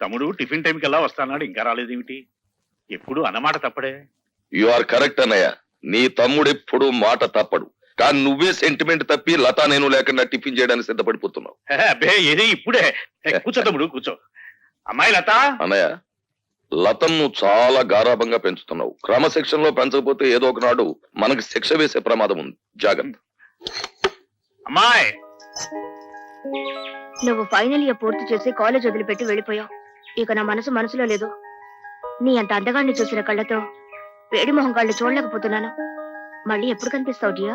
తమ్ముడు టిఫిన్ టైంకి ఎలా వస్తానాడు, ఇంకా రాలేదేమిటి? ఎప్పుడు అన్నమాట తప్పడే. యు ఆర్ కరెక్ట్ అన్నయ్య. నీ తమ్ముడు ఎప్పుడు మాట తప్పడు. కానీ నువ్వే సెంటిమెంట్ తప్పి లతా నేను లేకుండా టిఫిన్ చేయడానికి సిద్ధపడిపోతున్నావు. అబ్బే ఏది ఇప్పుడే. కూర్చో తమ్ముడు కూర్చో. అమ్మాయి లత. అన్నయ్య, లతను నువ్వు చాలా గారాభంగా పెంచుతున్నావు. క్రమశిక్షణలో పెంచకపోతే ఏదో ఒకనాడు మనకి శిక్ష వేసే ప్రమాదం ఉంది. జాగ్రత్త. అమ్మాయి, నువ్వు ఫైనల్ ఇయర్ పూర్తి చేసి కాలేజ్ వదిలిపెట్టి వెళ్ళిపోయావు. ఇక నా మనసులో లేదు. నీ అంత అందగాన్ని చూసిన కళ్ళతో వేడి మొహం కళ్ళు చూడలేకపోతున్నాను. మళ్ళీ ఎప్పుడు కనిపిస్తావు డియా?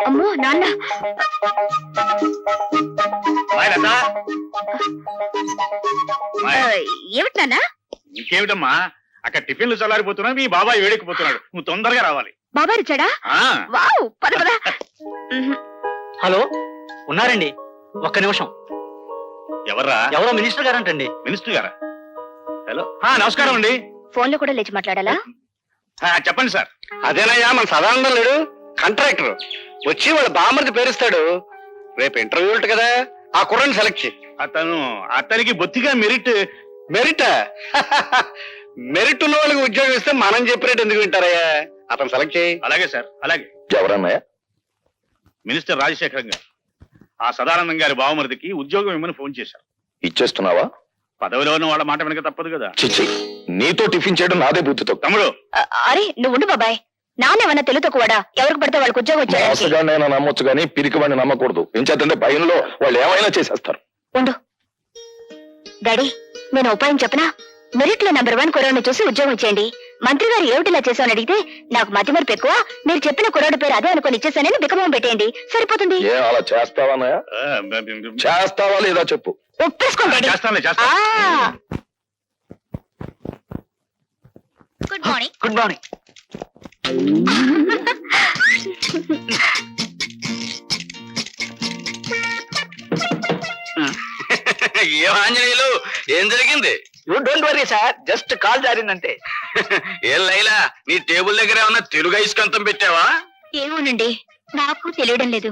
అమ్మో నాన్న. ఏమిటి నాన్న? ఇంకేమిటమ్మా, అక్కడ టిఫిన్లు చల్లారిపోతున్నా, మీ బాబాయ్ వేడెక్కిపోతున్నాడు. నువ్వు తొందరగా రావాలి. బాబాయ్ వచ్చాడా? వావ్, పద పద. హలో, ఉన్నారండి? ఒక్క నిమిషం. ఎవర్రా? ఎవరో మినిస్టర్ గారంటండి. మినిస్టర్ గారా? హలో, నమస్కారం అండి. ఫోన్ లో కూడా లేచి మాట్లాడాలా? చెప్పండి సార్. అదేనయ్యా, మన సదానందం లేడు, కాంట్రాక్టర్ వచ్చి వాళ్ళ బామ్మర్ది పేరుస్తాడు. రేపు ఇంటర్వ్యూ ఉంటుంది కదా, ఆ కుర్రని సెలెక్ట్ చేయి. అతనికి బొత్తిగా మెరిట్. మెరిట్ మెరిట్ ఉన్న వాళ్ళకి ఉద్యోగం ఇస్తే మనం చెప్పినట్టు ఎందుకు వింటారయ్యా? అతను సెలెక్ట్ చేయి. అలాగే సార్, అలాగే. ఎవరన్నయ్య? మినిస్టర్ రాజశేఖరం గారు ఆ సదానందం గారి బావమరిదికి ఉద్యోగం ఇమ్మని ఫోన్ చేశారు. ఇచ్చేస్తున్నావా? పదవిలో ఉన్న వాళ్ళ మాట వెనక తప్పదు కదా. చిచ్చి, నీతో టిఫిన్ చేయడం నాదే బుద్ధితో. తమ్ముడు, అరే నువ్వు ఉండు బాబాయ్. నాన్నేమన్నా తెలుతో కూడా ఎవరికి పడితే వాళ్ళకి ఉద్యోగం వచ్చాడు. మోసగాడినైనా నమ్మొచ్చు కానీ పిరికి వాడిని నమ్మకూడదు. ఏం చేద్దంటే భయంలో వాళ్ళు ఏమైనా చేసేస్తారు. ఉండు డాడీ, నేను ఉపాయం చెప్పనా? మెరిట్ లో నెంబర్ 1 కుర్రాడిని చూసి ఉద్యోగం చేయండి. మంత్రి గారు ఏమిటిలా చేశామని అడిగితే నాకు మతిమరుపు ఎక్కువ, మీరు చెప్పిన కుర్రాడి పేరు అదే అనుకుని ఇచ్చేసానని బికమం పెట్టేయండి, సరిపోతుంది. ఏ అలా చేస్తావా? చేస్తావా లేదా చెప్పు. ఒప్పేసుకోండి. చేస్తాను. Good morning. Good morning. ఏం ఆంజనేయులు, ఏం జరిగింది? You don't worry sir, just call జారిందంటే. ఏం లైలా, నీ టేబుల్ దగ్గర ఏమన్నా తెలుగు ఐస్కంతం పెట్టావా? ఏమోనండి, నాకు తెలియడం లేదు.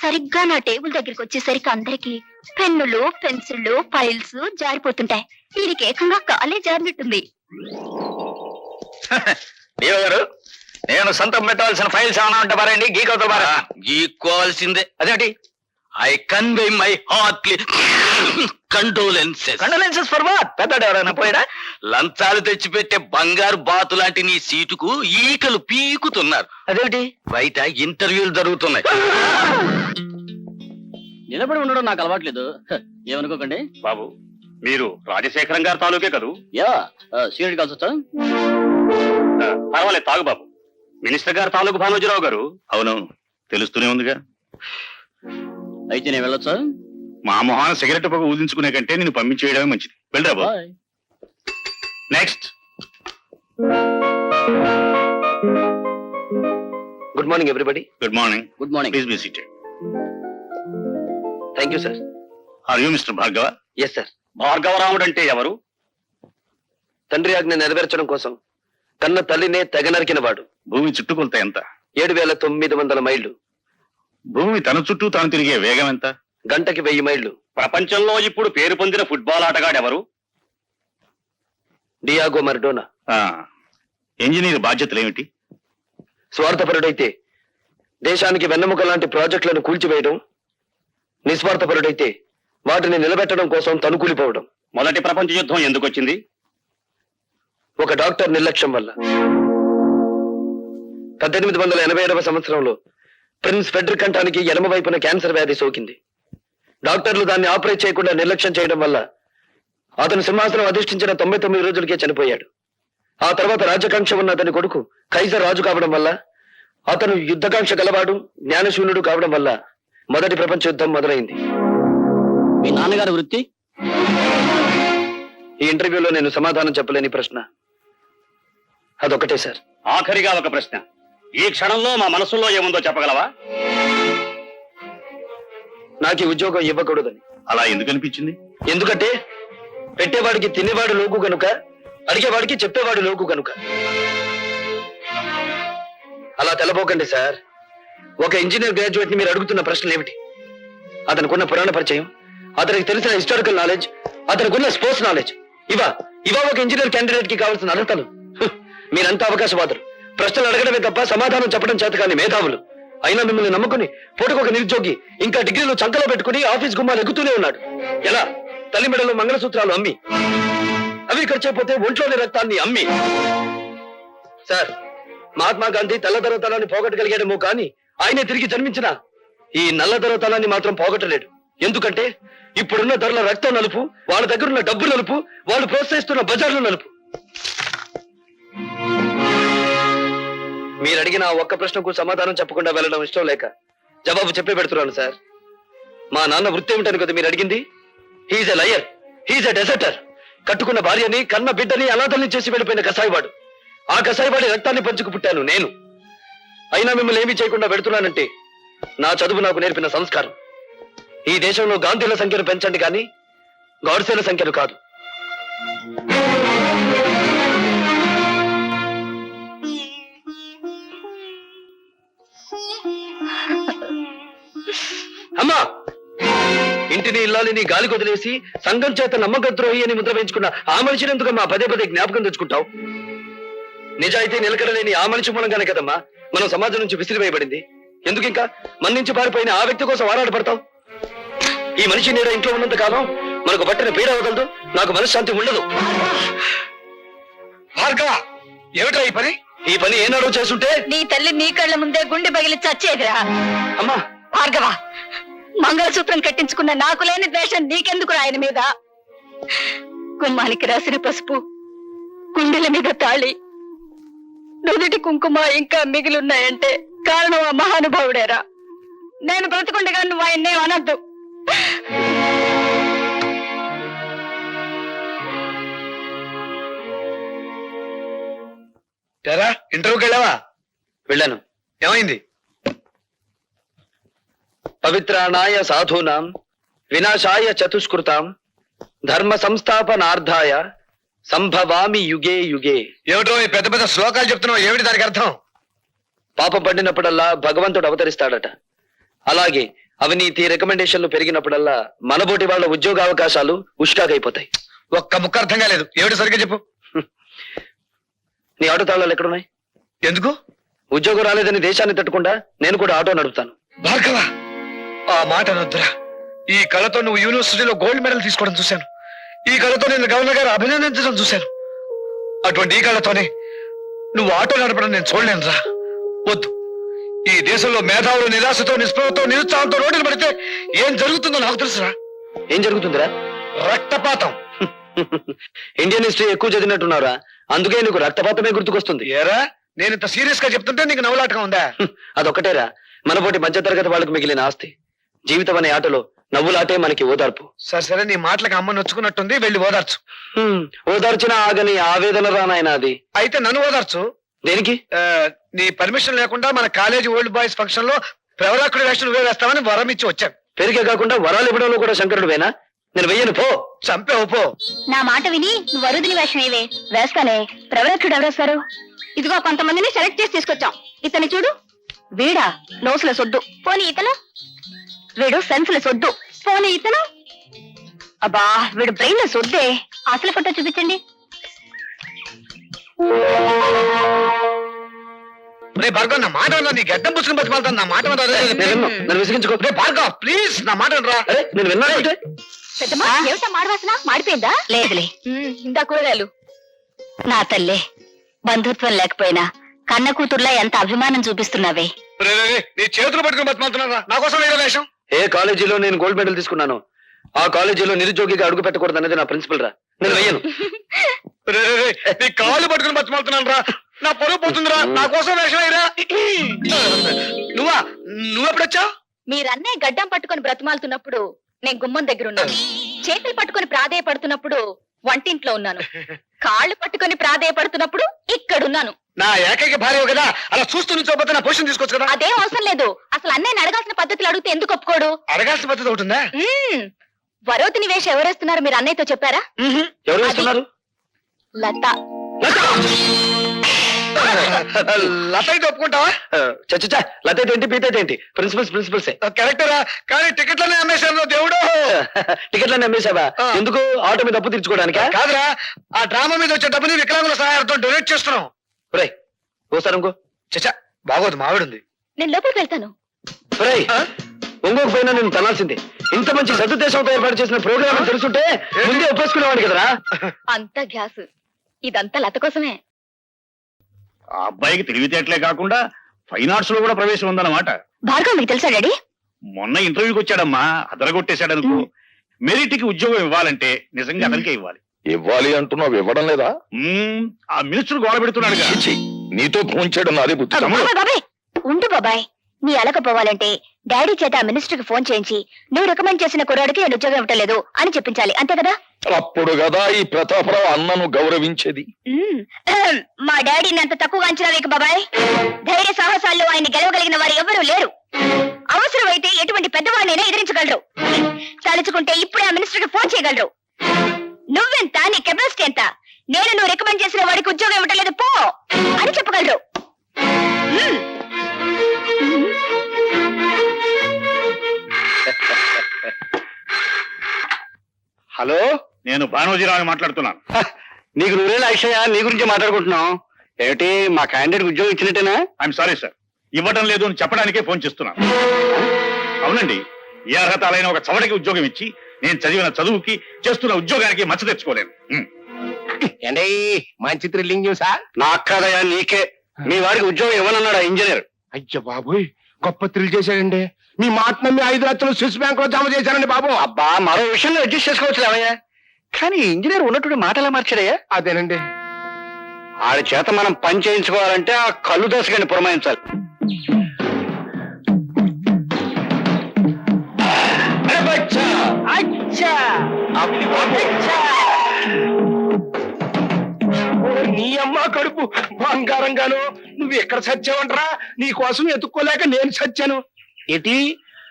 సరిగ్గా నా టేబుల్ దగ్గరికి వచ్చేసరికి అందరికి పెన్నులు, పెన్సిళ్లు, ఫైల్స్ జారిపోతుంటాయి. దీనికి ఏకంగా కాలే జారినట్టుంది. దేవ గారు, నేను సొంతం పెట్టవలసిన ఫైల్స్ ఏమైనా ఉంటే పారండి, గీకవుతా పారా. గీక్కోవాల్సిందే. అదేంటి? I convey my heartly condolences. Condolences for what? పెద్దడు ఎవరైనా పోయాడా? లంచాలు తెచ్చిపెట్టే బంగారు బాతు లాంటి నీ సీటుకు ఈకలు పీకుతున్నారు. అదేంటి? బయట ఇంటర్వ్యూలు జరుగుతున్నాయి. నిలబడి ఉండడం నాకు అలవాట్లేదు, ఏమనుకోకండి. బాబు, మీరు రాజశేఖరం గారి తాలూకే కదూ? యా, సీనియర్ కాల్స్ వచ్చా? పర్వాలేదు, తాగు బాబు. మినిస్టర్ గారు తాలూకు భానోజీరావు గారు. అవునవును, తెలుస్తూనే ఉందిగా. అయితే నేను వెళ్ళొచ్చా? మా మొహాన సిగరెట్ పొగ ఊదించుకునే కంటే నేను పంపించేయడమే మంచిది. వెళ్ళరా బాబు. Next. Good morning everybody. Good morning. Good morning. Please be seated. Thank you sir. Are you mister Bhargava? Yes sir. Bhargavaramudu అంటే ఎవరు? తండ్రి ఆజ్ఞ నెరవేర్చడం కోసం కన్న తల్లినే తెగ నరికిన వాడు. భూమి చుట్టుకొలత ఎంత? 7,900 మైళ్ళు. భూమి తన చుట్టూ తాను తిరిగే వేగం ఎంత? గంటకి 1000 మైళ్ళు. ప్రపంచంలో ఇప్పుడు పేరు పొందిన ఫుట్బాల్ ఆటగాడు ఎవరు? డియాగో మర్డోనా. ఇంజనీర్ బాధ్యతలు ఏమిటి? స్వార్థపరుడైతే దేశానికి వెన్నెముక లాంటి ప్రాజెక్టులను కూల్చివేయడం, నిస్వార్థపరుడైతే వాటిని నిలబెట్టడం కోసం తనుకూలిపోవడం. మొదటి ప్రపంచ యుద్ధం ఎందుకు వచ్చింది? ఒక డాక్టర్ నిర్లక్ష్యం వల్ల. 1887వ సంవత్సరంలో ప్రిన్స్ ఫెడ్రిక్ కంఠానికి ఎడమ వైపున క్యాన్సర్ వ్యాధి సోకింది. డాక్టర్లు దాన్ని ఆపరేట్ చేయకుండా నిర్లక్ష్యం చేయడం వల్ల అతను సింహాసనం అధిష్ఠించిన 99 రోజులకే చనిపోయాడు. ఆ తర్వాత రాజకాంక్ష ఉన్న అతని కొడుకు కైజర్ రాజు కావడం వల్ల, అతను యుద్ధకాంక్ష గలవాడు, జ్ఞానశూన్యుడు కావడం వల్ల మొదటి ప్రపంచ యుద్ధం మొదలైంది. మీ నాన్నగారి వృత్తి? ఈ ఇంటర్వ్యూలో నేను సమాధానం చెప్పలేని ప్రశ్న అదొకటే సార్. ఆఖరిగా ఒక ప్రశ్న. ఈ క్షణంలో మా మనసులో ఏముందో చెప్పగలవా? నాకు ఈ ఉద్యోగం ఇవ్వకూడదని. అలా ఎందుకు అనిపించింది? ఎందుకంటే పెట్టేవాడికి తినేవాడు లోకు గనుక, అడిగేవాడికి చెప్పేవాడు లోకు గనుక. అలా తెలబోకండి సార్. ఒక ఇంజనీర్ గ్రాడ్యుయేట్ ని మీరు అడుగుతున్న ప్రశ్నలు ఏమిటి? అతనుకున్న పురాణ పరిచయం, అతనికి తెలిసిన హిస్టారికల్ నాలెడ్జ్, అతనికి ఉన్న స్పోర్ట్స్ నాలెడ్జ్, ఇవా ఒక ఇంజనీర్ క్యాండిడేట్ కి కావాల్సిన అర్హతలు. మీరంతా అవకాశవాదులు, ప్రశ్నలు అడగడమే తప్ప సమాధానం చెప్పడం చేత కానీ మేధావులు. అయినా మిమ్మల్ని నమ్ముకుని పూటకొక నిరుద్యోగి ఇంకా డిగ్రీలు చంకలో పెట్టుకుని ఆఫీస్ గుమ్మాలు ఎక్కుతూనే ఉన్నాడు. ఎలా? తల్లి మెడలో మంగళసూత్రాలు అమ్మి, అవి ఖర్చైపోతే ఒంట్లోని రక్తాన్ని అమ్మి. సార్, మహాత్మా గాంధీ తెల్లదొరతనాన్ని పోగొట్టగలిగాడేమో కానీ ఆయనే తిరిగి జన్మించిన ఈ నల్లదొరతనాన్ని మాత్రం పోగొట్టలేడు. ఎందుకంటే ఇప్పుడున్న ధరల రక్తం నలుపు, వాళ్ళ దగ్గరున్న డబ్బు నలుపు, వాళ్ళు ప్రోత్సహిస్తున్న బజార్లు నలుపు. మీరు అడిగిన ఆ ఒక్క ప్రశ్నకు సమాధానం చెప్పకుండా వెళ్ళడం ఇష్టం లేక జవాబు చెప్పే పెడుతున్నాను సార్. మా నాన్న వృత్తి ఏమిటని కదా మీరు అడిగింది? He's a liar, he's a deserter. కట్టుకున్న భార్యని, కన్న బిడ్డని అనాథల్ని చేసి వెళ్ళిపోయిన కసాయివాడు. ఆ కసాయివాడి రక్తాన్ని పంచుకు పుట్టాను నేను. అయినా మిమ్మల్ని ఏమీ చేయకుండా పెడుతున్నానంటే నా చదువు నాకు నేర్పిన సంస్కారం. ఈ దేశంలో గాంధీల సంఖ్యను పెంచండి కానీ గాడ్సేల సంఖ్యను కాదు. అమ్మా, ఇంటిని ఇల్లాలిని గాలి కొదిలేసి సంఘం చేత నమ్మకద్రోహి అని ముద్ర వేయించుకున్న ఆ మనిషిని ఎందుకమ్మా పదే పదే జ్ఞాపకం తెచ్చుకుంటావు? నిజాయితీ నిలకడలేని ఆ మనిషి మూలంగానే కదమ్మా మనం సమాజం నుంచి విసిరివేయబడింది. ఎందుకు ఇంకా మన నుంచి పారిపోయిన ఆ వ్యక్తి కోసం ఆరాటపడతావు? ఈ మనిషి నీడ ఇంట్లో ఉన్నంత కాలం మనకు పట్టిన పీడ వదలదు, నాకు మనశ్శాంతి ఉండదు. భార్గవ, ఏమిట్రా ఈ పని ఏనాడో చేస్తుంటే నీ తల్లి నీ కళ్ళ ముందే గుండె పగిలి చచ్చేదిరా. అమ్మా, భార్గవ, మంగళసూత్రం కట్టించుకున్న నాకు లేని ద్వేషం నీకెందుకు ఆయన మీద? గుమ్మానికి రాసిన పసుపు, గుండెల మీద తాళి, నుదుటి కుంకుమ ఇంకా మిగిలిన్నాయంటే కారణం ఆ మహానుభావుడేరా. నేను బ్రతుకుండగా నువ్వు ఆయన్నే అనద్దు. ఇంటర్వ్యూకి వెళ్ళావా? వెళ్ళాను. ఏమైంది? పవిత్రాణాయ సాధూనాం వినాశాయ చతుష్కృతాం ధర్మ సంస్థాపనార్థాయ సంభవామి యుగే యుగే. ఏమిటో ఈ పెద్ద పెద్ద శ్లోకాలు చెప్తున్నావు, ఏమిటి దానికి అర్థం? పాపం పడినప్పుడల్లా భగవంతుడు అవతరిస్తాడట. అలాగే అవినీతి రికమెండేషన్లు పెరిగినప్పుడల్లా మనబోటి వాళ్ళ ఉద్యోగ అవకాశాలు ఉష్కాకైపోతాయి. ఒక్క ముక్క అర్థం కాలేదు, ఏమిటి సరిగ్గా చెప్పు. నీ ఆటో తాళాలు ఎక్కడున్నాయి? ఎందుకు? ఉద్యోగం రాలేదని దేశాన్ని తట్టుకుండా నేను కూడా ఆటో నడుపుతాను. భార్గవ, ఆ మాట అనొద్దురా. ఈ కళతో నువ్వు యూనివర్సిటీలో గోల్డ్ మెడల్ తీసుకోవడం చూశాను. ఈ కళతో నేను గవర్నర్ గారు అభినందించడం చూశాను. అటువంటి ఈ కళతోనే నువ్వు ఆటో నడపడం నేను చూడలేనురా. వద్దు. ఈ దేశంలో మేధావులు నిరాశతో, నిస్పృహతో, నిరుత్సాహంతో రోడ్డులు పడితే ఏం జరుగుతుందో నాకు తెలుసురా. ఏం జరుగుతుందిరా? రక్తపాతం. ఇండియన్ హిస్టరీ ఎక్కువ చదివినట్టున్నారా, అందుకే నీకు రక్తపాతమే గుర్తుకొస్తుంది. ఏరా, నేను ఇంత సీరియస్ గా చెప్తుంటే నీకు నవ్వులాటగా ఉందా? అదొక్కటేరా మనపోటి మధ్యతరగతి వాళ్ళకు మిగిలిన ఆస్తి. జీవితం అనే ఆటలో నవ్వులాటే మనకి ఓదార్పు. సరే, నీ మాటలకు అమ్మ నొచ్చుకున్నట్టుంది, వెళ్ళి ఓదార్చు. ఓదార్చిన ఆగని ఆవేదన రానాయన అది. అయితే నన్ను ఓదార్చు. దేనికి? నీ పర్మిషన్ లేకుండా మన కాలేజీ ఓల్డ్ బాయ్స్ ఫంక్షన్ లో ప్రవరాకుడి వేషం నువ్వే వేస్తామని వరం ఇచ్చి వచ్చాను. పెరిగే కాకుండా వరాలు ఇవ్వడంలో కూడా శంకరుడు వేనా? నేను వెయ్యను, పో. చంపేవు, పో. నా మాట విని నువ్వు వరుదిని వేషం ఏవే వేస్తానే. ప్రవరక్షుడు ఎవరేస్తారు? ఇదిగో కొంతమందిని సెలెక్ట్ చేసి తీసుకొచ్చాం. ఇతని చూడు, వీడా నోసుల సొద్దు. పోనీ ఇతను, వీడు సెన్సుల సొద్దు. పోనీ ఇతను, అబ్బా వీడు బ్రెయిన్ లో సొద్దే. అసలు ఫోటో చూపించండి. భార్గవ్, నా మాట నీ గడ్డం పుచ్చుకుని బతిమాలతాను. నా మాట నన్ను విసిగించుకో. భార్గవ్, ప్లీజ్ నా మాట రా. నేను విన్నానంటే పెద్దమ్మా, ఏమిటా మాడవాసన? మాడిపోయిందా? లేదులే, ఇందా కూరగాయలు. నా తల్లే, బంధుత్వం లేకపోయినా కన్న కూతుర్లా ఎంత అభిమానం చూపిస్తున్నావే. నీ చేతులు పట్టుకుని బతిమాలుతున్నారా? నా కోసం వేరే వేషం. ఏ కాలేజీలో నేను గోల్డ్ మెడల్ తీసుకున్నాను ఆ కాలేజీలో నిరుద్యోగిగా అడుగు పెట్టకూడదు అనేది నా ప్రిన్సిపల్ రా. నేను వెయ్యను. నీ కాళ్ళు పట్టుకుని బతిమాలుతున్నాను రా. నా పొరుగు పోతుందిరా. నా కోసం వేషం అయ్యరా. నువ్వెప్పుడొచ్చావు? మీరన్నే గడ్డం పట్టుకొని బ్రతిమాలుతున్నప్పుడు నేను గుమ్మం దగ్గర ఉన్నాను. చేతులు పట్టుకొని ప్రాధేయపడుతున్నప్పుడు వంటింట్లో ఉన్నాను. కాళ్ళు పట్టుకొని ప్రాధేయపడుతున్నప్పుడు ఇక్కడున్నాను. నా ఏకైక భార్య కదా, అలా చూస్తూ నుంచోపోతే నా పొజిషన్ తీసుకోవచ్చు కదా. అదేం అవసరం లేదు. అసలు అన్నయ్యని అడగాల్సిన పద్ధతులు అడిగితే ఎందుకు ఒప్పుకోడు? అడగాల్సిన పద్ధతి ఒకటి. వరోతిని వేషం ఎవరేస్తున్నారు మీరు అన్నయ్యతో చెప్పారా? ఎవరు వేస్తున్నారు? లత. లత అయితే ఒప్పుకుంటావా? చచ్చా లతైతే ఏంటి పీతైతే ఏంటి ప్రిన్సిపల్సే కరెక్టరా, కానీ టికెట్లనే అమ్మేశారు దేవుడు. టికెట్లన్నీ అమ్మేశావా? ఆ. ఎందుకు ఆటో మీద అప్పు తీర్చుకోవడానికా? కాదురా, ఆ డ్రామా మీద వచ్చే డబ్బుని వికలాంగుల సహాయంతో డొనేట్ చేస్తున్నాం. ఒరేయ్ ఓసారి ఇంకో. చచ్చా బాగోదు, మావిడుంది. నేను లోపలికి వెళ్తాను. ఒరేయ్ ఒంగోకు పోయినా నేను తనాల్సిందే. ఇంత మంచి సదుద్దేశంతో ఏర్పాటు చేసిన ప్రోగ్రామ్ అని తెలుసుంటే ముందే ఒప్పేసుకునేవాడిని కదరా. అంతా గ్యాస్, ఇదంతా లత కోసమే. ఆ అబ్బాయికి తెలివితేటలే కాకుండా ఫైన్ ఆర్ట్స్ లో కూడా ప్రవేశం ఉందన్నమాట. భార్గవ్ మీకు తెలుసా డాడీ? మొన్న ఇంటర్వ్యూకి వచ్చాడమ్మా, అదరగొట్టేశాడనుకో. మెరిట్ కి ఉద్యోగం ఇవ్వాలంటే నిజంగా అతనికే ఇవ్వాలి. ఇవ్వాలి అంటున్నావు, ఇవ్వడం లేదా? ఆ మినిస్టర్ గోడ పెడుతున్నాడుగా. చిచి, నీతో ఫోన్ చేయడం నాదే బుద్ధి. బాబాయ్ బాబాయ్ ఉండు బాబాయ్, నీ అలకపోవాలంటే డాడీ చేత ఆ మినిస్టర్ కి ఫోన్ చేయించి నువ్వు రికమెండ్ చేసిన కుర్రాడికి నేను ఉద్యోగం ఇవ్వట్లేదు అని చెప్పించాలి, అంతే కదా? అప్పుడు కదా ఈ ప్రతాపరావు అన్నను గౌరవించేది. మా డాడీని అంత తక్కువగా అంచనా వేయకు బాబాయ్. ధైర్య సాహసాల్లో ఆయన్ని గెలవగలిగిన వారు ఎవరూ లేరు. అవసరమైతే ఎటువంటి పెద్దవాడినైనా ఎదిరించగలరు. తలుచుకుంటే ఇప్పుడే ఆ మినిస్టర్ కి ఫోన్ చేయగలరు. నువ్వెంత, నీ కెపాసిటీ ఎంత, నేను నువ్వు రికమెండ్ చేసిన వాడికి ఉద్యోగం ఇవ్వట్లేదు పో అని చెప్పగలరు. హలో, నేను భానోజీరావు మాట్లాడుతున్నాను. నీకు నువ్వేలా అక్షయ, నీ గురించి మాట్లాడుకుంటున్నాం ఏమిటి? మా క్యాండిడేట్ ఉద్యోగం ఇచ్చినట్టేనా? ఐఎమ్ సారీ సార్, ఇవ్వడం లేదు అని చెప్పడానికే ఫోన్ చేస్తున్నాను. అవునండి, ఏ అర్హత అయిన ఒక చవటకి ఉద్యోగం ఇచ్చి నేను చదివిన చదువుకి చేస్తున్న ఉద్యోగానికి మచ్చ తెచ్చుకోలేను. ఏంటి మంచి థ్రిల్లింగ్ న్యూసా? నాకు కాదయా, నీకే. మీ వాడికి ఉద్యోగం ఇవ్వనన్నాడు ఇంజనీర్. అయ్యో బాబోయ్, గొప్ప థ్రిల్ చేశాడండి. మీ మాట నమ్మి 5 లక్షలు స్విస్ బ్యాంక్ లో జమ చేశారండి బాబు. అబ్బా, మరో విషయంలో అడ్జస్ట్ చేసుకోవచ్చు లేవయ్యా, కానీ ఇంజనీర్ ఉన్నట్టు మాట ఎలా మార్చాడయ్యా? అదేనండి. ఆడి చేత మనం పని చేయించుకోవాలంటే ఆ కళ్ళు దోసగాని పురమాయించాలి. నీ అమ్మ కడుపు బంగారంగాను. నువ్వు ఎక్కడ చచ్చావంటరా? నీ కోసం ఎత్తుక్కోలేక నేను చచ్చాను. ఏంటి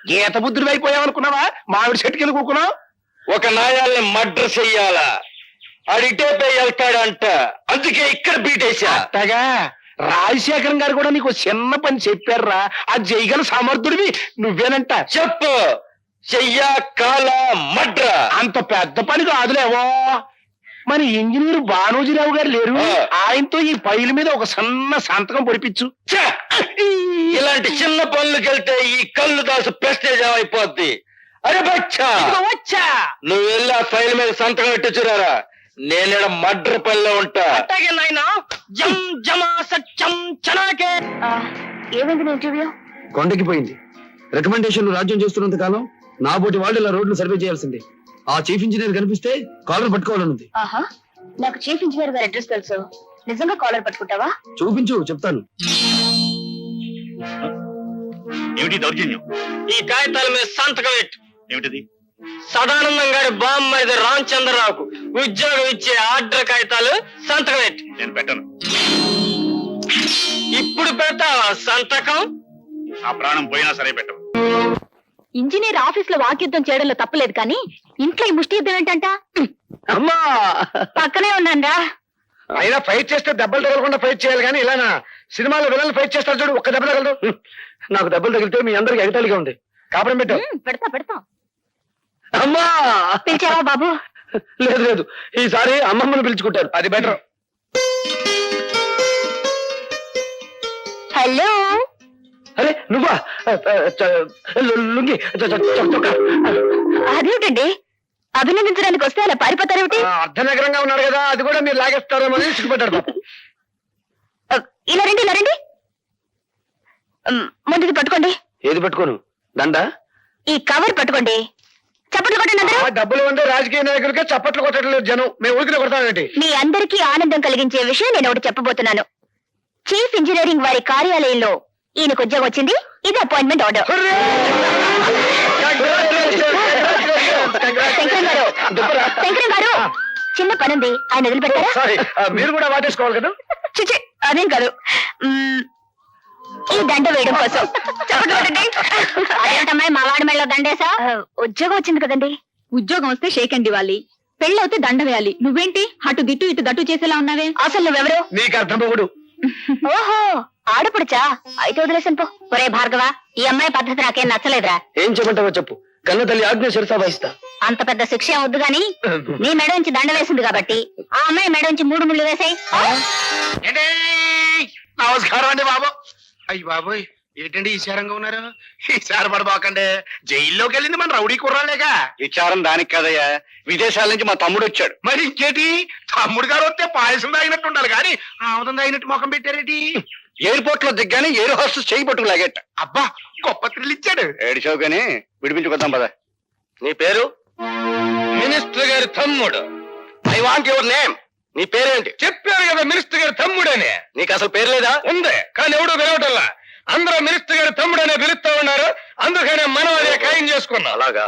గీత బుద్ధుడు అయిపోయావనుకున్నావా? మామిడి చెట్టు కింద కూకున్నావు. ఒక నాయాల్ని మర్డర్ చెయ్యాలా, అడిటే పోయి వెళ్తాడంట, అందుకే ఇక్కడ బీటేశా. అట్టగా రాజశేఖరం గారు కూడా నీకు చిన్న పని చెప్పారా? అది చేయగల సమర్థుడివి నువ్వేనంట. చెప్పు, చెయ్యా కాల మడ్ర. అంత పెద్ద పని కాదులేవో. మరి ఇంజనీర్ భానోజీరావు గారు లేరు, ఆయనతో ఈ ఫైల్ మీద ఒక సన్న సంతకం పొడిపించు. ఇలాంటి చిన్న పనులకు వెళ్తే ఈ కళ్ళు దాసు ప్రెస్టేజ్ అయిపోద్ది. అరే బచ్చా, వచ్చా నువ్వు వెళ్ళి ఆ ఫైల్ మీద సంతకం పెట్టి చూరారా, నేను మడ్ర పనిలో ఉంటా. అట్టగే నాయనా. జం జమా సత్యం చనాకే. ఏమైంది నీ ఇంటర్వ్యూ? కొండకి పోయింది. రికమెండేషన్లు రాజ్యం చేస్తున్నంత కాలం నా పోటీ వాళ్ళు ఇలా రోడ్లు సర్వే చేయాల్సిందే. ఆ చీఫ్ ఇంజనీర్ కనిపిస్తే కాలర్ పట్టుకోవాలనుంది. ఆహా, నాకు చీఫ్ ఇంజనీర్ గారి అడ్రస్ తెలుసు. నిజంగా కాలర్ పట్టుకుంటావా? చూపించు, చెప్తాను. ఏమిటి దౌర్జన్యం? ఈ కాగితాల మీద సంతకం పెట్టు. ఏమిటిది? సదానందం గారి బామ్మది రామచంద్రరావుకు ఉద్యోగం ఇచ్చే ఆర్డర్ కాగితాలు సంతకం పెట్టు. నేను పెట్టను. ఇప్పుడు పెడతావా సంతకం? ఆ ప్రాణం పోయినా సరే పెట్టను. ఇంజనీర్ ఆఫీస్ లో వాక్యుద్ధం చేయడంలో తప్పలేదు, కానీ ఇంట్లో ఈ ముష్టి యుద్ధం ఏంటంట? అమ్మా, పక్కనే ఉన్నాన్రా. అయినా ఫైట్ చేస్తే దెబ్బలు తగలకుండా ఫైట్ చేయాలి, కానీ ఇలానా? సినిమాలో విలన్లు ఫైట్ చేస్తారు చూడు, ఒక్క దెబ్బ తగలదు. నాకు దెబ్బలు తగిలితే మీ అందరికి ఎగతాళిగా ఉంది. కాపురం పెట్టు. పెడతా. అమ్మా, పిలిచావా బాబు? లేదు లేదు, ఈసారి అమ్మమ్మను పిలుచుకుంటారు, అది బెటర్. హలో, అరే నువ్వా? లుంగి చొక్కా. అదేమిటండి, అభినందించడానికి వస్తే అలా పారిపోతారేమిటి? అర్ధనగరంగా ఉన్నారు కదా, అది కూడా మీరు లాగేస్తారేమో అని సిగ్గుపడ్డారు. ఇలా రండి. ముందుది పట్టుకోండి. ఏది పట్టుకోను? దండ? ఈ కవర్ పట్టుకోండి. చప్పట్లు కొట్టండి అందరూ. ఆ డబ్బులు ఉండే రాజకీయ నాయకులకే చప్పట్లు కొట్టట్లేదు జనం, మేము ఊరికి కొడతామేంటి? మీ అందరికీ ఆనందం కలిగించే విషయం నేను ఒకటి చెప్పబోతున్నాను. చీఫ్ ఇంజనీరింగ్ వారి కార్యాలయంలో ఈయనకు ఉద్యోగం వచ్చింది. ఇది అపాయింట్మెంట్ ఆర్డర్. శంకరం గారు, చిన్న పనుంది, ఆయన వదిలిపెట్టారా? సారీ, మీరు కూడా వాటేసుకోవాలి కదా. చిచి, అదేం కాదు. ఈ దండ వేయడం కోసం చప్పట్లు కొట్టండి. అదేంటమ్మాయి మా వాడి మెళ్ళలో దండేసా? ఉద్యోగం వచ్చింది కదండి. ఉద్యోగం వస్తే షేక్ అండ్ ఇవ్వాలి, పెళ్ళవుతే దండ వేయాలి. నువ్వేంటి అటు దిట్టు ఇటు దట్టు చేసేలా ఉన్నావే? అసలు నువ్వెవరు? నీకు అర్థమవుడు. ఓహో ఆడపడుచా అయితే వదిలేసాను పో. ఒరే భార్గవ ఈ అమ్మాయి పద్ధతి నాకేం నచ్చలేదురా. ఏం చెప్పంటావో చెప్పు, కన్న తల్లి ఆజ్ఞ శిరసా వహిస్తా. అంత పెద్ద శిక్ష ఏం వద్దు గాని నీ మెడ నుంచి దండ వేసింది కాబట్టి ఆ అమ్మాయి మెడ నుంచి 3 ముళ్ళు వేసాయి. ఏంటి? నమస్కారం అండి బాబు. అయ్యి బాబోయ్, ఏంటండి ఈశారంగా ఉన్నారు? ఈసారి పడబాకండి, జైల్లోకి వెళ్ళింది మన రౌడీ కుర్రాలేగా. విచారం దానికి కదయ్యా, విదేశాల నుంచి మా తమ్ముడు వచ్చాడు. మరి ఇంకేటి, తమ్ముడు గారు వస్తే పాయసం తాగినట్టు ఉండాలి కానీ ఆముదం తాగినట్టు ముఖం పెట్టారేటి? ఎయిర్పోర్ట్ లో దిగ్గానే ఎయిర్ హోస్టెస్ చేయి పట్టుకు లాగేట. అబ్బా, గొప్ప థ్రిల్ ఇచ్చాడు. ఏడిచావు కానీ విడిపించుకొద్దాం పద. నీ పేరు? మినిస్టర్ గారి తమ్ముడు. I want your name. నీ పేరేంటి? చెప్పారు కదా మినిస్టర్ గారి తమ్ముడని. నీకు అసలు పేరు లేదా? ఉంది కానీ ఎవడు పిలవటల్లా. అందరూ మినిస్టర్ గారి తమ్ముడనే పిలుస్తా ఉన్నారు, అందుకనే మనం అదే ఖాయం చేసుకున్నాం. అలాగా?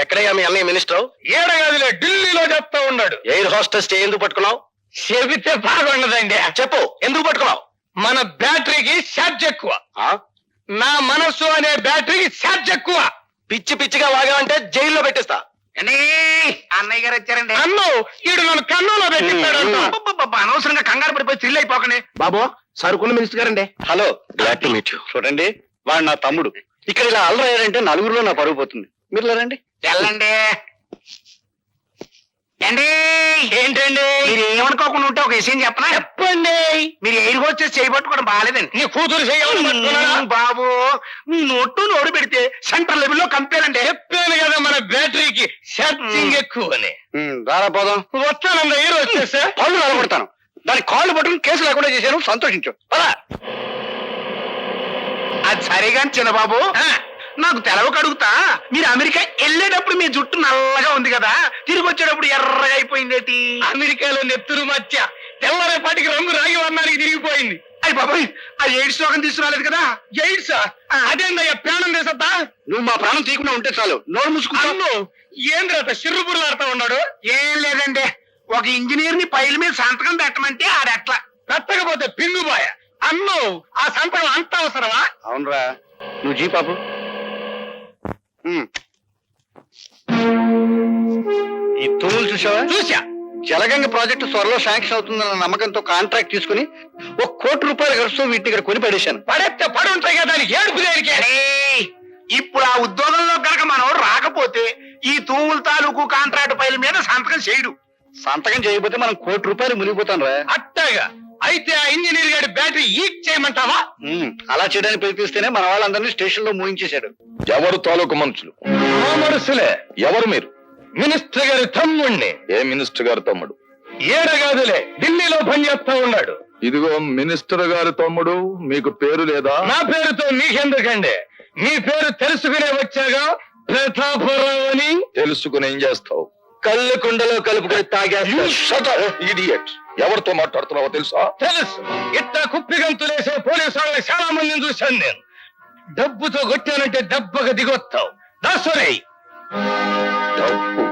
ఎక్కడయ్యా మీ అన్నయ్య మినిస్టర్? ఏడగాదిలే ఢిల్లీలో చెప్తా ఉన్నాడు. ఎయిర్ హోస్టెస్ ఎందుకు పట్టుకున్నావు? చెబితే బాగుండదండి. చెప్పు, ఎందుకు పట్టుకున్నావు? మన బ్యాటరీకి ఛార్జ్ ఎక్కువ. ఆ? నా మనస్సు అనే బ్యాటరీకి ఛార్జ్ ఎక్కువ. పిచ్చి పిచ్చిగా వాగావంటే జైల్లో పెట్టిస్తా. ఏంటి, అన్నయ్య గారు వచ్చారండి. అన్ను ఈడు నన్ను కన్నులో పెట్టిస్తాడు. అబ్బబ్బబ్బబ్బ, అనవసరంగా కంగారు పడిపోయి థ్రిల్ అయిపోకండి. బాబు, సరుకున్న మినిస్టర్ గారండి. Hello, glad to meet you. చూడండి, వాడు నా తమ్ముడు. ఇక్కడ ఇలా అల్లరయ్యారంటే నలుగురిలో నా పరుగు పోతుంది. మీరు రండి. వెళ్ళండి. ఏంటి? ఏంటండి? మీరు ఏమనుకోకుండా ఉంటే ఒక విషయం చెప్పనా? చెప్పండి. మీరు ఎయిర్ హోస్టెస్ చేయబట్టుకోవడం బాగాలేదండి. నీ కూతురు చేయాలి బాబు, మీ నోటు పెడితే సెంట్రల్ లెవెల్లో కంపేర్ అండి. చెప్పాను కదా మన బ్యాటరీకి ఛార్జింగ్ ఎక్కువ అని. రారా పోదాం. వస్తానంద హీరో వచ్చేసా పళ్ళు నిలబడతాను. దాని కాళ్ళు పట్టుకుని కేసు లేకుండా చేశాను, సంతోషించు. అది సరేగాని చిన్నబాబు, నాకు తెలవక అడుగుతా, మీరు అమెరికా వెళ్ళేటప్పుడు మీ జుట్టు నల్లగా ఉంది కదా, తిరిగి వచ్చేటప్పుడు ఎర్రగా అయిపోయిందేటి? అమెరికాలో నెత్తురు మధ్య తెల్లరేపాటికి రంగు రాగి వర్ణానికి తిరిగిపోయింది. అయ్యి బాబాయ్, ఆ ఎయిడ్స్ రోగం తీసుకురాలేదు కదా? ఎయిడ్సా? అదేందయ్యా ప్రాణం తీసద్దా? నువ్వు మా ప్రాణం తీయకుండా ఉంటే చాలు. నోరు మూసుకుంటా. అన్ను ఏంద్రత సిర్రుబుర్లాడుతా ఉన్నాడు. ఏం లేదండి, ఒక ఇంజనీర్ ని పైల మీద సంతకం పెట్టమంటే ఆడెట్లా పెట్టకపోతే పింగుబాయ. అన్ను ఆ సంతకం అంత అవసరమా? అవునరా, నువ్వు జీ పాపు. ఈ తూములు చూసావా? చూసా. జలగంగ ప్రాజెక్టు త్వరలో శాంక్షన్ అవుతుందన్న నమ్మకంతో కాంట్రాక్ట్ తీసుకుని ₹1 కోటి ఖర్చుతో వీటిని ఇక్కడ కొని పడేశాను. పడేస్తే పడి ఉంటాయి కదా, దానికి ఏడుపు దేనికి? ఏయ్, ఇప్పుడు ఆ ఉద్యోగంలో గనక మనం రాకపోతే ఈ తూముల తాలూకు కాంట్రాక్ట్ పైల మీద సంతకం చేయడు. సంతకం చేయకపోతే మనం ₹1 మునిగిపోతాం రా. అట్టగా అయితే ఆ ఇంజనీర్ గారి బ్యాటరీ ఈక్ చేయమంటావా? అలా చేయడానికి ప్రయత్నిస్తేనే మన వాళ్ళందరినీ స్టేషన్ లో మూయించేశాడు. ఎవరు తాలూకు మనుషులు? మా మనసులే. ఎవరు మీరు? మినిస్టర్ గారి తమ్ముణ్ణి. ఏ మినిస్టర్ గారి తమ్ముడు? ఏడగాదులే, ఢిల్లీలో పనిచేస్తా ఉన్నాడు. ఇదిగో మినిస్టర్ గారి తమ్ముడు, మీకు పేరు లేదా? నా పేరుతో మీకెందుకండి? మీ పేరు తెలుసుకునే వచ్చాగా, ప్రతాపరావు అని. తెలుసుకుని ఏం చేస్తావు? కళ్ళు కుండలో కలుపుకొని తాగేస్తా. ఇడియట్. ఎవరితో మాట్లాడుతున్నావో తెలుసా? తెలుసు. ఇట్లా కుప్పిగంతులేసే పోలీసు వాళ్ళని చాలా మందిని చూశాను నేను. డబ్బుతో కొట్టానంటే దెబ్బగా దిగొస్తావు. దాసోరే. డబ్బు.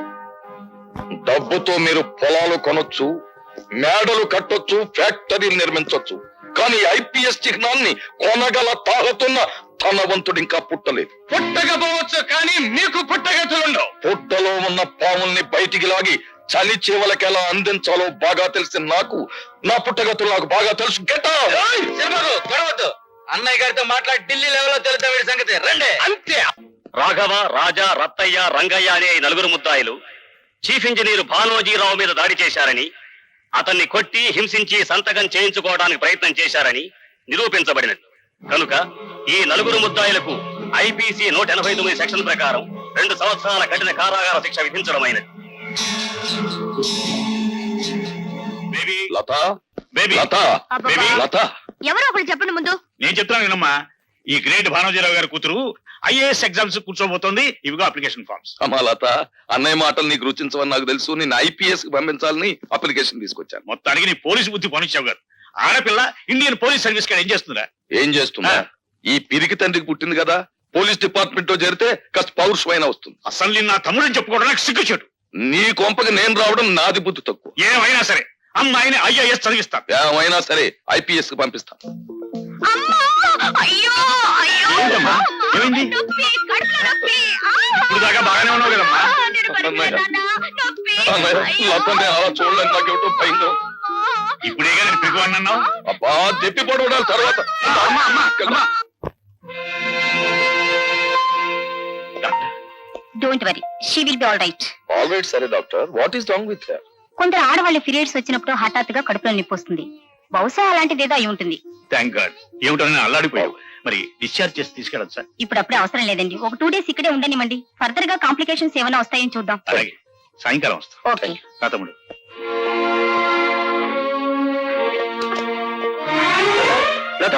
డబ్బుతో మీరు పొలాలు కొనొచ్చు, మేడలు కట్టొచ్చు, ఫ్యాక్టరీలు నిర్మించొచ్చు. కానీ ఐపీఎస్ చిహ్నాన్ని కొనగల తాగుతున్న ధనవంతుడు ఇంకా పుట్టలేదు. పుట్టకపోవచ్చు కానీ మీకు పుట్టగతులుండవు. పుట్టలో ఉన్న పాముల్ని బయటికి లాగి చలి చేవలకి ఎలా అందించాలో బాగా తెలిసిన నాకు నా పుట్టగతులు నాకు బాగా తెలుసు. గొడవద్దు. అన్నయ్య గారితో మాట్లాడి ఢిల్లీ లెవెల్లో తెలుద్దాం వీడి సంగతి. రండి. అంతే. రాఘవ, రాజా, రత్తయ్య, రంగయ్య అనే 4 ముద్దాయిలు చీఫ్ ఇంజనీర్ భానోజీరావు మీద దాడి చేశారని, అతన్ని కొట్టి హింసించి సంతకం చేయించుకోవడానికి ప్రయత్నం చేశారని నిరూపించబడినది. కనుక ఈ 4 ముద్దాయిలకు ఐపీసీ 189 సెక్షన్ ప్రకారం 2 సంవత్సరాల కఠిన కారాగార శిక్ష విధించడమైనది. బేబీ, లత, బేబీ, లత, అబ్బబ్బా. లత. ఎవరో ఒకరు చెప్పండి ముందు. నేను చెప్తున్నాను వినమ్మా, ఈ గ్రేట్ భానోజీరావు గారి కూతురు ఐఏఎస్ ఎగ్జామ్స్ కూర్చోబోతోంది. ఇవిగో అప్లికేషన్ ఫార్మ్స్. అమ్మా లత, అన్నయ్య మాటలు నీకు రుచించవని నాకు తెలుసు. నేను ఐపీఎస్ కి పంపించాలని అప్లికేషన్ తీసుకొచ్చాను. మొత్తానికి నీ పోలీసు బుద్ధి పనిచ్చావు గారు. ఆడపిల్ల ఇండియన్ పోలీస్ సర్వీస్ కాడ ఏం చేస్తుందా? ఏం చేస్తున్నా? ఈ పిరికి తండ్రికి పుట్టింది కదా, పోలీస్ డిపార్ట్మెంట్ లో చేరితే కాస్త పౌరుషమైన వస్తుంది. అసలు నేను నా తమ్ముడిని చెప్పుకోవడం నాకు సిగ్గుచేటు. నీ కొంపకి నేను రావడం నాది బుద్ధి తక్కువ. ఏమైనా సరే అమ్మాయిని ఐఏఎస్ చదివిస్తాను. ఏమైనా సరే ఐపీఎస్ కి పంపిస్తాను. అయ్యో అయ్యో, ఏంటమ్మా? ఏమైంది? నొప్పి, కడుపులో నొప్పి. ఇప్పుడు దాకా బాగానే ఉన్నావు కదమ్మా. నేను పడిపోయాను, నాన్న. నొప్పి. అన్నయ్య, లతని అలా చూడలేను, నాకేమిటో భయంగా ఉంది. ఇప్పుడేగా నేను పిగువాడిని అన్నావు. అబ్బా చెప్పి పడవడాలి తర్వాత doctor, don't worry, she will be all right. Alright సరే doctor, what is wrong with her? కొందరు ఆడవాళ్ళ పీరియడ్స్ వచ్చినప్పుడు హఠాత్తుగా కడుపులో నొప్పి వస్తుంది. బహుశా అలాంటిదేదో అయి ఉంటుంది. Thank God. ఏమిటో నేను అల్లాడిపోయావు. మరి డిశ్చార్జ్ చేసి తీసుకెళ్ళచ్చు సార్? ఇప్పుడప్పుడే అవసరం లేదండి, ఒక 2 days ఇక్కడే ఉండనివ్వండి. ఫర్దర్ గా కాంప్లికేషన్స్ ఏమైనా వస్తాయని చూద్దాం. అలాగే, సాయంకాలం వస్తా. ఓకే. రా తమ్ముడు. లత,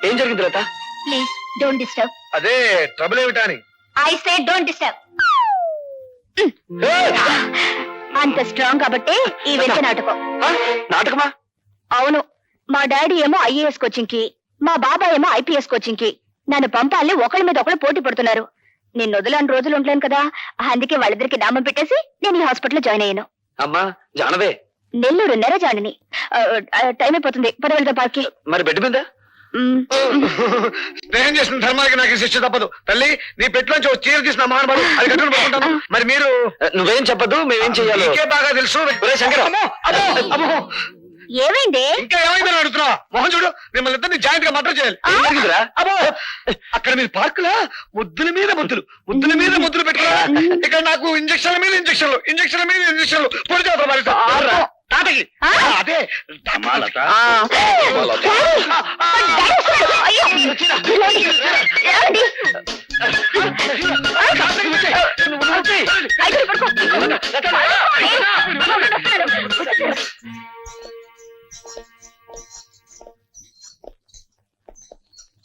ఏం జరిగింది లత? Please don't disturb. అదే ట్రబుల్ ఏమిటా అని. I say don't disturb. అంత స్ట్రాంగ్ కాబట్టి ఈ వెంట నాటకం. ఆ, నాటకమా? అవును, మా డాడీ ఏమో IAS కోచింగ్ కి, మా బాబాయ్ ఏమో IPS కోచింగ్ కి. నన్ను పంపాలని ఒకళ్ళ మీద ఒకళ్ళు పోటీ పడుతున్నారు. నేను వదలని రోజులు ఉండలేను కదా, అందుకే వాళ్ళిద్దరికి నామం పెట్టేసి నేను ఈ హాస్పిటల్లో జాయిన్ అయ్యాను. అమ్మా జానవే, నెల్లూరు నెరజాడిని. టైం అయిపోతుంది, పదవెళ్తా పార్కి. మరి బెడ్ మీద? స్నేహం చేసిన ధర్మానికి నాకు ఈ శిక్ష తప్పదు. తల్లి, నీ పెట్టులోంచి ఒక చీర తీసిన మహానుభావుడు అది కట్టుకుని పడుకుంటాను. మరి మీరు? నువ్వేం చెప్పదు, మేమేం చెయ్యాలో నీకే బాగా తెలుసు. ఒరే శంకర్, అమ్మో, అమ్మో, అమ్మో. ఏమైంది? ఇంకా ఏమైందని అడుగుతున్నా? మోహన్ చూడు, మిమ్మల్ని ఇద్దరిని జాయింట్ గా మర్డర్ చేయాలి. ఏం జరిగిందిరా? అబ్బో, అక్కడ మీరు పార్కులా ముద్దుల మీద ముద్దులు, ముద్దుల మీద ముద్దులు పెట్టుకున్నా. ఇక్కడ నాకు ఇంజక్షన్ల మీద ఇంజక్షన్లు, ఇంజక్షన్ల మీద ఇంజక్షన్లు. పొడి చేస్తారు మరి తాతకి. అదే అమ్మా లత, ఆ. డాడీ! అయ్యో! ఏమండి? అయితే పడుకో.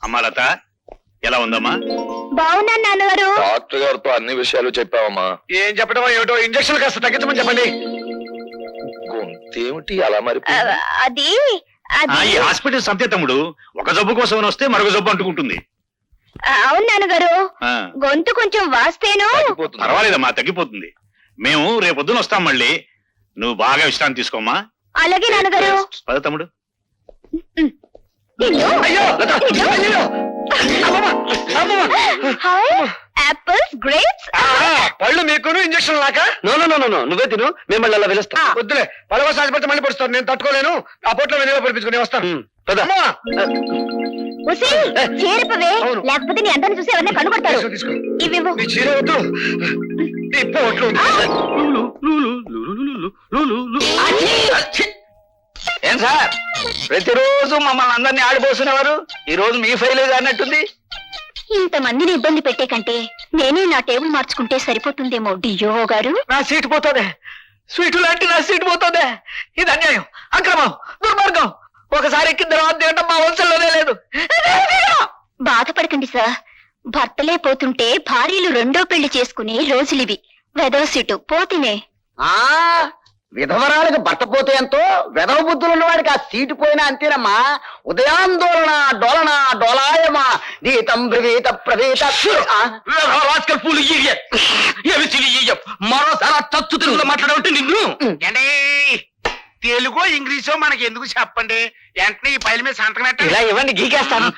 అమ్మా లత, ఎలా ఉందమ్మా? బాగున్నాను నాన్నగారు. డాక్టర్ గారితో అన్ని విషయాలు చెప్పావమ్మా. ఏం చెప్పడం ఏమిటో, ఇంజక్షన్ కాస్త తగ్గించమని చెప్పండి. గొంతేమిటి అలా మరి? అది ఆ, అది ఈ హాస్పిటల్ సంతే తమ్ముడు. ఒక జబ్బు కోసం వస్తే మరొక జబ్బు అంటుకుంటుంది. అవును నాన్నగారు, ఆ, గొంతు కొంచెం వాస్తేను. పర్వాలేదమ్మా, తగ్గిపోతుంది. మేము రేపొద్దున వస్తాం మళ్ళీ. నువ్వు బాగా విశ్రాంతి తీసుకోమ్మా. అలాగే నాన్నగారు. పద తమ్ముడు. Apples, grapes. పళ్ళు మీకును ఇంజక్షన్ లాక నో నో నో నో, నువ్వే తిను, మిమ్మల్ని అలా పిలుస్తా. వద్దులే. పడవ సాధ్యపడితే మళ్ళీ పడుస్తాను. నేను తట్టుకోలేను. ఆ పొట్లో వెనుక పడిపించుకుని వస్తాను. పద. అమ్మా! ఉసి, చేరిపవే, అవును. లేకపోతే నీ అందరిని చూసి ఎవరిని కనుగొడతారు. తీసుకో, తీసుకో. ఇవివ్వు. నీ చీర వద్దు, ఈ పొట్లు ఏం సార్, ప్రతిరోజు మమ్మల్ని అందరినీ ఆడిపోస్తున్నవారు ఈ రోజు మీ ఫైల్ అన్నట్టుంది. ఇంతమందిని ఇబ్బంది పెట్టే కంటే నేనే నా టేబుల్ మార్చుకుంటే సరిపోతుందేమో డియో గారు. నా సీటు పోతుందే, స్వీటు లాంటి నా సీటు పోతుందే. ఇది అన్యాయం, అక్రమం, దుర్మార్గం. ఒకసారి ఎక్కిన తర్వాత తినడం మా వంశంలోనే లేదు. బాధపడకండి సార్, భర్తలే పోతుంటే భార్యలు రెండో పెళ్లి చేసుకునే రోజులివి. వెదవ సీటు పోతినే. విధవరాలకు భర్త పోతే ఎంతో, వెధవ బుద్ధులు ఉన్నవాడికి ఆ సీటు పోయినా అంతేనమ్మా. ఉదయాందోళన డోలన డోలాయమా గీతం బ్రవీత ప్రవీత. మరోసారి తత్తు తెలుగులో మాట్లాడమంటే నిన్ను. తెలుగో ఇంగ్లీషో మనకి ఎందుకు చెప్పండి, వెంటనే ఈ పైల మీద సంతకం ఇలా పెట్టండి. ఇవ్వండి, గీకేస్తాను.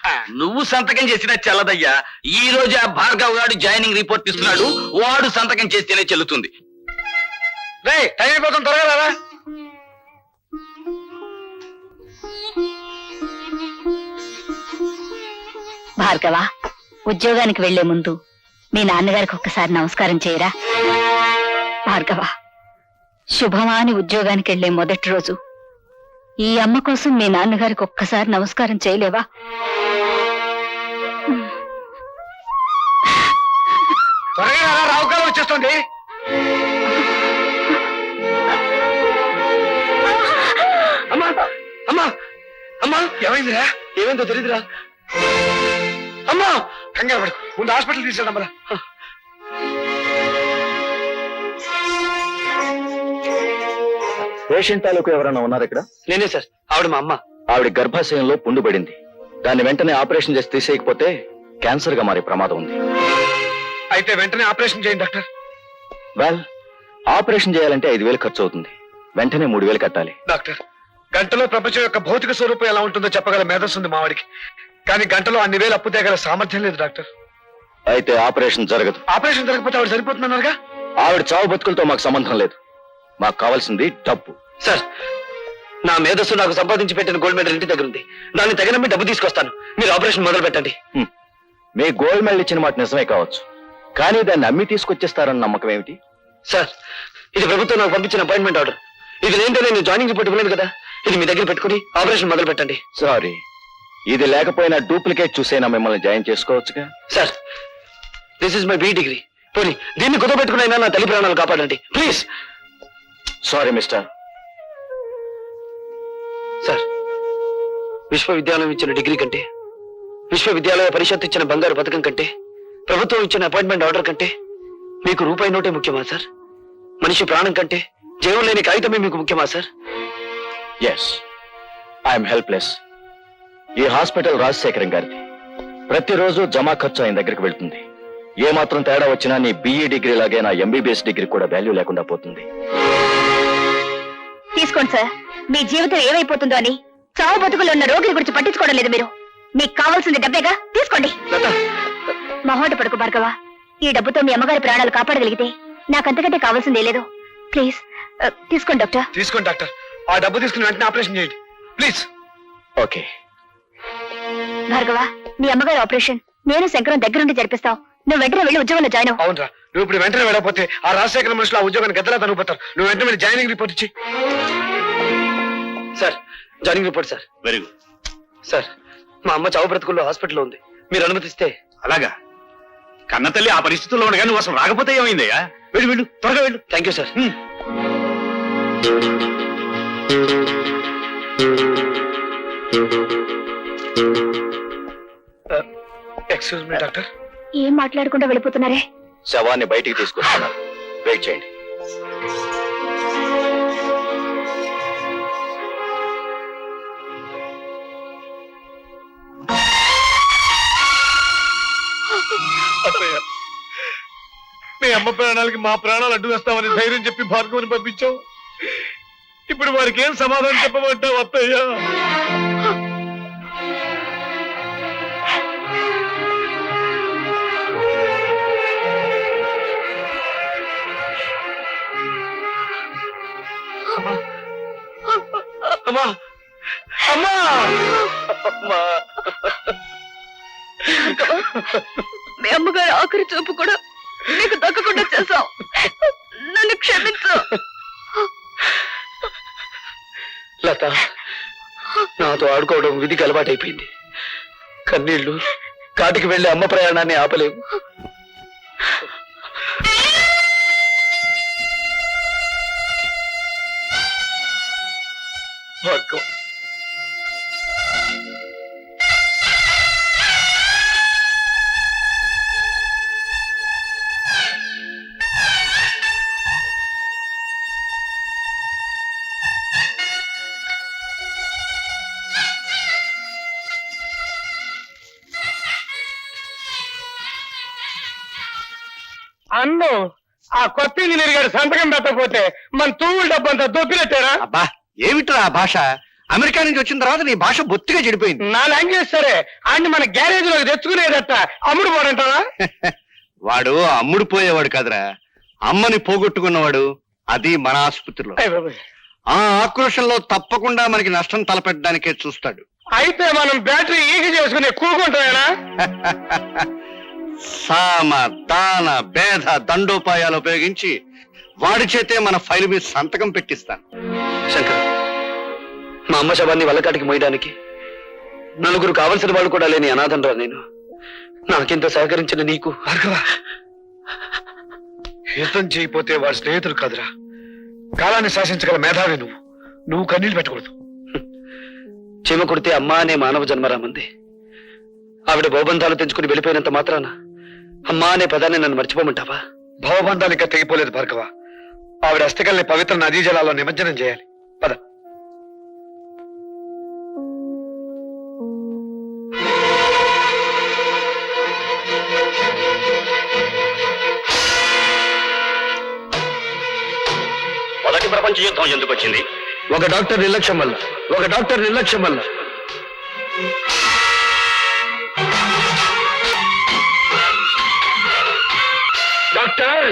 నువ్వు సంతకం చేసినా చెల్లదయ్యా. ఈ రోజు ఆ భార్గవ్ గారు జాయినింగ్ రిపోర్ట్ ఇస్తున్నాడు. వాడు సంతకం చేస్తేనే చెల్లుతుంది. రే, టైం అయిపోతుంది, త్వరగా రారా. భార్గవ, ఉద్యోగానికి వెళ్లే ముందు మీ నాన్నగారికి ఒక్కసారి నమస్కారం చేయరా. భార్గవ, శుభమాని ఉద్యోగానికి వెళ్లే మొదటి రోజు ఈ అమ్మ కోసం మీ నాన్నగారికి ఒక్కసారి నమస్కారం చేయలేవా? త్వరగా రారా, రావుకాలం వచ్చేస్తుంది. అమ్మా అమ్మా అమ్మా, ఏమైందిరా? ఏమైందో తెలీదురా. అమ్మా, కంగారు పడు, ముందు హాస్పిటల్ తీసుకెళ్దాం మరి. పేషెంట్ తాలూకు ఎవరైనా ఉన్నారు ఇక్కడ? నేనే సార్, ఆవిడ మా అమ్మ. ఆవిడ గర్భాశయంలో పుండు పడింది. దాన్ని వెంటనే ఆపరేషన్ చేసి తీసేయకపోతే క్యాన్సర్ గా మారే ప్రమాదం ఉంది. అయితే వెంటనే ఆపరేషన్ చేయండి డాక్టర్. వెల్, ఆపరేషన్ చేయాలంటే 5,000 ఖర్చు అవుతుంది. వెంటనే 3,000 కట్టాలి. డాక్టర్, గంటలో ప్రపంచం యొక్క భౌతిక స్వరూపం ఎలా ఉంటుందో చెప్పగల మేధస్సు ఉంది మావాడికి. కానీ గంటలో అన్ని వేలు అప్పు తేగల సామర్థ్యం లేదు డాక్టర్. అయితే ఆపరేషన్ జరగదు. ఆపరేషన్ జరగకపోతే ఆవిడ సరిపోతున్నారుగా. ఆవిడ చావు బతుకులతో మాకు సంబంధం లేదు. మాకు కావాల్సింది డబ్బు. సార్, నా మేధస్సు నాకు సంపాదించి పెట్టిన గోల్డ్ మెడల్ ఇంటి దగ్గర ఉంది. దాన్ని తగినమ్మి డబ్బు తీసుకొస్తాను. మీరు ఆపరేషన్ మొదలు పెట్టండి. మీ గోల్డ్ మెడల్ ఇచ్చిన మాట నిజమే కావచ్చు, కానీ దాన్ని అమ్మి తీసుకొచ్చేస్తారన్న నమ్మకం ఏమిటి? సార్, ఇది ప్రభుత్వం నాకు పంపించిన అపాయింట్మెంట్ ఆర్డర్. ఇది లేదంటే నేను జాయినింగ్ రిపోర్ట్ ఇవ్వలేదు కదా. ఇది మీ దగ్గర పెట్టుకుని ఆపరేషన్ మొదలు పెట్టండి. సారీ, ఇది లేకపోయినా డూప్లికేట్ చూసైనా మిమ్మల్ని జాయిన్ చేసుకోవచ్చుగా. Sir, this is my B degree. పోనీ దీన్ని కుదపెట్టుకునైనా నా తల్లి ప్రాణాలు కాపాడండి ప్లీజ్. Sorry mister. సార్, విశ్వవిద్యాలయం ఇచ్చిన డిగ్రీ కంటే, విశ్వవిద్యాలయ పరిషత్ ఇచ్చిన బంగారు పథకం కంటే, ప్రభుత్వం ఇచ్చిన అపాయింట్మెంట్ ఆర్డర్ కంటే మీకు రూపాయి నోటే ముఖ్యమా సార్? మనిషి ప్రాణం కంటే జీవం లేని కాగితమే మీకు ముఖ్యమా సార్? Yes, I'm helpless. ఈ హాస్పిటల్ రాజశేఖరం గారిది. ప్రతిరోజు జమా ఖర్చు ఆయన దగ్గరికి వెళ్తుంది. ఏ మాత్రం తేడా వచ్చినా నీ బిఈ డిగ్రీ లాగే నా ఎంబీబీఎస్ డిగ్రీ కూడా వాల్యూ లేకుండా పోతుంది. తీసుకోండి సార్. మీ జీవితం ఏమైపోతుందో అని చావు బతుకులు ఉన్న రోగుల గురించి పట్టించుకోవడం లేదు మీరు. మీకు కావాల్సింది డబ్బేగా, తీసుకోండి. మొహోట పడుకు భార్గవ. ఈ డబ్బుతో మీ అమ్మగారి ప్రాణాలు కాపాడగలిగితే నాకంతకంటే కావాల్సిందే లేదు. ప్లీజ్ తీసుకోండి డాక్టర్. తీసుకోండి డాక్టర్. ఆ డబ్బు తీసుకుని వెంటనే ఆపరేషన్ చేయండి ప్లీజ్. ఓకే భార్గవ, మీ అమ్మగారి ఆపరేషన్ నేను శంకరం దగ్గరుండి జరిపిస్తాం. నువ్వు వెంటనే వెళ్ళి ఉద్యోగంలో జాయిన్ అవ్వు. అవునరా, నువ్వు ఇప్పుడు వెంటనే వెళ్ళకపోతే ఆ రాజశేఖర మనుషులు ఆ ఉద్యోగాన్ని గద్దలా తనుకుపోతారు. నువ్వు వెంటనే వెళ్ళి జాయినింగ్ రిపోర్ట్ ఇచ్చి. Sir, joining report sir. Very good. Sir, మా అమ్మ చావు బ్రతుకుల్లో హాస్పిటల్లో ఉంది. మీరు అనుమతిస్తే. అలాగా? కన్నతల్లి ఆ పరిస్థితుల్లో ఉండగా నువ్వు అసలు రాకపోతే ఏమైందయ్యా? వెళ్ళు వెళ్ళు, త్వరగా వెళ్ళు. Thank you sir. Excuse me doctor. ఏం మాట్లాడకుండా వెళ్ళిపోతున్నారే? శవాన్ని బయటికి తీసుకొస్తున్నారు, వెయిట్ చేయండి. మీ అమ్మ ప్రాణాలకి మా ప్రాణాలు అడ్డు వేస్తామని ధైర్యం చెప్పి భార్గవుని పంపించావు. ఇప్పుడు వారికి ఏం సమాధానం చెప్పమంటావు అత్తయ్య? అమ్మా, అమ్మా, అమ్మా. మీ అమ్మగారి ఆఖరి చూపు కూడా నీకు దక్కకుండా చేశావు. నన్ను క్షమించు. లత, నాతో ఆడుకోవడం విధికి అలవాటైపోయింది. కన్నీళ్లు కాటికి వెళ్లి అమ్మ ప్రయాణాన్ని ఆపలేవు. భార్గవ్, అన్ను ఆ కొత్త ఇంజనీర్ గారు సంతకం పెట్టకపోతే మన తూముల డబ్బంతా దొబ్బినట్టారా? అబ్బా ఏమిట్రా ఆ భాష? అమెరికా నుంచి వచ్చిన తర్వాత నీ భాష బొత్తిగా చెడిపోయింది. నా లాంగ్వేజ్ సరే, ఆయన మన గ్యారేజ్ లోకి తెచ్చుకునేదట అమ్ముడు పోడంటావా? వాడు అమ్ముడు పోయేవాడు కాదురా, అమ్మని పోగొట్టుకున్నవాడు. అది మన ఆసుపత్రిలో. ఆ ఆక్రోషంలో తప్పకుండా మనకి నష్టం తలపెట్టడానికే చూస్తాడు. అయితే మనం బ్యాటరీ ఈగ చేసుకుని కూకుంటామేనా? సామ దాన భేద దండోపాయాలు ఉపయోగించి వాడి చేతే మన ఫైల్ మీద సంతకం పెట్టిస్తాను. శంకర్, మా అమ్మ శవాన్ని వల్లకాటికి మోయడానికి నలుగురు కావలసిన వాళ్ళు కూడా లేని అనాథనరా నేను. నాకెంత సహకరించిన నీకు. భార్గవ, యుద్ధం చేయకపోతే వాడి స్నేహితులు కాదురా, కాలాన్ని శాసించగల మేధావి నువ్వు. నువ్వు కన్నీళ్ళు పెట్టకూడదు. చీమ కొడితే అమ్మ అనే మానవ జన్మరామంది. ఆవిడ భవబంధాలు తెంచుకుని వెళ్ళిపోయినంత మాత్రాన అమ్మా అనే పదాన్ని నన్ను మర్చిపోమంటావా? భవబంధాలు ఇంకా తెగిపోలేదు భార్గవ. ఆవిడ అస్థికల్ని పవిత్ర నదీ జలాల్లో నిమజ్జనం చేయాలి. పద. మొదటి ప్రపంచ యుద్ధం ఎందుకు వచ్చింది? ఒక డాక్టర్ నిర్లక్ష్యం వల్ల. ఒక డాక్టర్ నిర్లక్ష్యం వల్ల. డాక్టర్,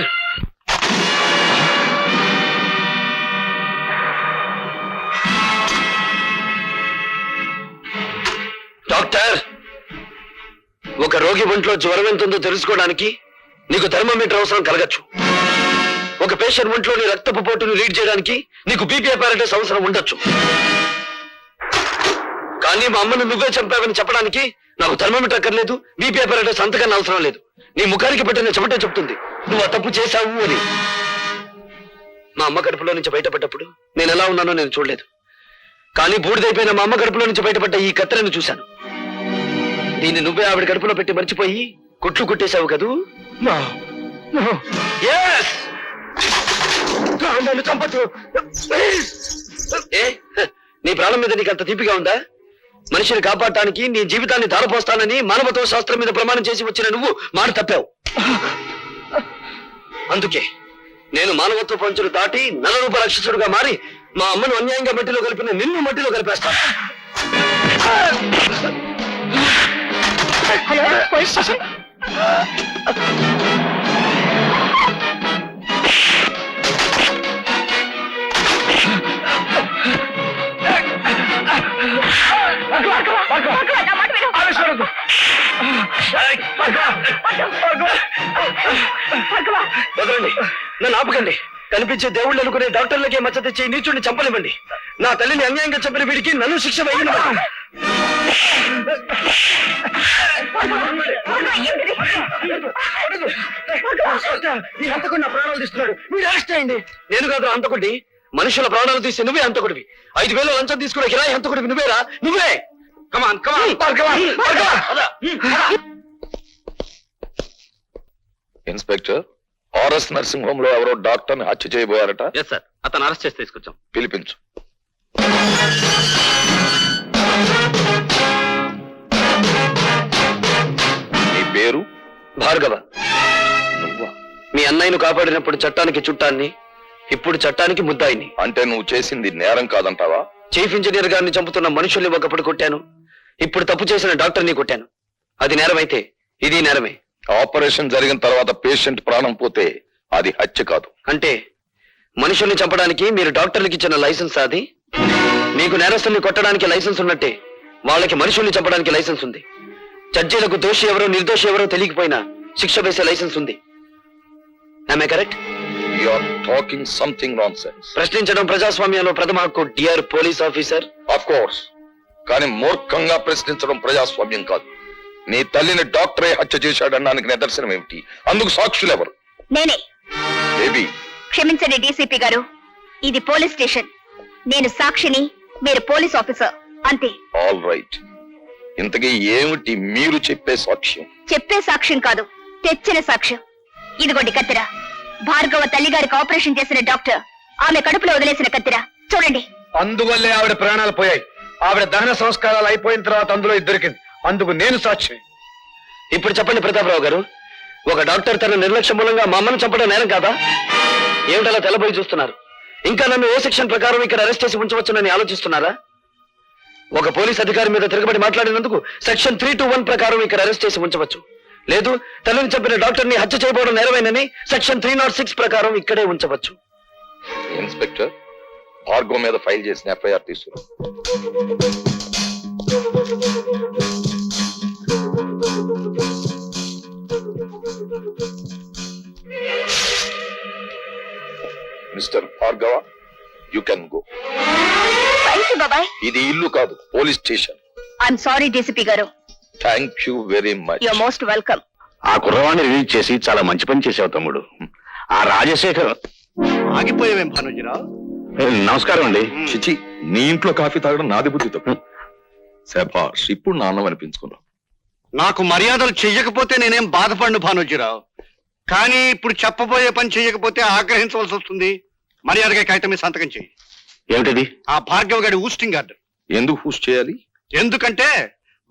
రోగి ఒంట్లో జ్వరం ఎంత ఉందో తెలుసుకోవడానికి నీకు థర్మోమీటర్ అవసరం కలగచ్చు. ఒక పేషెంట్ ఒంట్లోని రక్తపు పోటును రీడ్ చేయడానికి నీకు బీపీ అపారటస్ అవసరం ఉండొచ్చు. కానీ మా అమ్మను నువ్వే చంపావని చెప్పడానికి నాకు థర్మోమీటర్ అక్కర్లేదు, బీపీ అపారటస్ అంతకన్నా అవసరం లేదు. నీ ముఖానికి పెట్టిన చెమటే చెప్తుంది నువ్వు ఆ తప్పు చేశావు అని. మా అమ్మ కడుపులో నుంచి బయటపడ్డప్పుడు నేను ఎలా ఉన్నానో నేను చూడలేదు. కానీ బూడిదైపోయిన మా అమ్మ కడుపులో నుంచి బయటపడ్డ ఈ కత్తెరను చూశాను. దీన్ని నువ్వే ఆవిడ కడుపులో పెట్టి మర్చిపోయి కుట్లు కుట్టేశావు కదూ? Yes! నన్ను చంపొద్దు. ఏ నీ ప్రాణం మీద నీకు అంత తీపిగా ఉందా? మనిషిని కాపాడటానికి నీ జీవితాన్ని ధారపోస్తానని మానవత్వ శాస్త్రం మీద ప్రమాణం చేసి వచ్చిన నువ్వు మాట తప్పావు. అందుకే నేను మానవత్వ పంచులు దాటి నరరూప రాక్షసుడుగా మారి మా అమ్మను అన్యాయంగా మట్టిలో కలిపిన నిన్ను మట్టిలో కలిపేస్తాను. Hello, police station. వదలండి, నన్ను ఆపకండి. కనిపించే దేవుళ్ళు అనుకునే డాక్టర్లకే మచ్చ తెచ్చి నీచుడిని చంపనివ్వండి. నా తల్లిని అన్యాయంగా చంపిన వీడికి నన్ను శిక్ష వేయనివ్వండి. ఈ హంతకుడు నా ప్రాణాలు తీస్తున్నాడు, మీరు అరెస్ట్ అయ్యండి. నేను కాదు హంతకుడిని, మనుషుల ప్రాణాలు తీసి నువ్వే హంతకుడివి. 5,000 లంచం తీసుకునే కిరాయి హంతకుడివి నువ్వేరా? నువ్వే. Come on come on inspector, RS nursing home లో ఎవరో డాక్టర్ ని హత్య చేయబోయారట. ఎస్ సార్, అతను అరెస్ట్ చేసి తీసుకొచ్చాం. పిలిపించు. నీ పేరు? భార్గవ. నువ్వా? మీ అన్నయ్యను కాపాడినప్పుడు చట్టానికి చుట్టాన్ని, ఇప్పుడు చట్టానికి ముద్దాయిని. అంటే నువ్వు చేసింది నేరం కాదంటావా? చీఫ్ ఇంజనీర్ గారిని చంపుతున్న మనుషుల్ని ఒకప్పుడు కొట్టాను, ఇప్పుడు తప్పు చేసిన డాక్టర్ని కొట్టాను. అది నేరమైతే ఇది నేరమే. ఆపరేషన్ జరిగిన తర్వాత పేషెంట్ ప్రాణం పోతే అది హత్య కాదు. అంటే మనుషుల్ని చంపడానికి మీరు డాక్టర్లకి ఇచ్చిన లైసెన్స్ అది? మీకు నేరస్తుల్ని కొట్టడానికి లైసెన్స్ ఉన్నట్టే వాళ్ళకి మనుషుల్ని చంపడానికి లైసెన్స్ ఉంది. జడ్జీలకు దోషి ఎవరో నిర్దోషి ఎవరో తెలియకపోయినా శిక్ష వేసే లైసెన్స్ ఉంది. Am I correct? You are talking something nonsense. ప్రశ్నించడం ప్రజాస్వామ్యంలో ప్రథమ హక్కు, dear police officer. Of course, కానీ మూర్ఖంగా ప్రశ్నించడం ప్రజాస్వామ్యం కాదు. నీ తల్లిని డాక్టరే హత్య చేశాడనడానికి నిదర్శనం ఏమిటి? అందుకు సాక్షులు ఎవరు? నేనే. బేబీ, క్షమించండి డీసీపీ గారు, ఇది పోలీస్ స్టేషన్. నేను సాక్షిని, మీరు పోలీస్ ఆఫీసర్, అంతే. All right. ఇంతకీ ఏమిటి మీరు చెప్పే సాక్ష్యం? చెప్పే సాక్ష్యం కాదు, తెచ్చిన సాక్ష్యం. ఇదిగోండి కత్తిర. భార్గవ తల్లిగారికి ఆపరేషన్ చేసిన డాక్టర్ ఆమె కడుపులో వదిలేసిన కత్తిర చూడండి. అందువల్లే ఆవిడ ప్రాణాలు పోయాయి. ఆవిడ దహన సంస్కారాలు అయిపోయిన తర్వాత అందులో ఇది దొరికింది. అందుకు నేను సాక్షి. ఇప్పుడు చెప్పండి ప్రతాపరావు గారు, ఒక డాక్టర్ తన నిర్లక్ష్యం మూలంగా మా అమ్మను చంపడం నేరం కాదా? ఏమిటలా తెల్లబోయి చూస్తున్నారు? ఇంకా నన్ను ఏ సెక్షన్ ప్రకారం ఇక్కడ అరెస్ట్ చేసి ఉంచవచ్చునని ఆలోచిస్తున్నారా? ఒక పోలీస్ అధికారి మీద తిరగబడి మాట్లాడినందుకు సెక్షన్ 321 ప్రకారం ఇక్కడ అరెస్ట్ చేసి ఉంచవచ్చు. లేదు, తల్లిని చంపిన డాక్టర్ ని హత్య చేయబోవడం నేరమేనని సెక్షన్ 306 ప్రకారం ఇక్కడే ఉంచవచ్చు. ఇన్స్పెక్టర్, భార్గవ్ మీద ఫైల్ చేసిన ఎఫ్ఐఆర్ తీసుకురా. Mister Bhargava, you can go. Thank you బాబాయ్. ఇది ఇల్లు కాదు, police station. I'm sorry DCP గారు. Thank you very much. You're most welcome. ఆ కుర్రవాణ్ణి రిలీజ్ చేసి చాలా మంచి పని చేసావు తమ్ముడు. ఆ రాజశేఖర్. ఆగిపోయావేం భానుజీరావు? నమస్కారం అండి. చిచి, నీ ఇంట్లో కాఫీ తాగడం నాది బుద్ధి తప్పు. శభాష్, ఇప్పుడు నాన్నం అనిపించుకున్నావు. నాకు మర్యాదలు చెయ్యకపోతే నేనేం బాధపడను భానుజీరావు, కానీ ఇప్పుడు చెప్పబోయే పని చెయ్యకపోతే ఆగ్రహించవలసి వస్తుంది. మర్యాదగా కాగితం మీద సంతకం చెయ్యి. ఏమిటది? ఆ భార్గవ్ గారి ఊస్టింగ్ ఆర్డర్. ఎందుకు హూస్ చేయాలి? ఎందుకంటే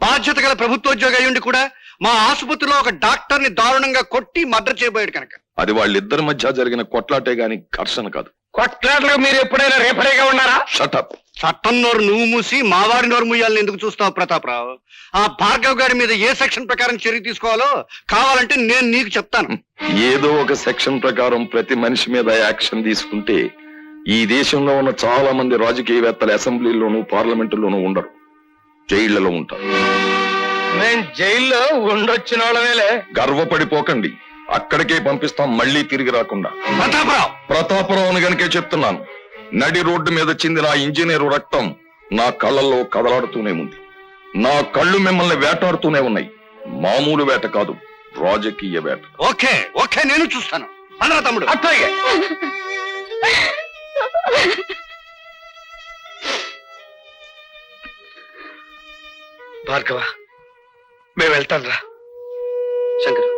బాధ్యత గల ప్రభుత్వోద్యోగి అయ్యుండి కూడా మా ఆసుపత్రిలో ఒక డాక్టర్ ని దారుణంగా కొట్టి మర్డర్ చేయబోయాడు కనుక. అది వాళ్ళిద్దరి మధ్య జరిగిన కొట్లాటే గాని ఘర్షణ కాదు. కొట్లాటలకు మీరు ఎప్పుడైనా రేపరేగా ఉన్నారా? షటప్. చట్టం నోరు నువ్వు మూసి మావాడి నోరు మూయాలని ఎందుకు చూస్తావు ప్రతాపరావు? ఆ భార్గవ్ గారి మీద ఏ సెక్షన్ ప్రకారం చర్య తీసుకోవాలో కావాలంటే నేను నీకు చెప్తాను. ఏదో ఒక సెక్షన్ ప్రకారం ప్రతి మనిషి మీద యాక్షన్ తీసుకుంటే ఈ దేశంలో ఉన్న చాలా మంది రాజకీయవేత్తలు అసెంబ్లీలోనూ పార్లమెంటులోనూ ఉండరు, జైళ్లలో ఉంటారు. నేను జైల్లో ఉండొచ్చిన వాళ్ళమేలే. గర్వపడిపోకండి, అక్కడికే పంపిస్తాం, మళ్ళీ తిరిగి రాకుండా. ప్రతాపరావు ప్రతాపరావుని గనుకే చెప్తున్నాను. నడి రోడ్డు మీద చిందిన ఆ ఇంజనీరు రక్తం నా కళ్ళల్లో కదలాడుతూనే ఉంది. నా కళ్ళు మిమ్మల్ని వేటాడుతూనే ఉన్నాయి. మామూలు వేట కాదు, రాజకీయ వేట. ఓకే ఓకే, నేను చూస్తాను. అన్నా తమ్ముడు. అట్లాగే. భార్గవ, మేము వెళ్తాం రా. శంకర్,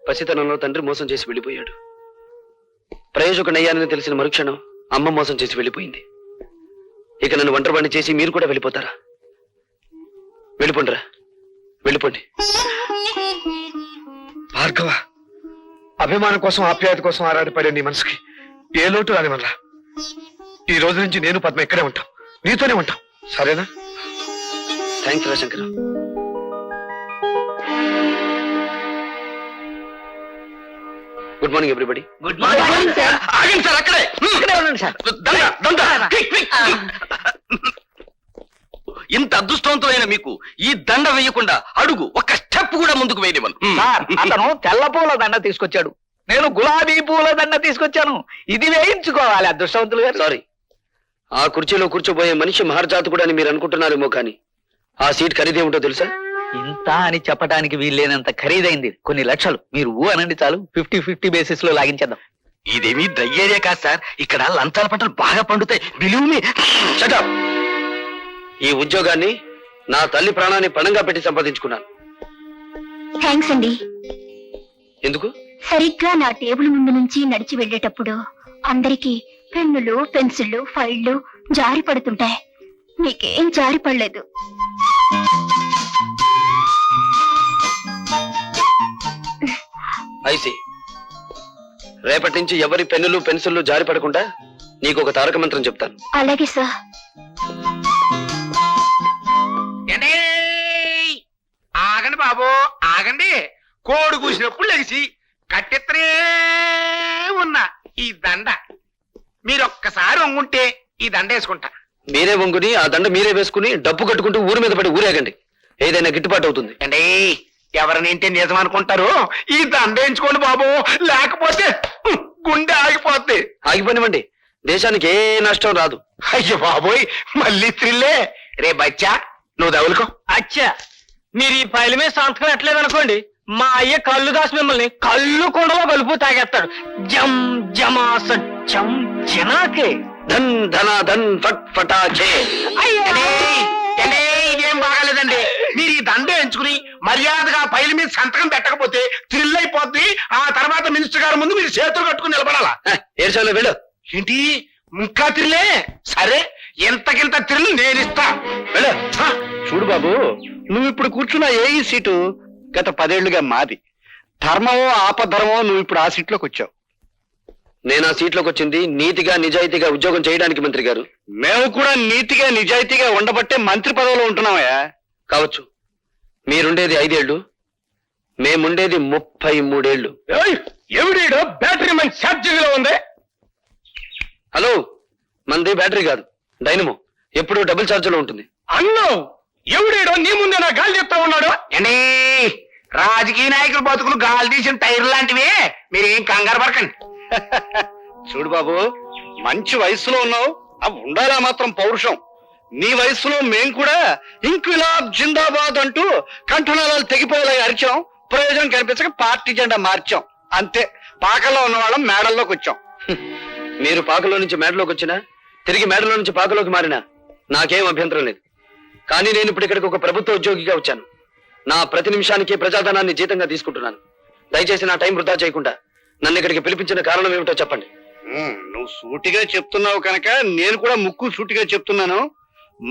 పసితనంలో తండ్రి మోసం చేసి వెళ్ళిపోయాడు. ప్రయోజకుడయ్యానని తెలిసిన మరుక్షణం అమ్మ మోసం చేసి వెళ్ళిపోయింది. ఇక నన్ను ఒంటరివాణ్ణి చేసి మీరు కూడా వెళ్ళిపోతారా? వెళ్ళిపోండిరా, వెళ్ళిపోండి. భార్గవ, అభిమానం కోసం ఆప్యాయత కోసం ఆరాటపడే నీ మనసుకి ఏ లోటు రానివల్లా. ఈ రోజు నుంచి నేను పద్మ ఇక్కడే ఉంటాం, నీతోనే ఉంటాం, సరేనా? థ్యాంక్స్ రా Shankar. Good morning everybody. Good morning sir. ఆగండి సార్, అక్కడే దండ, దండ. Quick, quick. ఇంత అదృష్టవంతమైన మీకు ఈ దండ వేయకుండా అడుగు ఒక్క స్టెప్ కూడా ముందుకు వేయనివ్వను. అతను తెల్ల పూల దండ తీసుకొచ్చాడు, నేను గులాబీ పూల దండ తీసుకొచ్చాను. ఇది వేయించుకోవాలి అదృష్టవంతులు గారు. సారీ, ఆ కుర్చీలో కూర్చోబోయే మనిషి మహర్జాతకుడు అని మీరు అనుకుంటున్నారేమో కానీ ఆ సీట్ ఖరీదేమిటో తెలుసా? ఇంత అని చెప్పడానికి వీల్లేనంత ఖరీదైంది, కొన్ని లక్షలు. మీరు ఊ అనండి చాలు, 50-50 బేసిస్ లో లాగించేద్దాం. ఇదేమీ డ్రై ఏరియా కాదు సార్, ఇక్కడ లంచాల పంటలు బాగా పండుతాయి. Believe Shut up! ఈ ఉద్యోగాన్ని నా తల్లి ప్రాణాన్ని పణంగా పెట్టి సంపాదించుకున్నాను. థ్యాంక్స్ అండి. ఎందుకు? సరిగ్గా నా టేబుల్ ముందు నుంచి నడిచి వెళ్ళేటప్పుడు అందరికీ పెన్నులు, పెన్సిళ్ళు, ఫైళ్లు జారి పడుతుంటాయి. మీకేం జారి పడలేదు. ఐసి, రేపటి నుంచి ఎవరి పెన్నులు పెన్సిళ్ళు జారి పడకుండా నీకు ఒక తారక మంత్రం చెప్తాను. అలాగే సార్. ఆగండి బాబు, ఆగండి. కోడి కూసినప్పుడు లెగిసి కట్టెత్తనే ఉన్న ఈ దండ మీరొక్కసారి వంగుంటే ఈ దండ వేసుకుంటా. మీరే వంగుని ఆ దండ మీరే వేసుకుని డబ్బు కట్టుకుంటూ ఊరి మీద పడి ఊరేగండి, ఏదైనా గిట్టుబాటు అవుతుంది. అండి, ఎవరినింటే నిజం అనుకుంటారు, ఈ దండ వేయించుకోండి బాబు, లేకపోతే గుండె ఆగిపోద్ది. ఆగిపోనివ్వండి, దేశానికి ఏ నష్టం రాదు. అయ్యో బాబోయ్, మళ్ళీ త్రిల్లే. రే బచ్చా, నువ్వు తగులుకో. అచ్చా, మీరు ఈ ఫైల్ మీద సంతకం ఎట్లేదనుకోండి, మా అయ్య కళ్ళు దాసి మిమ్మల్ని కళ్ళు కుండలో కలుపు తాగేస్తాడు. జమ్ జమా సత్యం జనాకే ధన్ ధన ధన్ ఫట్ ఫటాచే. ఇదేం బాగాలేదండి. మీరు ఈ దండ ఎంచుకుని మర్యాదగా ఫైల్ మీద సంతకం పెట్టకపోతే థ్రిల్ అయిపోద్ది. ఆ తర్వాత మినిస్టర్ గారి ముందు మీరు చేతులు కట్టుకుని నిలబడాలా. ఏడ్చాలో వెళ్ళు. ఏంటి ఇంకా థ్రిల్లే? సరే, ఎంతకింత థ్రిల్ నేను ఇస్తా. వెళ్ళు. చూడు బాబు, నువ్వు ఇప్పుడు కూర్చున్న ఏ సీటు గత 10 ఏళ్లుగా మాది. ధర్మమో ఆపధర్మమో నువ్వు ఇప్పుడు ఆ సీట్లోకి వచ్చావు. నేను ఆ సీట్లోకి వచ్చింది నీతిగా నిజాయితీగా ఉద్యోగం చేయడానికి మంత్రి గారు. మేము కూడా నీతిగా నిజాయితీగా ఉండబట్టే మంత్రి పదవిలో ఉంటున్నామయ్యా. కావచ్చు, మీరుండేది 5 ఏళ్ళు, మేముండేది 33 ఏళ్ళు. ఎవడీడో బ్యాటరీ మన ఛార్జింగ్ లో ఉంది. హలో, మంది బ్యాటరీ కాదు, డైనమో. ఎప్పుడు డబుల్ ఛార్జ్ లో ఉంటుంది. అన్నో, ఎవడీడో నీ ముందే నా గాలి చెప్తా ఉన్నాడు. అండి, రాజకీయ నాయకులు బతుకులు గాలి తీసిన టైర్ లాంటివి, మీరేం కంగారు పడకండి. చూడు బాబు, మంచి వయసులో ఉన్నావు, అవి ఉండాలా మాత్రం పౌరుషం. నీ వయసులో మేం కూడా ఇంక్విలాబ్ జిందాబాద్ అంటూ కంఠనాళాలు తెగిపోయేలా అరిచాం. ప్రయోజనం కనిపించక పార్టీ జెండా మార్చాం. అంతే, పాకల్లో ఉన్న వాళ్ళం మేడల్లోకి వచ్చాం. మీరు పాకలో నుంచి మేడలోకి వచ్చినా, తిరిగి మేడలో నుంచి పాకలోకి మారినా నాకేం అభ్యంతరం లేదు. కానీ నేను ఇప్పుడు ఇక్కడికి ఒక ప్రభుత్వ ఉద్యోగిగా వచ్చాను. నా ప్రతి నిమిషానికి ప్రజాధనాన్ని జీతంగా తీసుకుంటున్నాను. దయచేసి నా టైం వృధా చేయకుండా నన్ను ఇక్కడికి పిలిపించిన కారణం ఏమిటో చెప్పండి. నువ్వు సూటిగా చెప్తున్నావు కనుక నేను కూడా ముక్కు సూటిగా చెప్తున్నాను.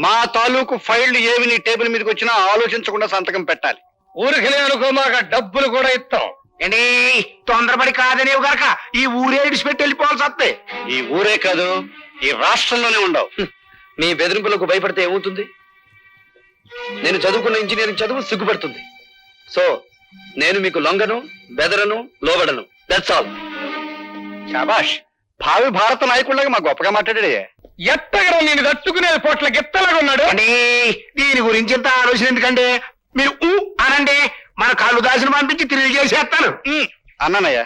మా తాలూకు ఫైళ్లు ఏవి నీ టేబుల్ మీదకి వచ్చినా ఆలోచించకుండా సంతకం పెట్టాలి. ఊరికి అనుకో, మాకు డబ్బులు కూడా ఇస్తాం. ఏంటి తొందరపడి కాదనేవు గనక ఈ ఊరే ఇడిచిపెట్టి వెళ్ళిపోవాల్సి వస్తే. ఈ ఊరే కాదు, ఈ రాష్ట్రంలోనే ఉండవు. మీ బెదిరింపులకు భయపడితే ఏమవుతుంది? నేను చదువుకున్న ఇంజనీరింగ్ చదువు సిగ్గుపడుతుంది. సో నేను మీకు లొంగను, బెదరను, లోబడను. That's all. శాబాష్, భావి భారత నాయకుడిలాగా మా గొప్పగా మాట్లాడాడే. ఎత్తగడం నేను తట్టుకునే పోట్ల గెత్తలాగా ఉన్నాడు. దీని గురించి ఇంత ఆలోచన ఎందుకంటే మీరు అనండి, మన కళ్ళు దాసిని పంపించి తిరిగి చేసేస్తాను. అన్నానయ్యా.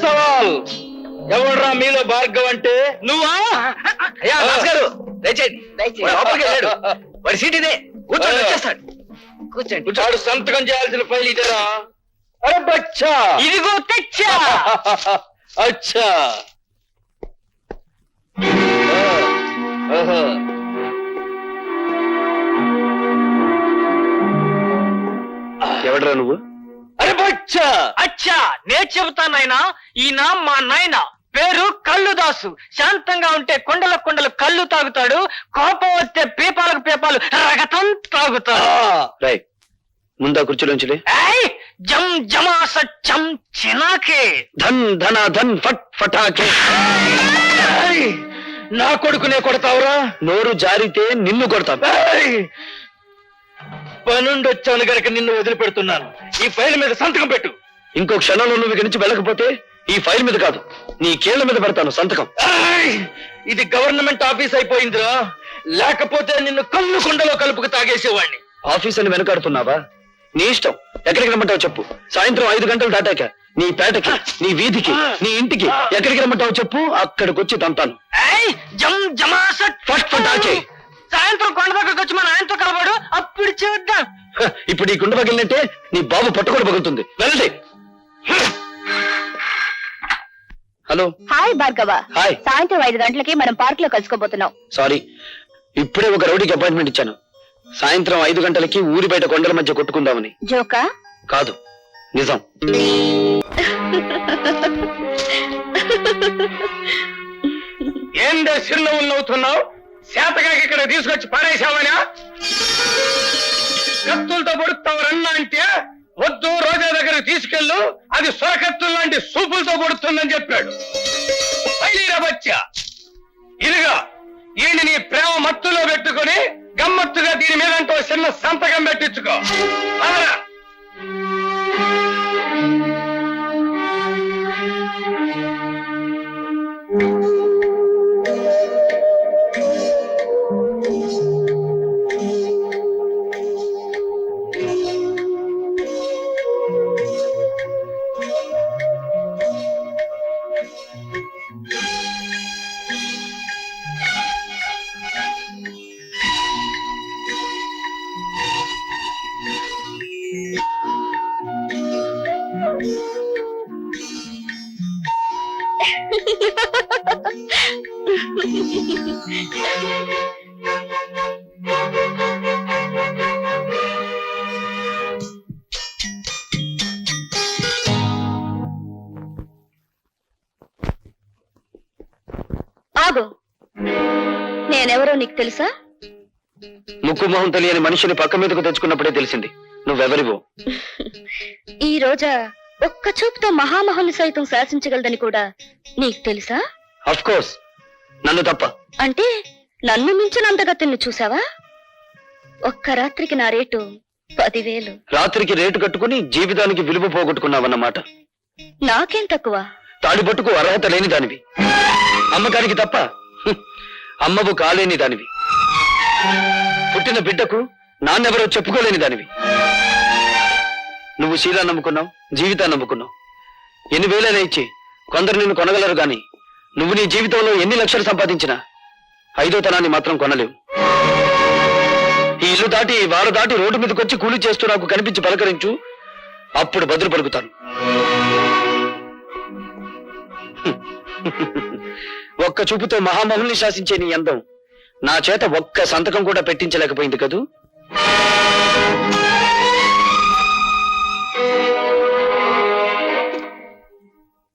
సవాల్ ఎవడ్రా మీలో భార్గవ్ అంటే? నువ్వా? అయ్యా భాస్కర్ దయచేయండి. వాడు లోపలికి వెళ్ళాడు. వాడి సీట్ ఇదే, కూర్చోండి, వచ్చేస్తాడు. కూర్చోండి. వాడు సంతకం చేయాల్సిన ఫైల్ ఇదేరా? అరే బచ్చా, ఇదిగో తెచ్చా. అచ్చా. ఆహా. ఎవడ్రా నువ్వు? అరే బచ్చా. అచ్చా, నేను చెబుతానైనా, ఈయన మా నాయన పేరు కళ్ళుదాసు. శాంతంగా ఉంటే కొండల కొండలు కళ్ళు తాగుతాడు, కోపం వస్తే పీపాలకు పీపాలు రగతం తాగుతాడు. రైట్, ముందా కుర్చీలోంచిలే. ఏయ్, జం జమాస చం చినాకే. ధన్ ధన ధన్ ఫట్ ఫటాకే. ఏయ్, నా కొడుకునే కొడతావురా? నోరు జారితే నిన్ను కొడతాను. పనుండి వచ్చాను గనక నిన్ను వదిలిపెడుతున్నాను. ఈ ఫైల్ మీద సంతకం పెట్టు. ఇంకో క్షణంలో నువ్వు ఇక్కడి నుంచి వెళ్ళకపోతే ఈ ఫైల్ మీద కాదు, నీ కీళ్ల మీద పెడతాను సంతకం. ఏయ్, ఇది గవర్నమెంట్ ఆఫీస్ అయిపోయిందిరా, లేకపోతే నిన్ను కళ్ళు కొండలో కలుపుకు తాగేసేవాడిని. ఆఫీస్ అని వెనకాడుతున్నావా? నీ ఇష్టం, ఎక్కడికి రమ్మంటావు చెప్పు. సాయంత్రం 5 గంటలు దాటాక నీ పేటకి, నీ వీధికి, నీ ఇంటికి ఎక్కడికి రమ్మంటావు చెప్పు, అక్కడికి వచ్చి తంతాను. ఏయ్, జం జమాస ఫట్ ఫటాకే. సాయంత్రం కొండ దగ్గరకు వచ్చి మన ఆయనతో కలవాడు, అప్పుడు చూద్దాం. ఇప్పుడు ఈ గుండె పగిలినట్టే నీ బాబు పట్టుకొని పగులుతుంది. వెళ్ళండి. హలో. హాయ్ భార్గవ. హాయ్. సాయంత్రం 5 గంటలకి మనం పార్క్ లో కలుసుకోబోతున్నాం. సారీ, ఇప్పుడే ఒక రౌడీకి అపాయింట్మెంట్ ఇచ్చాను. సాయంత్రం 5 గంటలకి ఊరి బయట కొండల మధ్య కొట్టుకుందామని. జోకా? కాదు, నిజం. ఏందే చిరునవ్వులు నవ్వుతున్నావు? శాతకాకి ఇక్కడ తీసుకొచ్చి పారేశావనా? కత్తులతో పొడుస్తావు రన్నా అంటే వద్దు, రోజా దగ్గర తీసుకెళ్ళు, అది సొరకత్తులు లాంటి సూపులతో పొడుతుందని చెప్పాడు. బచ్చా, ఇదిగా ఈయన నీ ప్రేమ మత్తులో పెట్టుకుని గమ్మత్తుగా దీని మీదంటో చిన్న సంతకం పెట్టించుకో. అవునా? ఆగు, నేనెవరో నీకు తెలుసా? ముక్కు మొహం తెలియని మనిషిని పక్క మీదకు తెచ్చుకున్నప్పుడే తెలిసింది నువ్వెవరివో. ఈ రోజా ఒక్క చూపుతో మహామహుల్ని సైతం శాసించగలదని కూడా నీకు తెలుసా? అఫ్ కోర్స్, నన్ను తప్ప. అంటే నన్ను మించినంతగా తిన్ను చూసావా? ఒక్క రాత్రికి నా రేటు 10,000. రాత్రికి రేటు కట్టుకుని జీవితానికి విలువ పోగొట్టుకున్నావన్నమాట. నాకేం తక్కువ? తాడిపట్టుకు అర్హత లేని దానివి, అమ్మకానికి తప్ప అమ్మవు కాలేని దానివి, పుట్టిన బిడ్డకు నాన్నెవరో చెప్పుకోలేని దానివి. నువ్వు శీలా నమ్ముకున్నావు, జీవితాన్ని నమ్ముకున్నావు. ఎన్ని వేలైనా ఇచ్చి కొందరు నిన్ను కొనగలరు గాని నువ్వు నీ జీవితంలో ఎన్ని లక్షలు సంపాదించినా 5వ తనాన్ని మాత్రం కొనలేవు. ఈ ఇల్లు దాటి, వారు దాటి రోడ్డు మీదకి వచ్చి కూలి చేస్తూ నాకు కనిపించి పలకరించు, అప్పుడు బదులు పలుకుతాను. ఒక్క చూపుతో మహామహుల్ని శాసించే నీ అందం నా చేత ఒక్క సంతకం కూడా పెట్టించలేకపోయింది కదూ.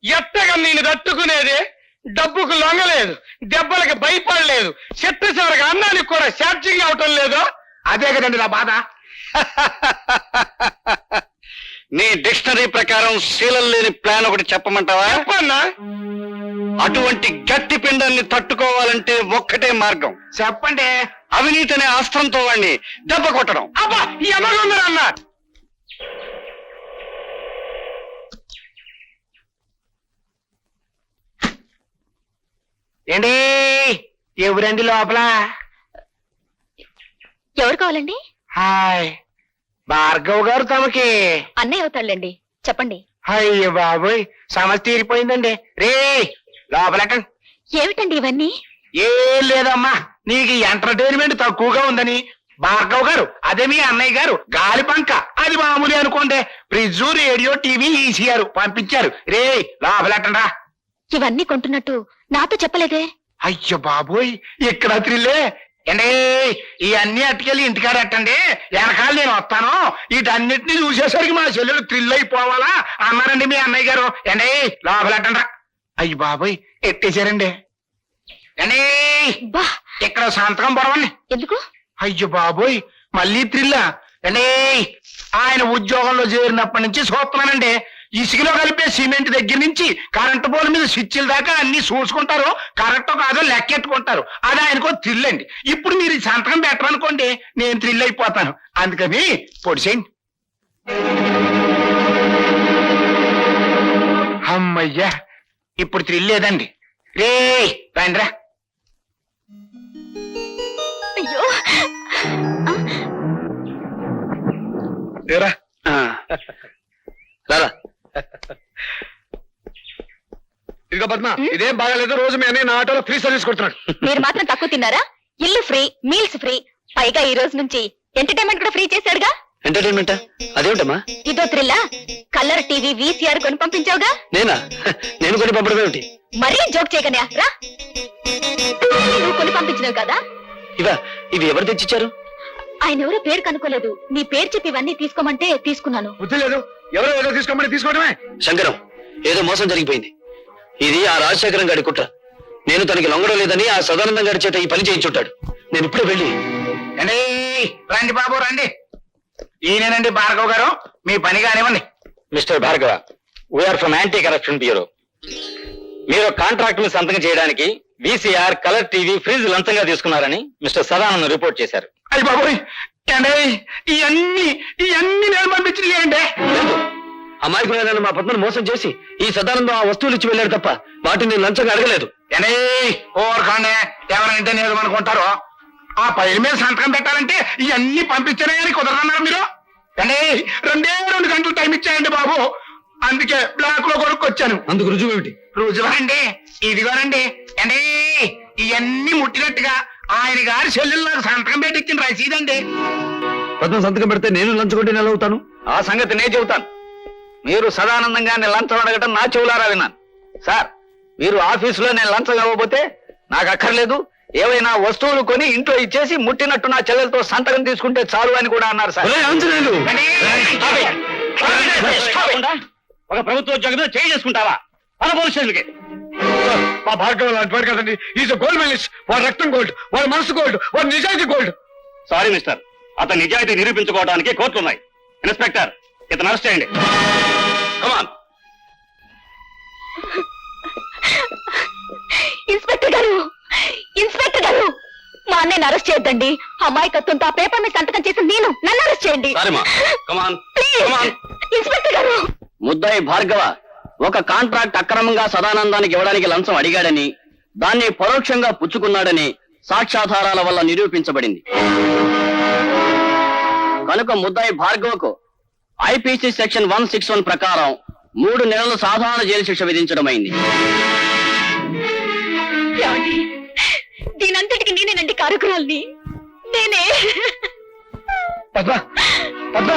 ఎట్టగా నేను తట్టుకునేది? డబ్బుకు లొంగలేదు, దెబ్బలకి భయపడలేదు, చెట్టు చివరికి అన్నానికి కూడా ఛార్జింగ్ అవటం లేదు. అదే కదండి నా బాధ. నీ డిక్షనరీ ప్రకారం శీలం లేని ప్లాన్ ఒకటి చెప్పమంటావా? చెప్పన్నా. అటువంటి గట్టి పిండాన్ని తట్టుకోవాలంటే ఒక్కటే మార్గం. చెప్పండి. అవినీతి అనే అస్త్రంతో వాడిని దెబ్బ కొట్టడం. అబ్బా, ఎమగుందరు అన్న. ఏంటి ఎవరండి లోపల? ఎవరు కావాలండి? హాయ్ భార్గవ్ గారు తమకి. అన్నయ్య అవుతాడులేండి, చెప్పండి. అయ్యో బాబోయ్ సమస్య తీరిపోయిందండి. రే లోపలక. ఏమిటండి ఇవన్నీ? ఏం లేదమ్మా, నీకు ఎంటర్టైన్మెంట్ తక్కువగా ఉందని భార్గవ్ గారు, అదే మీ అన్నయ్య గారు గాలి పంక, అది మామూలు అనుకోండి, ఫ్రిడ్జ్, రేడియో, టీవీ, ఈసీఆర్ పంపించారు. రే లోపలెట్టండ్రా. ఇవన్నీ కొంటున్నట్టు నాతో చెప్పలేదే. అయ్యో బాబోయ్ ఇక్కడ త్రిల్లే. ఏండే ఇవన్నీ అట్టుకెళ్ళి ఇంటికాడ ఎట్టండి, వెనకాల నేను వస్తాను, వీటన్నిటిని చూసేసరికి మా చెల్లెలు థ్రిల్ అయిపోవాలా అన్నారండి మీ అన్నయ్య గారు. ఏండే లోపలెట్టండ్రా. అయ్యి బాబోయ్ ఎట్టేశారండి. ఏండే బా, ఇక్కడ సంతకం పొడవండి. ఎందుకు? అయ్యో బాబోయ్ మళ్ళీ త్రిల్లా. ఏండే ఆయన ఉద్యోగంలో చేరినప్పటి నుంచి చూస్తున్నానండి, ఇసుకలో కలిపే సిమెంట్ దగ్గర నుంచి కరెంటు పోల్ మీద స్విచ్ల దాకా అన్ని చూసుకుంటారు, కరెక్టో కాదో లెక్కెట్టుకుంటారు. అది ఆయనకో థ్రిల్ అండి. ఇప్పుడు మీరు ఈ సంతకం పెట్టరనుకోండి, నేను థ్రిల్ అయిపోతాను. అందుకని పొడిసేయండి. అమ్మయ్యా ఇప్పుడు థ్రిల్ లేదండి. రే రండిరా. అయ్యో, ఏరా రారా. ఇదిగో పద్మ, ఇదేం బాగాలేదు. రోజు మీ అన్నయ్య నా ఆటోలో ఫ్రీ సర్వీస్ కొడుతున్నాడు. మీరు మాత్రం తక్కువ తిన్నారా? ఇల్లు ఫ్రీ, మీల్స్ ఫ్రీ, పైగా ఈ రోజు నుంచి ఎంటర్టైన్మెంట్ కూడా ఫ్రీ చేశాడుగా. ఎంటర్టైన్మెంటా? అదేమిటమ్మా? ఇదో థ్రిల్లా? కలర్ టీవీ, వీసీఆర్ కొని పంపించావుగా. నేనా? నేను కొని పంపడం ఏమిటి? మరీ జోక్ చేయకనే రా. నువ్వు కొని పంపించినావు కదా. ఇవి ఎవరు తెచ్చిచ్చారు? ఆయన ఎవరో పేరు కనుక్కోలేదు, నీ పేరు చెప్పి ఇవన్నీ తీసుకోమంటే తీసుకున్నాను. బుద్ధి లేదు, ఎవరో ఏదో తీసుకోమని తీసుకోవడమే. శంకరం, ఏదో మోసం జరిగిపోయింది. ఇది ఆ రాజశేఖరం గారి కుట్ర. నేను తనకి లొంగడం లేదని ఆ సదానందం గారి చేత ఈ పని చేయించుంటాడు. నేను ఇప్పుడే వెళ్ళి. అండి రండి బాబు రండి. ఈయనేనండి భార్గవ్ గారు, మీ పని కానివ్వండి. Mister Bhargava, we're from anti corruption bureau. మీరు కాంట్రాక్ట్ మీద సంతకం చేయడానికి వీసీఆర్, కలర్ టీవీ, ఫ్రిడ్జ్ లంచంగా తీసుకున్నారని మిస్టర్ సదానందం రిపోర్ట్ చేశారు. అయ్యి బాబోయ్ అండి ఇవన్నీ నేను పంపించింది. అమాయకులైన మా పద్మను మోసం చేసి ఈ సదానందం ఆ వస్తువులు ఇచ్చి వెళ్ళాడు తప్ప వాటిని నేను లంచంగా అడగలేదు. ఓర్కండే ఎవరంటే నేను అనుకుంటారో, ఆ పైల మీద సంతకం పెట్టాలంటే ఇవన్నీ పంపించారే కానీ కుదరదన్నారు మీరు. అండి 2 గంటలు టైం ఇచ్చాయండి బాబు, అందుకే బ్లాక్ లో కొనుక్కొచ్చాను. అందుకు రుజువు ఏమిటి? రుజువండి ఇదిగోనండి. అండి ఇవన్నీ ముట్టినట్టుగా ఆయన గారి చెల్లెలు నాకు సంతకం పెట్టించిన రసీదండి. పద్మ సంతకం పెడితే నేను లంచుకుంటే నెల అవుతాను. ఆ సంగతి నేను చెబుతాను. మీరు సదానందంగా నేను లంచం అడగటం నా చెవులారా విన్నాను. సార్, మీరు ఆఫీసులో నేను లంచం ఇవ్వకపోతే నాకు అక్కర్లేదు, ఏవైనా వస్తువులు కొని ఇంట్లో ఇచ్చేసి ముట్టినట్టు నా చెల్లెలతో సంతకం తీసుకుంటే చాలు అని కూడా అన్నారు సార్. ఒక ప్రభుత్వ ఉద్యోగంలో చేయి చేసుకుంటావా? పోలీస్ స్టేషన్కి. మా భార్గవ లాంటి వాడు కదండి. Is gold medalist. వాడు రక్తం గోల్డ్, వాడు మనసు గోల్డ్, వాడు నిజాయితీ గోల్డ్. సారీ మిస్టర్, అతని నిజాయితీ నిరూపించుకోవడానికి కోర్టులున్నాయి. ఇన్స్పెక్టర్, ఇతను అరెస్ట్ చేయండి. కమాన్. ఇన్స్పెక్టర్ గారు, ఇన్స్పెక్టర్ గారు, మా అన్నయ్యని అరెస్ట్ చేయొద్దండి. అమాయకత్వంతో ఆ పేపర్ మీద సంతకం చేసి నన్ను అరెస్ట్ చేయండి. సారీమా, కమాన్. ప్లీజ్. ఇన్స్పెక్టర్ గారు. ముద్దాయి భార్గవ ఒక కాంట్రాక్ట్ అక్రమంగా సదానందానికి ఇవ్వడానికి లంచం అడిగాడని, దాన్ని పరోక్షంగా పుచ్చుకున్నాడని సాక్ష్యాధారాల వల్ల నిరూపించబడింది. కనుక ముద్దాయి భార్గవకు ఐపీసీ సెక్షన్ 161 ప్రకారం 3 నెలలు సాధారణ జైలు శిక్ష విధించడమైంది. ఏమండి, దీనంతటికి నేనేనండి కారకురాల్ని. నేనే. పద్మ, పద్మ.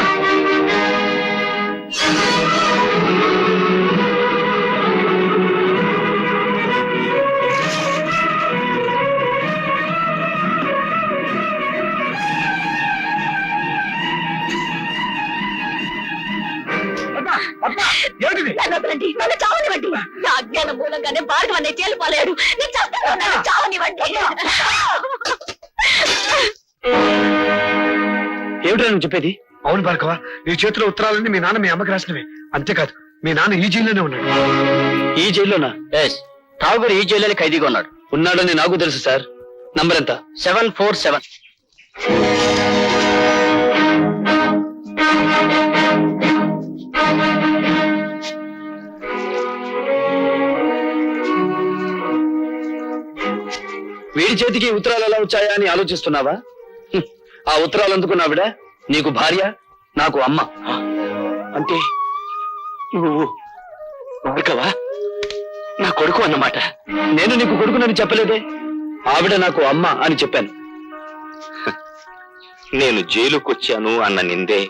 నన్ను వదలండి, నన్ను చావనివ్వండి. నా అజ్ఞానం మూలంగానే భార్గవ అనే జైలు పాలయ్యాడు. నేను చేస్తాను, నన్ను చావనివ్వండి. ఏమిటో నువ్వు చెప్పేది? అవును భార్గవ, నీ చేతిలో ఉత్తరాలన్నీ మీ నాన్న మీ అమ్మకి రాసినవే. అంతేకాదు మీ నాన్న ఈ జైల్లోనే ఉన్నాడు. ఈ జైల్లోనా? ఠాగూర్ ఈ జైలు ఖైదీగా ఉన్నాడు. ఉన్నాడని నాకు తెలుసు సార్. నంబర్ ఎంత? 747. వీడి చేతికి ఉత్తరాలు ఎలా వచ్చాయా అని ఆలోచిస్తున్నావా? ఆ ఉత్తరాలు అందుకున్న ఆవిడ నీకు భార్య, నాకు అమ్మ. అంటే నువ్వు భార్గవా నా కొడుకు అన్నమాట. నేను నీకు కొడుకునని చెప్పలేదే, ఆవిడ నాకు అమ్మ అని చెప్పాను. నేను జైలుకొచ్చాను అన్న నిందే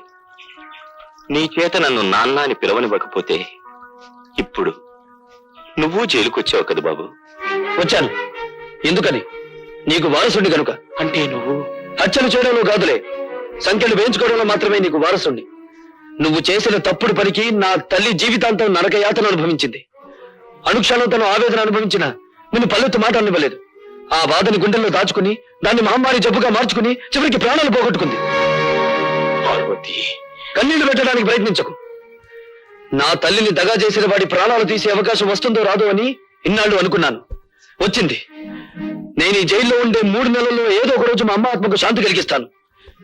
నీ చేత నన్ను నాన్న అని పిలవనివ్వకపోతే ఇప్పుడు నువ్వు జైలుకొచ్చావు కదా బాబు. వచ్చాను. ఎందుకని? నీకు వారసుండి కనుక. అంటే నువ్వు హత్యలు చేయడంలో కాదులే, సంఖ్యలు వేయించుకోవడంలో మాత్రమే నీకు వారసుండి. నువ్వు చేసిన తప్పుడు పనికి నా తల్లి జీవితాంతం నరక యాతన అనుభవించింది. అనుక్షణం తను ఆవేదన అనుభవించిన నిన్ను పల్లెత్తు మాట అనివ్వలేదు. ఆ బాధని గుండెల్లో దాచుకుని దాన్ని మహమ్మారి జబ్బుగా మార్చుకుని చివరికి ప్రాణాలు పోగొట్టుకుంది. పార్వతి, కన్నీళ్లు పెట్టడానికి ప్రయత్నించకు. నా తల్లిని దగా చేసిన వాడి ప్రాణాలు తీసే అవకాశం వస్తుందో రాదో అని ఇన్నాళ్ళు అనుకున్నాను. వచ్చింది. నేను ఈ జైల్లో ఉండే 3 నెలల్లో ఏదో ఒక రోజు మా అమ్మ ఆత్మకు శాంతి కలిగిస్తాను.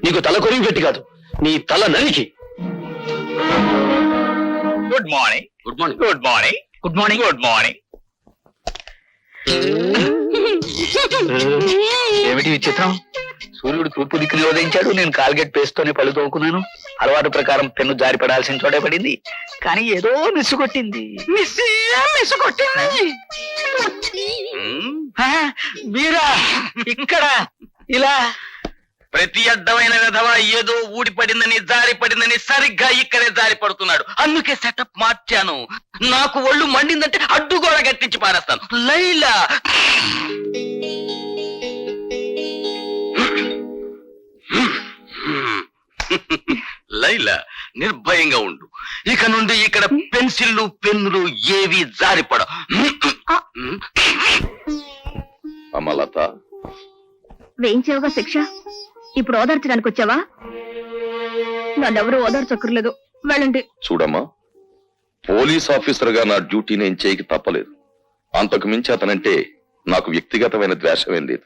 నీకు తల కొరివి పెట్టి కాదు, నీ తల నరికి. Good morning. Good morning. Good morning. Good morning. Good morning. ఏమిటి విచిత్రం? సూర్యుడు తూర్పు దిక్కుని ఉదయించాడు, నేను కాల్గేట్ పేస్తోనే పళ్ళు తోముకున్నాను. అలవాటు ప్రకారం పెన్ను జారి పడాల్సిన చోటే పడింది, కానీ ఏదో మిస్సు కొట్టింది. మీరా ఇక్కడ ఇలా? ప్రతి అడ్డమైన విధవ ఏదో ఊడి పడిందని జారి పడిందని సరిగ్గా ఇక్కడే జారి పడుతున్నాడు. అందుకే సెటప్ మార్చాను. నాకు ఒళ్ళు మండిందంటే అడ్డు కూడా గట్టించి పారేస్తాను. లైలా, లైలా నిర్భయంగా ఉండు. ఇక నుండి ఇక్కడ పెన్సిళ్ళు పెన్నులు ఏవి జారిపడ. అమలత, వేయించావుగా శిక్ష, ఇప్పుడు ఓదార్చడానికి వచ్చావా? నన్నెవరూ ఓదార్చక్కర్లేదు, వెళ్ళండి. చూడమ్మా, పోలీస్ ఆఫీసర్ గా నా డ్యూటీ నేను చేయకి తప్పలేదు. అంతకు మించి అతనంటే నాకు వ్యక్తిగతమైన ద్వేషమేం లేదు.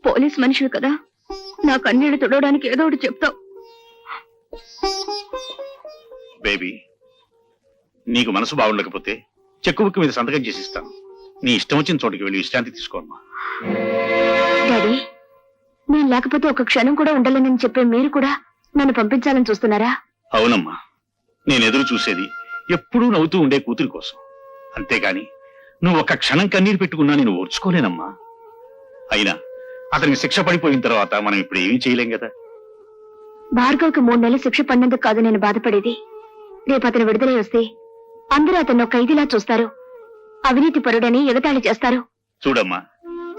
పోలీస్ మనిషివి కదా, నా కన్నీళ్లు తుడవడానికి ఏదో ఒకటి చెప్తావు. బేబీ, నీకు మనసు బాగుండకపోతే చెక్కు బుక్ మీద సంతకం చేసి ఇస్తాను. నీ ఇష్టం వచ్చిన చోటికి వెళ్ళి విశ్రాంతి తీసుకోమ్మా. డాడీ, నేను లేకపోతే ఒక క్షణం కూడా ఉండలేనని చెప్పే మీరు కూడా నన్ను పంపించాలని చూస్తున్నారా? అవునమ్మా, నేను ఎదురు చూసేది ఎప్పుడూ నవ్వుతూ ఉండే కూతురి కోసం. అంతేగాని నువ్వు ఒక్క క్షణం కన్నీరు పెట్టుకున్నా నేను ఓర్చుకోలేనమ్మా. అయినా అతనికి శిక్ష పడిపోయిన తర్వాత మనం ఇప్పుడు ఏమీ చేయలేం కదా. భార్గవ్కి 3 నెలలు శిక్ష పడినందుకు కాదు నేను బాధపడేది. రేపు అతను విడుదలై వస్తే అందరూ అతను ఖైదీలా చూస్తారు, అవినీతి పరుడని ఎగతాళి చేస్తారు. చూడమ్మా,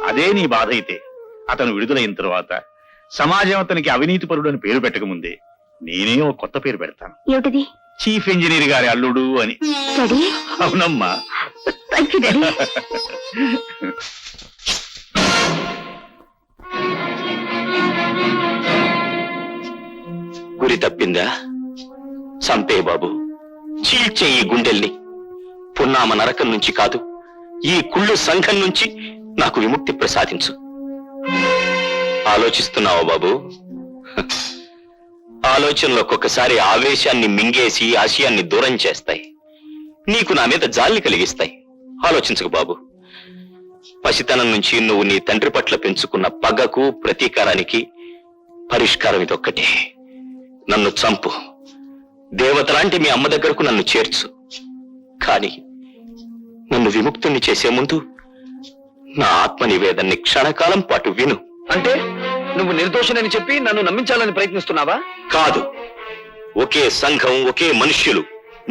అదే నీ బాధ అయితే అతను విడుదలైన తర్వాత సమాజం అతనికి అవినీతి పరుడు అని పేరు పెట్టకముందే నేనే ఒక కొత్త పేరు పెడతాను. ఏమిటిది? చీఫ్ ఇంజనీర్ గారి అల్లుడు అని. డాడీ, అవునమ్మా. Thank you daddy. గురి తప్పిందా? సంపే బాబు, చీల్చే ఈ గుండెల్ని. పున్నామ నరకం నుంచి కాదు, ఈ కుళ్ళు సంఘం నుంచి నాకు విముక్తి ప్రసాదించు. ఆలోచిస్తున్నావా బాబు? ఆలోచనలు ఒక్కొక్కసారి ఆవేశాన్ని మింగేసి ఆశయాన్ని దూరం చేస్తాయి. నీకు నా మీద జాలి కలిగిస్తాయి. ఆలోచించకు బాబు. పసితనం నుంచి నువ్వు నీ తండ్రి పట్ల పెంచుకున్న పగకు ప్రతీకారానికి పరిష్కారం ఇదొక్కటే. నన్ను చంపు, దేవతలాంటి మీ అమ్మ దగ్గరకు నన్ను చేర్చు. కాని నన్ను విముక్తుణ్ణి చేసే ముందు నా ఆత్మ నివేదన్ని క్షణకాలం పాటు విను. అంటే నువ్వు నిర్దోషనని చెప్పి నన్ను నమ్మించాలని ప్రయత్నిస్తున్నావా? కాదు, ఒకే సంఘం, ఒకే మనుష్యులు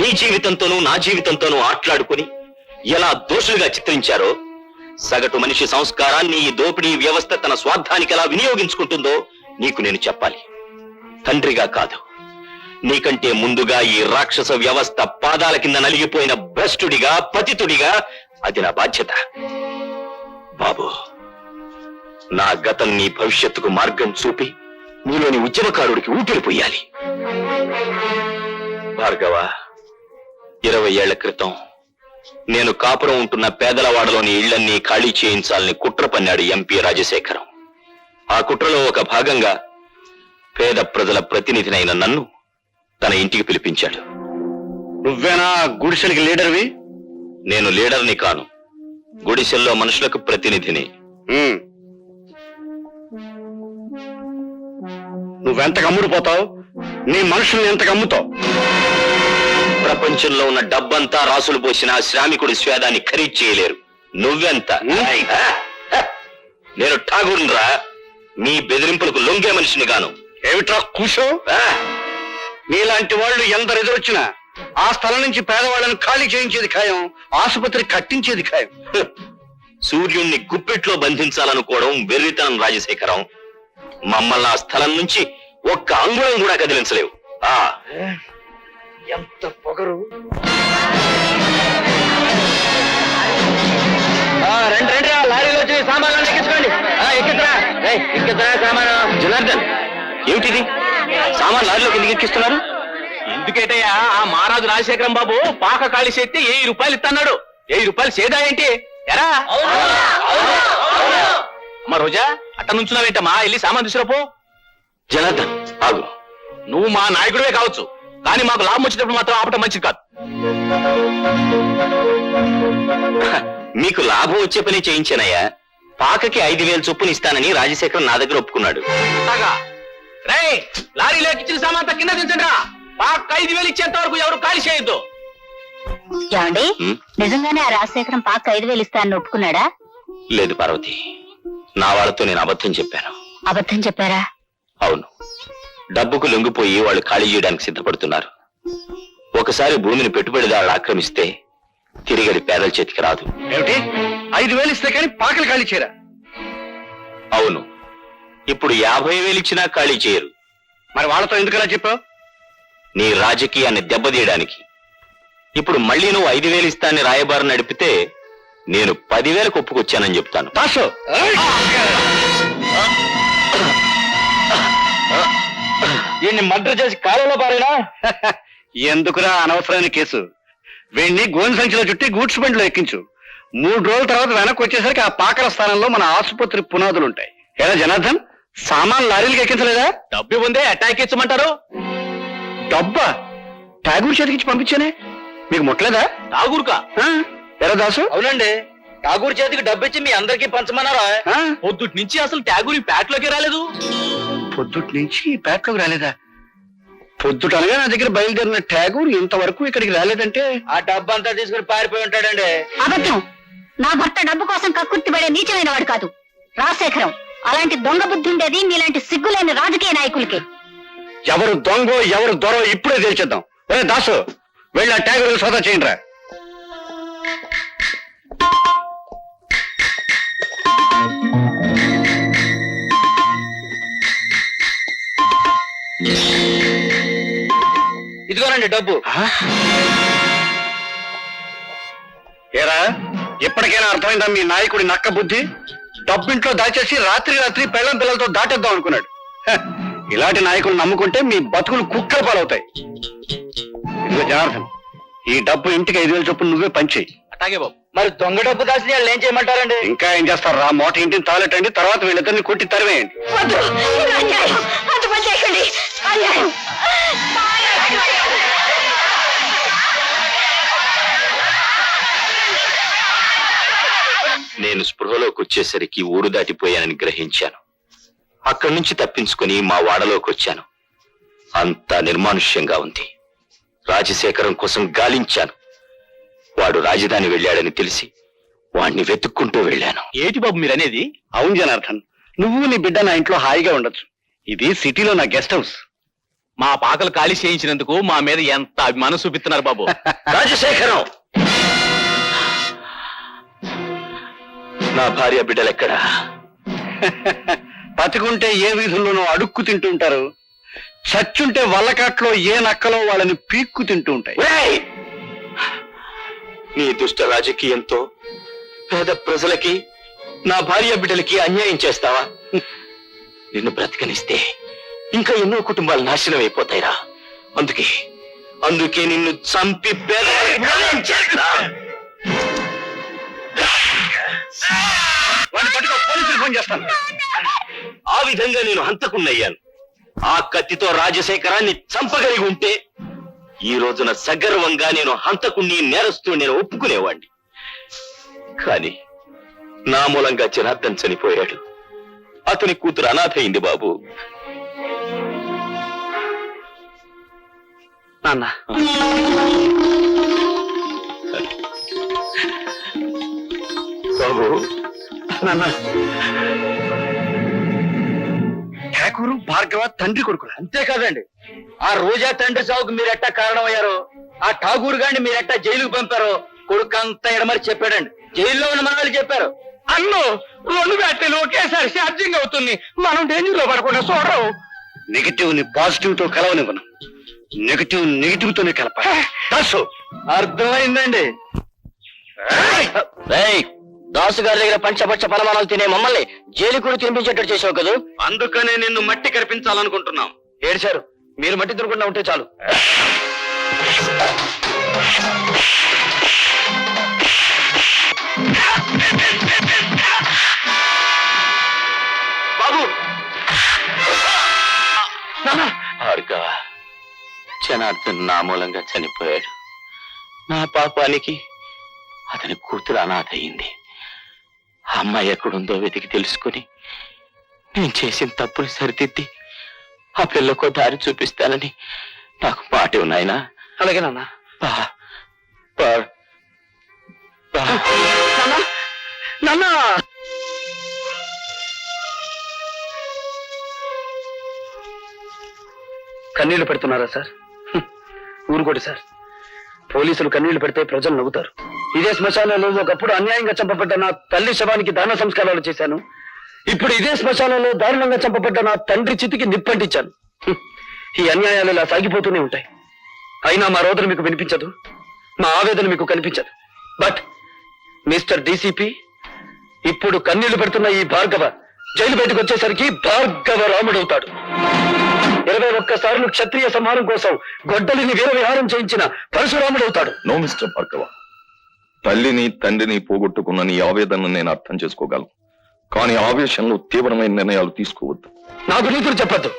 నీ జీవితంతోనూ నా జీవితంతోనూ ఆట్లాడుకుని ఎలా దోషులుగా చిత్రించారో, సగటు మనిషి సంస్కారాన్ని ఈ దోపిడీ వ్యవస్థ తన స్వార్థానికి ఎలా వినియోగించుకుంటుందో నీకు నేను చెప్పాలి. తండ్రిగా కాదు, నీకంటే ముందుగా ఈ రాక్షస వ్యవస్థ పాదాల కింద నలిగిపోయిన భ్రష్టుడిగా, పతితుడిగా అది నా బాధ్యత. బాబు, నా గతం నీ భవిష్యత్తుకు మార్గం చూపి నీలోని ఉద్యమకారుడికి ఊపిరి పొయ్యాలి. భార్గవ, 20 ఏళ్ల క్రితం నేను కాపురం ఉంటున్న పేదలవాడలోని ఇళ్లన్నీ ఖాళీ చేయించాలని కుట్ర పన్నాడు ఎంపీ రాజశేఖరం. ఆ కుట్రలో ఒక భాగంగా పేద ప్రజల ప్రతినిధినైన నన్ను తన ఇంటికి పిలిపించాడు. నువ్వేనా గుడిసెలకి లీడర్వి? నేను లీడర్ని కాను, గుడిసెల్లో మనుషులకు ప్రతినిధిని. నువ్వెంత కమ్ముడిపోతావు, నీ మనుషుల్ని ఎంత కమ్ముతావు? ప్రపంచంలో ఉన్న డబ్బంతా రాసులు పోసిన శ్రామికుడి స్వేదాన్ని ఖరీదు చేయలేరు. నువ్వెంత? నేను ఠాగూర్రా, మీ బెదిరింపులకు లొంగే మనిషిని గాను. ఏమిట్రా కూసో? నీలాంటి వాళ్ళు ఎందరు ఎదురొచ్చినా ఆ స్థలం నుంచి పేదవాళ్ళని ఖాళీ చేయించేది ఖాయం, ఆసుపత్రి కట్టించేది ఖాయం. సూర్యుణ్ణి గుప్పెట్లో బంధించాలనుకోవడం వెర్రితనం రాజశేఖరం. మమ్మల్ని ఆ స్థలం నుంచి ఒక్క అంగుళం కూడా కదిలించలేవు. ఎంత పొగరు! రండి రండి, లారీలో వచ్చి సామాన్లు ఎక్కించుకోండి. ఎక్కించరా సామాను. జనార్దన్, ఏమిటిది? సామాన్ లారీలోకి ఎందుకు ఎక్కిస్తున్నారు? ఎందుకేటయ్యా ఆ మహారాజు రాజశేఖరం బాబు పాక ఖాళీ చేస్తే 1000 రూపాయలు ఇస్తున్నాడు. 1000 రూపాయలు సేదా ఏంటి ఎరా? అమ్మ రోజా, అట్ట నుంచున్నావేంటమ్మా? వెళ్ళి సామాన్ తీసుకురాపో. జనార్దన్ ఆగు. నువ్వు మా నాయకుడివే కావచ్చు, కానీ మాకు లాభం వచ్చేటప్పుడు మాత్రం ఆపటం మంచిది కాదు. మీకు లాభం వచ్చే పని చేయించానయ్యా. పాకకి 5000 చొప్పున ఇస్తానని రాజశేఖరం నా దగ్గర ఒప్పుకున్నాడు. రేయ్, లారీలో ఎక్కించిన సామాన్ కింద దించండి రా. పాక 5000 ఇచ్చేంత వరకు ఎవరు ఖాళీ చేయొద్దు. ఏమండి, నిజంగానే ఆ రాజశేఖరం పాక 5000 ఇస్తానని ఒప్పుకున్నాడా? లేదు పార్వతి, నా వాళ్ళతో నేను అబద్ధం చెప్పాను. అబద్ధం చెప్పారా? అవును, డబ్బుకు లొంగిపోయి వాళ్ళు ఖాళీ చేయడానికి సిద్ధపడుతున్నారు. ఒకసారి భూమిని పెట్టుబడిదారులు ఆక్రమిస్తే తిరిగి అది పేదల చేతికి రాదు. ఏమిటి? 5000 ఇస్తే కానీ పాకలు ఖాళీ చేయరా? అవును, ఇప్పుడు 50,000 ఇచ్చినా ఖాళీ చేయరు. మరి వాళ్ళతో ఎందుకలా చెప్పావు? నీ రాజకీయాన్ని దెబ్బతీయడానికి. ఇప్పుడు మళ్ళీ నువ్వు 5,000 ఇస్తానని రాయబారం నడిపితే నేను 10,000 ఒప్పుకొచ్చానని చెప్తాను. దాసు, వీడిని మర్డర్ చేసి కాలంలో పారేనా? ఎందుకురా అనవసరమైన కేసు? వీడిని గోని సంచిలో చుట్టి గూడ్స్ బండిలో ఎక్కించు. 3 రోజుల తర్వాత వెనక్కి వచ్చేసరికి ఆ పాకల స్థానంలో మన ఆసుపత్రి పునాదులుంటాయి. ఏదా జనార్దన్, సామాన్ లారీలకు ఎక్కించలేదా? డబ్బు ఉందే అటాక్ ఇచ్చమంటారు. డబ్బా ఠాగూర్ చేతికిచ్చి పంపించానే, మీకు ముట్టలేదా? ఠాగూర్కా? ఎరా దాసు? అవునండి, ఠాగూర్ చేతికి డబ్బిచ్చి మీ అందరికీ పంచమన్నారా? పొద్దుటి నుంచి అసలు ఠాగూర్ ఈ ప్యాట్లోకి రాలేదు. పొద్దుటి నుంచి పేటలోకి రాలేదా? పొద్దుట అనగా నా దగ్గర బయలుదేరిన ఠాగూర్ ఇంతవరకు ఇక్కడికి రాలేదంటే ఆ డబ్బు అంతా తీసుకుని పారిపోయి ఉంటాడండి. అబద్ధం. నా భర్త డబ్బు కోసం కక్కుర్తి పడే నీచమైన వాడు కాదు రాజశేఖరం. అలాంటి దొంగ బుద్ధి ఉండేది నీలాంటి సిగ్గులేని రాజకీయ నాయకులకి. ఎవరు దొంగో ఎవరు దొరో ఇప్పుడే తెలిచేద్దాం. ఒరే దాసు, వెళ్ళి ఆ ఠాగూర్ సోదా చేయండి రా. ఇదిగోనండి డబ్బు. ఏరా, ఎప్పటికైనా అర్థమైందా మీ నాయకుడి నక్క బుద్ధి? డబ్బింట్లో దాచేసి రాత్రి రాత్రి పెళ్ళం పిల్లలతో దాటేద్దాం అనుకున్నాడు. ఇలాంటి నాయకులు నమ్ముకుంటే మీ బతుకులు కుక్కల పాలవుతాయి. ఇదిగో జనార్దన్, ఈ డబ్బు ఇంటికి 5,000 చొప్పున నువ్వే పంచేయి. అట్లాగే బాబు. మరి దొంగ డబ్బు దాచిన వాళ్ళు ఏం చేయమంటారండి? ఇంకా ఏం చేస్తారు రా, మోట ఇంటిని తాలెట్టండి, తర్వాత వీళ్ళిద్దరిని కొట్టి తరివేయండి. నేను స్పృహలోకి వచ్చేసరికి ఊరు దాటిపోయానని గ్రహించాను. అక్కడి నుంచి తప్పించుకుని మా వాడలోకి వచ్చాను. అంతా నిర్మానుష్యంగా ఉంది. రాజశేఖరం కోసం గాలించాను. వాడు రాజధాని వెళ్ళాడని తెలిసి వాణ్ణి వెతుక్కుంటూ వెళ్ళాను. ఏంటి బాబు మీరనేది? అవును జనార్దన్, నువ్వు నీ బిడ్డ నా ఇంట్లో హాయిగా ఉండొచ్చు. ఇది సిటీలో నా గెస్ట్ హౌస్. మా పాకలు ఖాళీ చేయించినందుకు మా మీద ఎంత అభిమానం చూపిస్తున్నారు బాబు. రాజశేఖరం, నా భార్య బిడ్డలెక్కడా? బతికుంటే ఏ వీధుల్లోనూ అడుక్కు తింటూ ఉంటారు, చచ్చుంటే వల్లకాట్లో ఏ నక్కలో వాళ్ళని పీక్కు తింటూ ఉంటాయి. ఒరేయ్! నీ దుష్ట రాజకీయంతో పేద ప్రజలకి, నా భార్య బిడ్డలకి అన్యాయం చేస్తావా? నిన్ను బ్రతకనిస్తే ఇంకా ఎన్నో కుటుంబాలు నాశనం అయిపోతాయిరా. అందుకే నిన్ను చంపి పోలీసులు ఫోన్ చేస్తాను. ఆ విధంగా నేను హంతకున్నయ్యాను. ఆ కత్తితో రాజశేఖరాన్ని చంపగలిగి ఉంటే ఈ రోజున సగర్వంగా నేను హంతకుణ్ణి నేరస్తూ నేను ఒప్పుకునేవాణ్ణి. కానీ నా మూలంగా జనార్దన్ చనిపోయాడు. అతని కూతురు అనాథ అయింది బాబు. నాన్న బాబు నాన్న ఠాకూరు భార్గవ తండ్రి కొడుకులు. అంతేకాదండి, ఆ రోజా తండ్రి సావుకు మీరెట్టా కారణమయ్యారో, ఆ ఠాగూర్ గారిని మీరెట్టా జైలుకు పంపారో కొడుకు అంతా ఎడమరి చెప్పాడండి. జైల్లో ఉన్న మనవాళ్ళు చెప్పారు. అన్ను 2 బ్యాటరీలు ఒకేసారి ఛార్జింగ్ అవుతుంది. మనం డేంజర్ లో పడకుండా చూడరు. నెగిటివ్ ని పాజిటివ్ తో కలవనివ్వను, నెగిటివ్ తోనే కలపాలి. అర్థమైందండి. దాసు గారి దగ్గర పంచపక్ష పరమాణాలు తినే మమ్మల్ని జైలు కూడా తినిపించేటట్టు చేసావు కదా. అందుకనే నిన్ను మట్టి కనిపించాలనుకుంటున్నాం. ఏడ్చారు, మీరు మట్టి తినకుండా ఉంటే చాలు. బాబు భార్గవ, జనార్దన్ నా మూలంగా చనిపోయాడు. నా పాపానికి అతని కూతురు అనాథ అయింది. ఆ అమ్మాయి ఎక్కడుందో వెతికి తెలుసుకుని నేను చేసిన తప్పులు సరిదిద్ది ఆ పిల్లకు దారి చూపిస్తానని నాకు మాట ఉన్నాయన. అలాగే నాన్న. నాన్న కన్నీళ్లు పెడుతున్నారా సార్? ఊరుకోటి సార్. పోలీసులు కన్నీళ్లు పెడితే ప్రజలు నవ్వుతారు. ఇదే శ్మశానంలో ఒకప్పుడు అన్యాయంగా చంపబడ్డ నా తల్లి శవానికి దాన సంస్కారాలు చేశాను. ఇప్పుడు ఇదే శ్మశానంలో దారుణంగా చంపబడ్డ నా తండ్రి చితికి నిప్పంటించాను. ఈ అన్యాయాలు ఇలా సాగిపోతూనే ఉంటాయి. అయినా మా రోదన మీకు వినిపించదు, మా ఆవేదన మీకు కనిపించదు. బట్ మిస్టర్ డీసీపీ, ఇప్పుడు కన్నీళ్లు పెడుతున్న ఈ భార్గవ జైలు బయటకు వచ్చేసరికి భార్గవ రాముడవుతాడు. 21 సార్లు క్షత్రియ సంహారం కోసం గొడ్డలిని వీర విహారం చేయించిన పరశురాముడవుతాడు. నో మిస్టర్ భార్గవ, తల్లిని తండ్రిని పోగొట్టుకున్న నీ ఆవేదనను నేను అర్థం చేసుకోగలను. కానీ ఆవేశంలో తీవ్రమైన నిర్ణయాలు తీసుకోవద్దు. నాకు నీతులు చెప్పద్దు.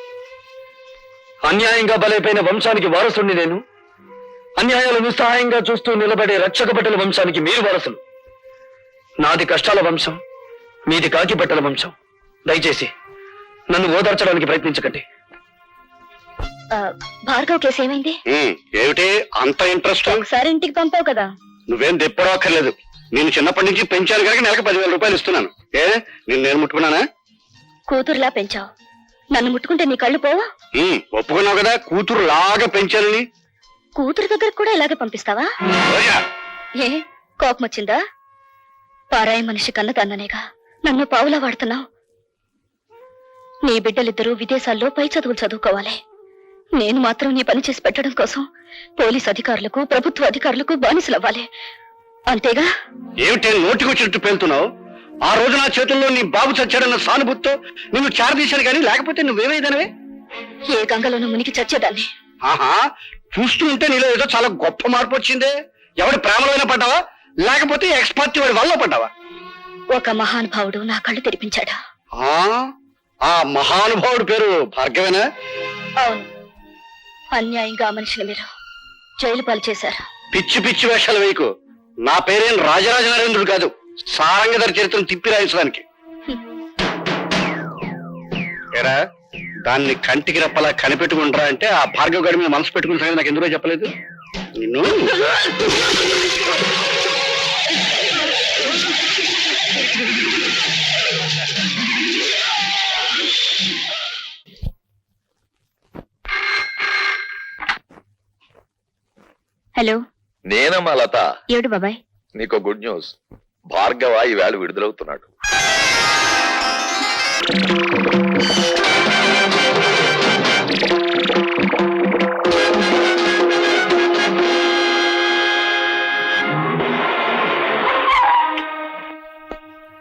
అన్యాయంగా బలైపోయిన వంశానికి వారసుని నేను. అన్యాయాలు నిస్సహాయంగా చూస్తూ నిలబడే రక్షక బట్టల వంశానికి మీరు వారసులు. నాది కష్టాల వంశం, మీది కాకి బట్టల వంశం. దయచేసి నన్ను ఓదార్చడానికి ప్రయత్నించకండి. భార్గవ్ కేసు ఏమైంది? ఏమిటి అంత ఇంట్రెస్ట్? ఒకసారి ఇంటికి పంపావు కదా. నువ్వేం దెప్పడక్కర్లేదు. నేను చిన్నప్పటి నుంచి పెంచాను కనుక నెలకు 10,000 రూపాయలు ఇస్తున్నాను. నేను ముట్టుకున్నానా? కూతురులా పెంచావు, నన్ను ముట్టుకుంటే నీ కళ్ళు పోవా? ఒప్పుకున్నావు కదా కూతురు లాగా పెంచానని. కూతురు దగ్గరకు కూడా ఇలాగే పంపిస్తావా? ఏ కోపం వచ్చిందా? పారాయి మనిషి కన్న తన్ననేగా నన్ను పావులా వాడుతున్నావు. నీ బిడ్డలిద్దరూ విదేశాల్లో పై చదువులు చదువుకోవాలి. నేను మాత్రం నీ పని చేసి పెట్టడం కోసం పోలీస్ అధికారులకు ప్రభుత్వ అధికారులకు బానిసలవ్వాలి. అంతేగా? ఏమిటి నోటికొచ్చినట్టు పేలుతున్నావు? ఆ రోజు నా చేతుల్లో నీ బాబు చచ్చాడన్న సానుభూతితో నిన్ను చారదీశాను కానీ లేకపోతే నువ్వేమైదానవే? ఏ గంగలోనూ మునిగి చచ్చేదాన్ని. ఆహా, చూస్తూ ఉంటే నీలో ఏదో చాలా గొప్ప మార్పు వచ్చిందే. ఎవడి ప్రేమలోనే పడ్డావా లేకపోతే ఎక్స్పర్ట్ వాడి వల్ల పడ్డావా? ఒక మహానుభావుడు నా కళ్ళు తెరిపించాడు. ఆ మహానుభావుడి పేరు భార్గవేనా? అవును. అన్యాయంగా ఆ మనిషిని మీరు జైలు పాలు చేశారు. పిచ్చి పిచ్చి వేషాలు వేయకు. నా పేరేం రాజరాజ నరేంద్రుడు కాదు, సారంగధర చరిత్రను తిప్పి రాయించడానికి. ఏరా, దాన్ని కంటికి రెప్పలా కనిపెట్టుకుంటారా అంటే ఆ భార్గవ గారి మీద మనసు పెట్టుకున్న సంగతి నాకు ఎందుకో చెప్పలేదు. నిన్ను హలో, నేనమ్మా లత. ఏడు బాబాయ్? నీకు గుడ్ న్యూస్. భార్గవ ఈవేళ విడుదలవుతున్నాడు.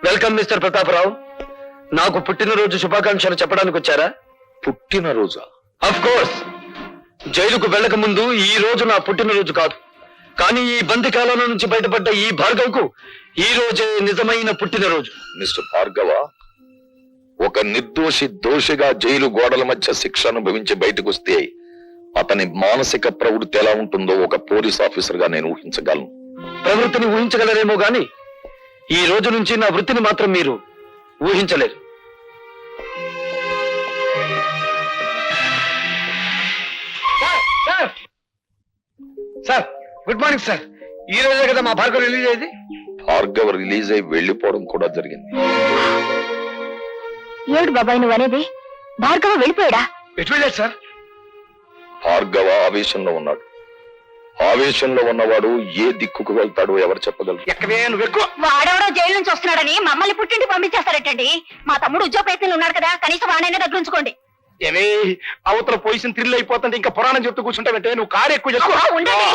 Welcome mister Pratap Rao. నాకు పుట్టినరోజు శుభాకాంక్షలు చెప్పడానికి వచ్చారా? పుట్టినరోజా? Of course. జైలుకు వెళ్ళక ముందు ఈ రోజు నా పుట్టినరోజు కాదు. కానీ ఈ బందికాలం నుంచి బయటపడ్డ ఈ భార్గవ్కు ఈ రోజే నిజమైన పుట్టినరోజు. మిస్టర్ భార్గవ, ఒక నిర్దోషి దోషిగా జైలు గోడల మధ్య శిక్ష అనుభవించి బయటకు వస్తే అతని మానసిక ప్రవృత్తి ఎలా ఉంటుందో ఒక పోలీస్ ఆఫీసర్ గా నేను ఊహించగలను. ప్రవృత్తిని ఊహించగలరేమో గాని ఈ రోజు నుంచి నా వృత్తిని మాత్రం మీరు ఊహించలేరు. Sir good morning sir. ఈ రోజే కదా మా భార్గవ్ రిలీజ్ అయ్యింది. భార్గవ రిలీజ్ అయి వెళ్లిపోవడం కూడా జరిగింది. ఏడు బాబాయ్ నువ్వు అనేది? భార్గవ వెళ్ళిపోయాడా? ఎటు వెళ్ళాడు సార్? భార్గవ ఆవేశంలో ఉన్నాడు. ఆవేశంలో ఉన్నవాడు ఏ దిక్కుకు వెళ్తాడో ఎవరు చెప్పగలరు? ఎక్కడే నువ్వు ఎక్కువ. వాడెవడో జైలు నుంచి వస్తున్నాడని మమ్మల్ని పుట్టింటి పంపించేస్తారటండి. మా తమ్ముడు ఉద్యోగ ప్రయత్నంలో ఉన్నాడు కదా, కనీసం వాడైనా దగ్గర ఉంచుకోండి. ఏమే అవతల పొజిషన్ థ్రిల్ అయిపోతుంటే ఇంకా పురాణం చెప్తూ కూర్చుంటావంటే నువ్వు కారు ఎక్కువ చేసుకో. ఉండండి.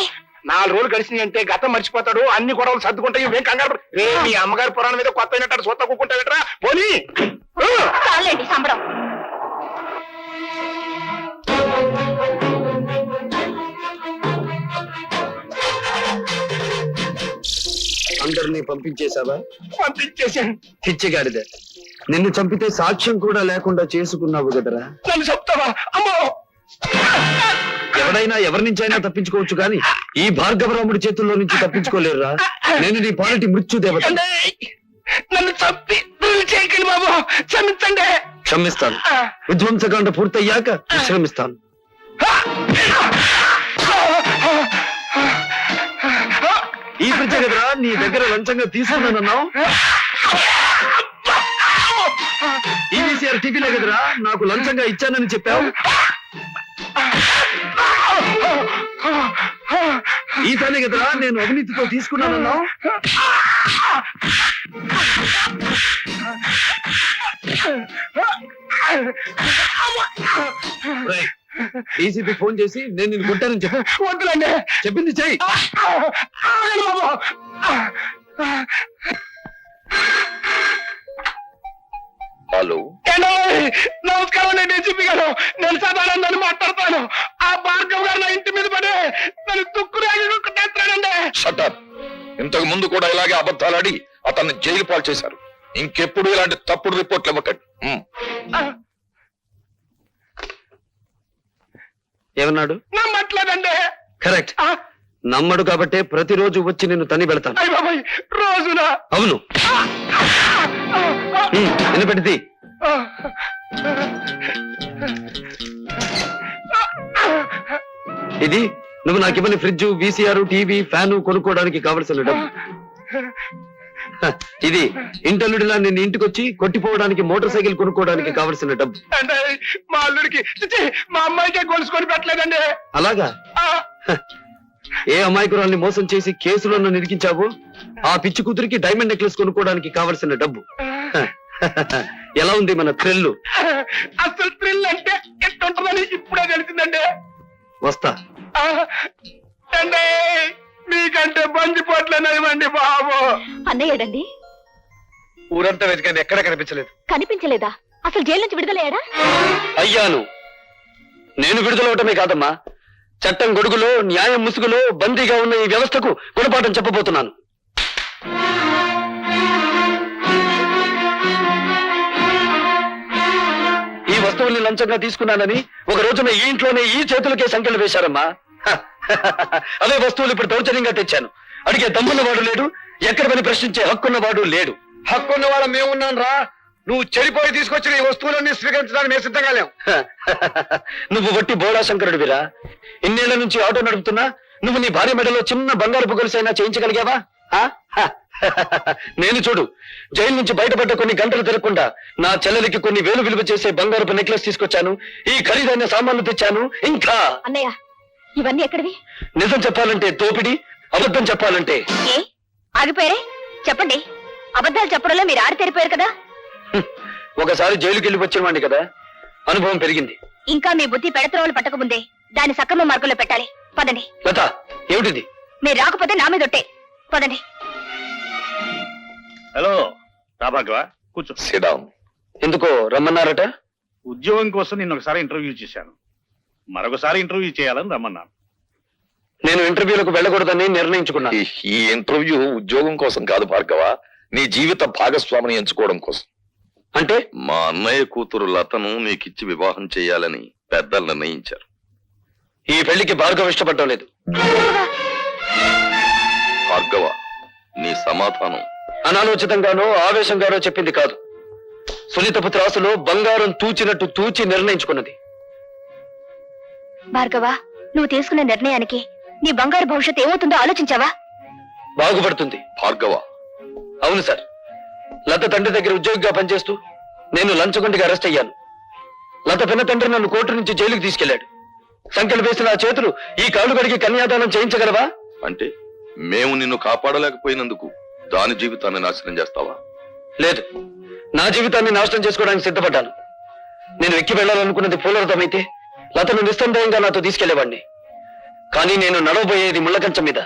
4 రోజులు గడిచినాయి అంటే గతం మర్చిపోతాడు, అన్ని గొడవలు సర్దుకుంటాయి. ఇవేం కంగారు పడ- రే మీ అమ్మగారి పురాణం మీద కొత్త అయినట్టు సొత్త కూకుంటావేట్రా పోనీ. చాలండి సంబరం. అందరినీ పంపించేశావా? పంపించేశాను. పిచ్చిగాడిదే, నిన్ను చంపితే సాక్ష్యం కూడా లేకుండా చేసుకున్నావు కదరా. నన్ను చెప్తావా? అమ్మో ఎవడైనా ఎవరి నుంచైనా తప్పించుకోవచ్చు కానీ ఈ భార్గవరాముడి చేతుల్లో నుంచి తప్పించుకోలేరురా. నేను నీ పాలిటి మృత్యు దేవత. అండే, నన్ను చంపి థ్రిల్ చేయకండి బాబు, క్షమించండి. క్షమిస్తాను. విధ్వంసకాండ పూర్తయ్యాక విశ్రమిస్తాను. ఈ పిచ్చ కదరా నీ దగ్గర లంచంగా తీసుకున్నానన్నావు. ఈవీసీఆర్ టీవీలో కదరా నాకు లంచంగా ఇచ్చానని చెప్పావు. ఈతనే కదరా నేను అవినీతితో తీసుకున్నానన్నావు. డీసీపీ ఫోన్ చేసి నేను నిన్ను కొట్టానని చెప్పు. వద్దులండి. చెప్పింది చెయ్యి. ఆగండి బాబు. హలో, ఏంటో, నమస్కారం అండి డీసీపీ గారు. నేను సదానందని మాట్లాడతాను. ఆ భార్గవ్ గారు నా ఇంటి మీద పడి నన్ను తుక్కురాడండి. షటప్. ఇంతకు ముందు కూడా ఇలాగే అబద్ధాలాడి అతన్ని జైలు పాలు చేశారు. ఇంకెప్పుడు ఇలాంటి తప్పుడు రిపోర్ట్లు ఇవ్వకండి. ఏమన్నాడు? నమ్మట్లేదండి. కరెక్ట్. నమ్మడు కాబట్టే ప్రతిరోజు వచ్చి నిన్ను తని పెడతాను. అయ్య బాబాయ్, రోజున. అవును. వినపెడితే ఇది నువ్వు నాకు ఇవ్వని ఫ్రిడ్జ్, వీసీఆర్, టీవీ, ఫ్యాను కొనుక్కోవడానికి కావలసిన డబ్బు. ఇది ఇంటల్లుడిలా నిన్ను ఇంటికొచ్చి కొట్టిపోవడానికి మోటార్ సైకిల్ కొనుక్కోవడానికి కావలసిన డబ్బు. అంటే మా అల్లుడికి చిచి, మా అమ్మాయికే గొలుసుకొని పెట్టలేదండి. అలాగా? ఏ అమాయకురాల్ని మోసం చేసి కేసులో నన్ను ఇరికించావు ఆ పిచ్చి కూతురికి డైమండ్ నెక్లెస్ కొనుక్కోవడానికి కావలసిన డబ్బు. ఎలా ఉంది మన థ్రిల్లు? అసలు థ్రిల్ అంటే ఎట్టుంటుందని ఇప్పుడే తెలిసిందండి. వస్తా. అంటే మీకంటే బంజిపోట్లేనివ్వండి బాబు. అన్నయ్యడండి? ఊరంతా వెతికాను, ఎక్కడ కనిపించలేదు. కనిపించలేదా? అసలు జైలు నుంచి విడుదలయ్యాడా? అయ్యాను. నేను విడుదలవటమే కాదమ్మా, చట్టం గొడుగులో న్యాయం ముసుగులో బందీగా ఉన్న ఈ వ్యవస్థకు గుణపాఠం చెప్పబోతున్నాను. ఈ వస్తువుల్ని లంచంగా తీసుకున్నానని ఒక రోజున ఈ ఇంట్లోనే ఈ చేతులకే సంఖ్యలు వేశారమ్మా. అదే వస్తువులు ఇప్పుడు దౌర్జన్యంగా తెచ్చాను. అడిగే దమ్మున్నవాడు లేడు, ఎక్కడ పని ప్రశ్నించే హక్కున్నవాడు లేడు. హక్కున్న వాళ్ళ మేమున్నాను రా. నువ్వు చెడిపోయి తీసుకొచ్చిన ఈ వస్తువులన్నీ స్వీకరించడానికి మేము సిద్ధంగా లేవు. నువ్వు వట్టి బోళా శంకరుడివిరా. ఇన్నేళ్ల నుంచి ఆటో నడుపుతున్నా నువ్వు నీ భార్య మెడలో చిన్న బంగారు పొగలుసైనా చేయించగలిగావా? నేను చూడు, జైలు నుంచి బయటపడ్డ కొన్ని గంటలు తిరగకుండా నా చెల్లెలికి కొన్ని వేలు విలువ చేసే బంగారపు నెక్లెస్ తీసుకొచ్చాను, ఈ ఖరీదైన సామాన్లు తెచ్చాను. ఇంకా అన్నయ్య, ఇవన్నీ ఎక్కడివి? నిజం చెప్పాలంటే దోపిడి, అబద్ధం చెప్పాలంటే ఏ ఆగిపోయారే? చెప్పండి. అబద్ధాలు చెప్పడంలో మీరు ఆడితేరిపోయారు కదా. ఒకసారి జైలుకి వెళ్ళి వచ్చిన వాడిని కదా, అనుభవం పెరిగింది. ఇంకా మీ బుద్ధి పెడత్రోలు పట్టకముందే దాన్ని సక్రమ మార్గంలో పెట్టాలి. పదండి. లత, ఏమిటిది? మీరు రాకపోతే నా మీద ఒట్టే. పదండి. హలో రాభాగ్వ, కూర్చో. సిడాం. ఎందుకో రమ్మన్నారట? ఉద్యోగం కోసం నిన్న ఒకసారి ఇంటర్వ్యూ చేశాను, మరొకసారి ఇంటర్వ్యూ చేయాలని రమ్మన్నాను. నేను ఇంటర్వ్యూలకు వెళ్ళకూడదని నిర్ణయించుకున్నాను. ఈ ఇంటర్వ్యూ ఉద్యోగం కోసం కాదు భార్గవ, నీ జీవిత భాగస్వామిని ఎంచుకోవడం కోసం. అంటే మా అన్నయ్య కూతురు లతను నీకిచ్చి వివాహం చేయాలని పెద్దలు నిర్ణయించారు. ఈ పెళ్లికి భార్గవ ఇష్టపడటం లేదు. భార్గవ, నీ సమాధానం? అనాలోచితంగానో ఆవేశంగానో చెప్పింది కాదు. సునీతపు త్రాసులో బంగారం తూచినట్టు తూచి నిర్ణయించుకున్నది. భార్గవ, నువ్వు తీసుకున్న నిర్ణయానికి నీ బంగారు భవిష్యత్తు ఏమవుతుందో ఆలోచించావా? బాగుపడుతుంది. భార్గవ, అవును సార్, లత తండ్రి దగ్గర ఉద్యోగిగా పనిచేస్తూ నేను లంచగొండిగా అరెస్ట్ అయ్యాను. లత పిన్న తండ్రి నన్ను కోర్టు నుంచి జైలుకి తీసుకెళ్లాడు. సంఖ్యలు వేసిన ఆ చేతులు ఈ కాళ్ళు కడిగి కన్యాదానం చేయించగలవా? అంటే మేము నిన్ను కాపాడలేకపోయినందుకు దాని జీవితాన్ని నాశనం చేస్తావా? లేదు, నా జీవితాన్ని నాశనం చేసుకోవడానికి సిద్ధపడ్డాను. నేను ఎక్కి వెళ్ళాలనుకున్నది పూలరథమైతే లతను నిస్సందేహంగా నాతో తీసుకెళ్లేవాడిని. కానీ నేను నడవబోయేది ముళ్ళకంచం మీద.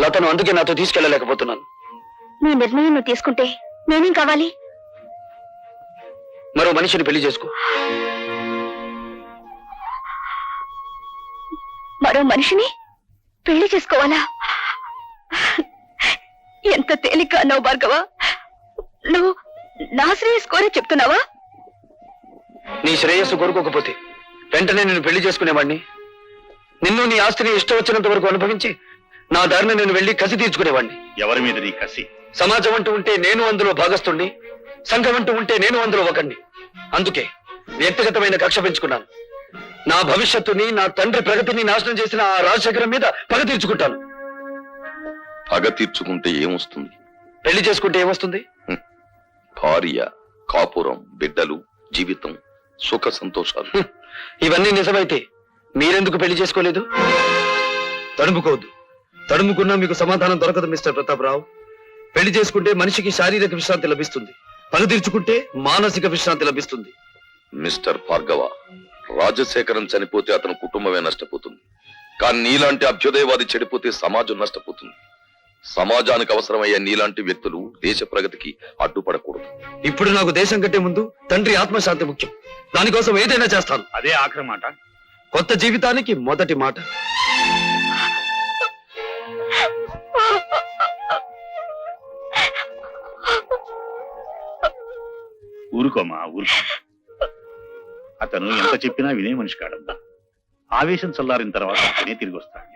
లతను అందుకే నాతో తీసుకెళ్లలేకపోతున్నాను. నీ నిర్ణయం నువ్వు తీసుకుంటే నేనేం కావాలి? మరో మనిషిని పెళ్లి చేసుకో. మరో మనిషిని పెళ్లి చేసుకోవాలా? ఎంత తేలిక అన్నావు భార్గవ. నువ్వు నా శ్రేయస్ కోరే చెప్తున్నావా? నీ శ్రేయస్సు కోరుకోకపోతే వెంటనే నేను పెళ్లి చేసుకునేవాడిని. నిన్ను నీ ఆస్తిని ఇష్టం వచ్చినంత వరకు అనుభవించి నా దారిని నేను వెళ్లి కసి తీర్చుకునేవాడిని. ఎవరి మీద నీ కసి? సమాజం అంటూ ఉంటే నేను అందులో భాగస్తుణ్ణి, సంఘం అంటూ ఉంటే నేను అందులో ఒకణ్ణి. అందుకే వ్యక్తిగతమైన కక్ష పెంచుకున్నాను. నా భవిష్యత్తుని, నా తండ్రి ప్రగతిని నాశనం చేసిన ఆ రాజశేఖరం మీద పగ తీర్చుకుంటాను. పగ తీర్చుకుంటే ఏమొస్తుంది? పెళ్లి చేసుకుంటే ఏమొస్తుంది? భార్య, కాపురం, బిడ్డలు, జీవితం, సుఖ సంతోషాలు. ఇవన్నీ నిజమైతే మీరెందుకు పెళ్లి చేసుకోలేదు? తడుముకోవద్దు. తడుముకున్నా మీకు సమాధానం దొరకదు మిస్టర్ ప్రతాపరావు. పెళ్లి చేసుకుంటే మనిషికి శారీరక విశ్రాంతి లభిస్తుంది, పగ తీర్చుకుంటే మానసిక విశ్రాంతి లభిస్తుంది. మిస్టర్ భార్గవ, రాజశేఖరం చనిపోతే అతని కుటుంబమే నష్టపోతుంది. కానీ నీలాంటి అభ్యుదయవాది చెడిపోతే సమాజం నష్టపోతుంది. సమాజానికి అవసరమయ్యే నీలాంటి వ్యక్తులు దేశ ప్రగతికి అడ్డుపడకూడదు. ఇప్పుడు నాకు దేశం కంటే ముందు తండ్రి ఆత్మశాంతి ముఖ్యం. దానికోసం ఏదైనా చేస్తాను. అదే ఆఖరి మాట. కొత్త జీవితానికి మొదటి మాట. ఊరుకోమా, ఊరుకో. అతను ఎంత చెప్పినా వినే మనిషి కాడమ్మా. ఆవేశం చల్లారిన తర్వాత అతనే తిరిగి వస్తాడు.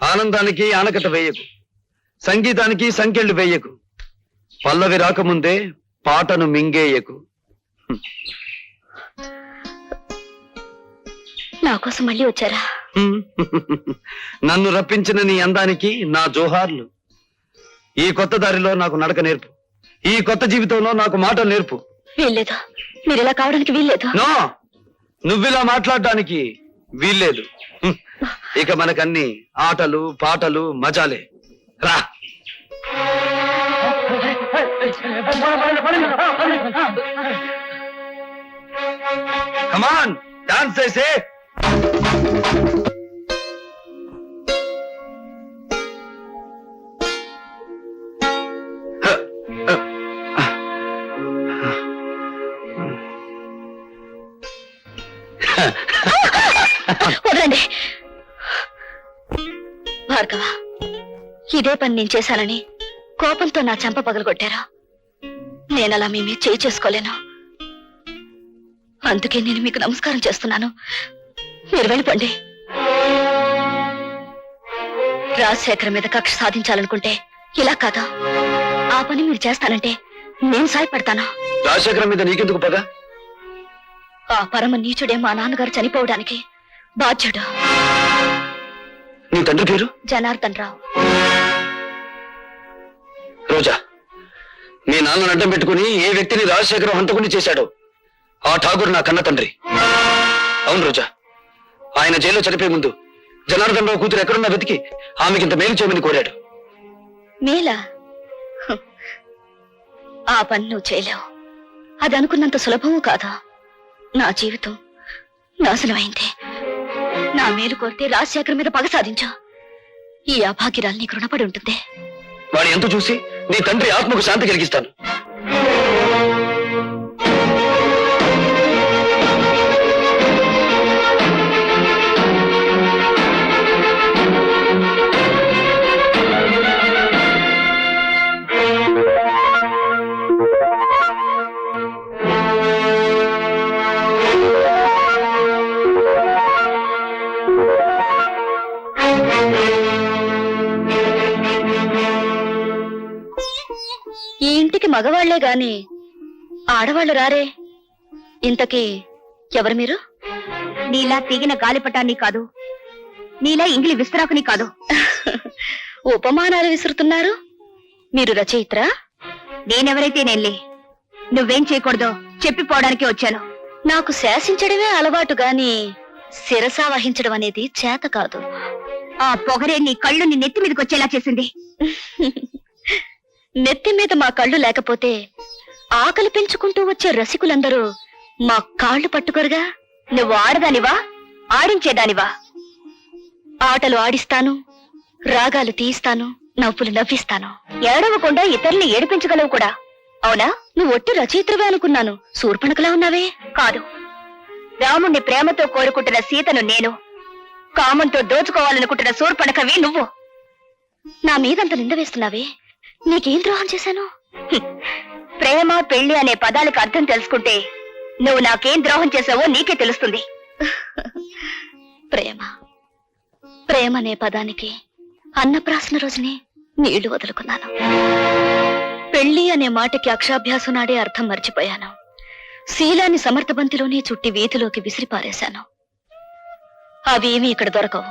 ఆనందానికి ఆనకట్ట వేయకు, సంగీతానికి సంకెళ్ళు వేయకు, పల్లవి రాకముందే పాటను మింగేయకు. నా కోసం మళ్ళీ వచ్చారా? నన్ను రప్పించిన నీ అందానికి నా జోహార్లు. ఈ కొత్త దారిలో నాకు నడక నేర్పు. ఈ కొత్త జీవితంలో నాకు మాట నేర్పు. వీల్లేదు, మీరు ఇలా కావడానికి వీల్లేదు. నో, నువ్విలా మాట్లాడడానికి వీల్లేదు. ఇక మనకన్ని ఆటలు పాటలు మజాలే. రా. కమాన్, డాన్స్ చేసే. వదలండి భార్గవ. ఇదే పని నేను చేశానని కోపంతో నా చెంప పగలగొట్టారా? నేనలా మీ మీద చేయి చేసుకోలేను. అందుకే నేను మీకు నమస్కారం చేస్తున్నాను. మీరు వెళ్ళిపోండి. రాజశేఖర్ మీద కక్ష సాధించాలనుకుంటే ఇలా కాదా? ఆ పని మీరు చేస్తానంటే నేను సాయపడతాను. రాజశేఖరం మీద నీకెందుకు పగ? ఆ పరమ నీచుడే మా నాన్నగారు చనిపోవడానికి బాధ్యుడు. నీ తండ్రి పేరు? జనార్దన్ రావు. రోజా, మీ నాన్నను అడ్డం పెట్టుకుని ఏ వ్యక్తిని రాజశేఖరం హంతకుని చేశాడో ఆ ఠాగూర్ నా కన్న తండ్రి. అవును రోజా, ఆయన జైల్లో చనిపోయే ముందు జనార్దన్ రావు కూతురు ఎక్కడున్నా వెతికి ఆమెకింత మేలు చేయమని కోరాడు. మేలా? ఆ పని నువ్వు చేయలేవు. అది అనుకున్నంత సులభము కాదా? నా జీవితం నాశనమైంది. నా మేలు కోరితే రాజశేఖర్ మీద పగ సాధించా. ఈ అభాగ్యరాలు నీకు రుణపడి ఉంటుంది. వాడి ఎంత చూసి నీ తండ్రి ఆత్మకు శాంతి కలిగిస్తాను. మగవాళ్లే గాని ఆడవాళ్లు రారే. ఇంతకీ ఎవరు మీరు? నీలా తెగిన గాలిపటాన్ని కాదు, నీలా ఇంగిలి విస్తరాకుని కాదు. ఉపమానాలు విసురుతున్నారు. మీరు రచయిత్రా? నేనెవరైతే నేనులే. నువ్వేం చేయకూడదో చెప్పిపోవడానికి వచ్చాను. నాకు శాసించడమే అలవాటు గాని శిరసా వహించడం అనేది చేత కాదు. ఆ పొగరే నీ కళ్ళు నీ నెత్తి మీదకి వచ్చేలా చేసింది. నెత్తి మీద మా కళ్ళు లేకపోతే ఆకలి పెంచుకుంటూ వచ్చే రసికులందరూ మా కాళ్ళు పట్టుకోరుగా. నువ్వు ఆడదానివా, ఆడించేదానివా? ఆటలు ఆడిస్తాను, రాగాలు తీయిస్తాను, నవ్వులు నవ్విస్తాను. ఏడవకుండా ఇతరుల్ని ఏడిపించగలవు కూడా. అవునా? నువ్వు ఒట్టి రచయిత్రవే అనుకున్నాను. శూర్పణఖలా ఉన్నావే. కాదు, రాముణ్ణి ప్రేమతో కోరుకుంటున్న సీతను నేను, కామంతో దోచుకోవాలనుకుంటున్న శూర్పణఖవి నువ్వు. నా మీదంత నింద వేస్తున్నావే. నీకేం ద్రోహం చేశాను? ప్రేమ పెళ్లి అనే పదాలకు అర్థం తెలుసుకుంటే నువ్వు నాకేం ద్రోహం చేశావో నీకే తెలుస్తుంది. ప్రేమ ప్రేమ అనే పదానికి అన్నప్రాసన రోజునే నీళ్లు వదులుకున్నాను. పెళ్లి అనే మాటకి అక్షాభ్యాసం నాడే అర్థం మర్చిపోయాను. శీలాన్ని సమర్థబంతిలోనే చుట్టి వీధిలోకి విసిరిపారేశాను. అవేమీ ఇక్కడ దొరకవు.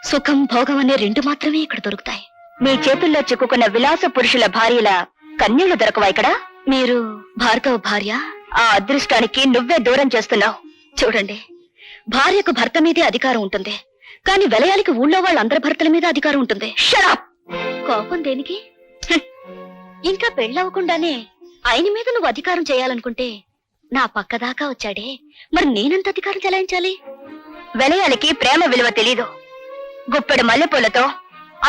సుఖం, భోగం అనే రెండు మాత్రమే ఇక్కడ దొరుకుతాయి. మీ చేతుల్లో చిక్కుకున్న విలాస పురుషుల భార్యల కన్యలు దొరకవా ఇక్కడ? మీరు భార్గవ భార్య? ఆ అదృష్టానికి నువ్వే దూరం చేస్తున్నావు. చూడండి, భార్యకు భర్త మీదే అధికారం ఉంటుంది, కానీ వెలయాలికి ఊళ్ళో వాళ్ళందరి భర్తల మీద అధికారం ఉంటుంది. షరాప్! కోపం దేనికి? ఇంకా పెళ్ళవకుండానే ఆయన మీద నువ్వు అధికారం చేయాలనుకుంటే నా పక్కదాకా వచ్చాడే, మరి నేనెంత అధికారం చెలాయించాలి? వెలయాలికి ప్రేమ విలువ తెలీదు. గుప్పెడు మల్లెపూలతో,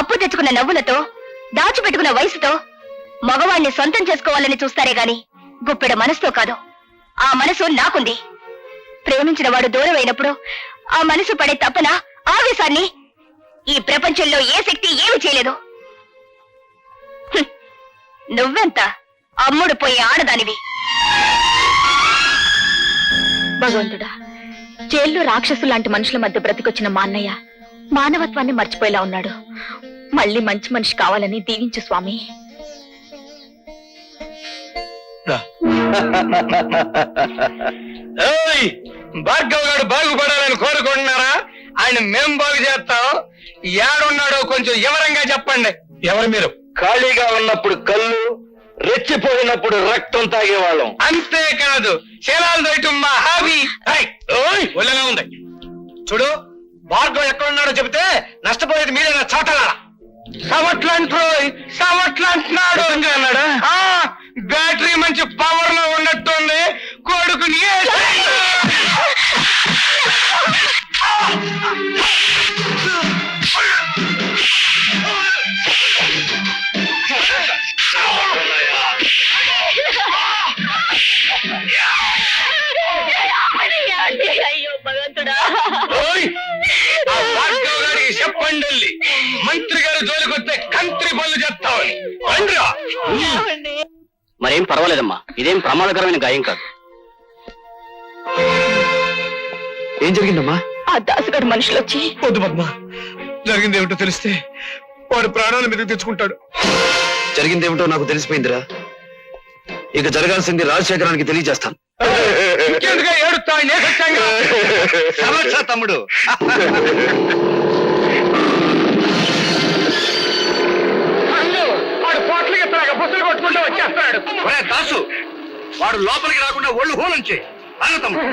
అప్పు తెచ్చుకున్న నవ్వులతో, దాచిపెట్టుకున్న వయసుతో మగవాణ్ణి సొంతం చేసుకోవాలని చూస్తారే గాని గుప్పెడు మనసుతో కాదు. ఆ మనసు నాకుంది. ప్రేమించిన వాడు దూరం అయినప్పుడు ఆ మనసు పడే తపన, ఆవేశాన్ని ఈ ప్రపంచంలో ఏ శక్తి ఏమి చేయలేదు. నువ్వెంత అమ్ముడు పోయే ఆడదానివి. భగవంతుడా, జైల్లో రాక్షసు లాంటి మనుషుల మధ్య బ్రతికొచ్చిన మా అన్నయ్య మానవత్వాన్ని మర్చిపోయేలా ఉన్నాడు. మళ్ళీ మంచి మనిషి కావాలని దీవించు స్వామి. భార్గవ్ గారు బాగుపడాలని కోరుకుంటున్నారా? ఆయన మేం బాగు చేస్తాం. ఏడున్నాడో కొంచెం వివరంగా చెప్పండి. ఎవరు మీరు? ఖాళీగా ఉన్నప్పుడు కళ్ళు, రెచ్చిపోయినప్పుడు రక్తం తాగేవాళ్ళం. అంతేకాదు, శీలాలు దొరకటం మా హాబీ. ఒళ్ళగా ఉంది. చూడు, భార్గవ్ ఎక్కడున్నాడో చెబితే నష్టపోయేది మీరేనా చాటలారా? సమట్లంటున్నాడు అన్నాడా? బ్యాటరీ మంచి పవర్ లో ఉన్నట్టుంది. కొడుకుని అయ్యో భగవంతుడా, భార్గవ్ గారికి చెప్పండి, మంత్రి గారు జోలికొస్తే కంత్రి పనులు చేస్తామని. మరేం పర్వాలేదమ్మా, ఇదేం ప్రమాదకరమైన గాయం కాదు. ఏం జరిగిందమ్మా? ఆ దాసుగారు మనుషులు వచ్చి. వద్దు పద్మ, జరిగింది ఏమిటో తెలిస్తే వాడు ప్రాణాల మీద తెచ్చుకుంటాడు. జరిగిందేమిటో నాకు తెలిసిపోయిందిరా. ఇక జరగాల్సింది రాజశేఖరానికి తెలియజేస్తాను. ఇంకెందుగా ఏడుస్తా? సమస్య తమ్ముడు. వాడు పోట్లకి బుసలు కొట్టుకుంటూ వచ్చేస్తాడు. దాసు, వాడు లోపలికి రాకుండా ఒళ్ళు హోలంచే తమ్ముడు.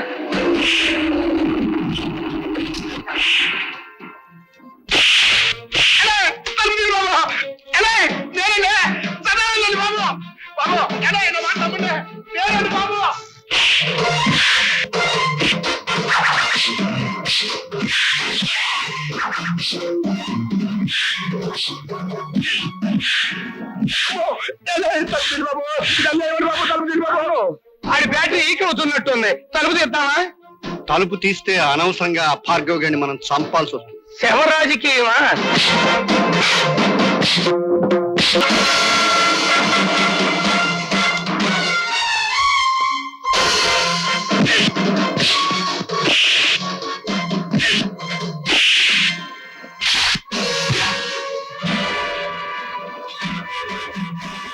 ఆడి బ్యాటరీ ఈక అవుతున్నట్టుంది. తలుపు తీద్దామా? తలుపు తీస్తే అనవసరంగా భార్గవ్ గారిని మనం చంపాల్సి వస్తుంది. శవ రాజకీయమా?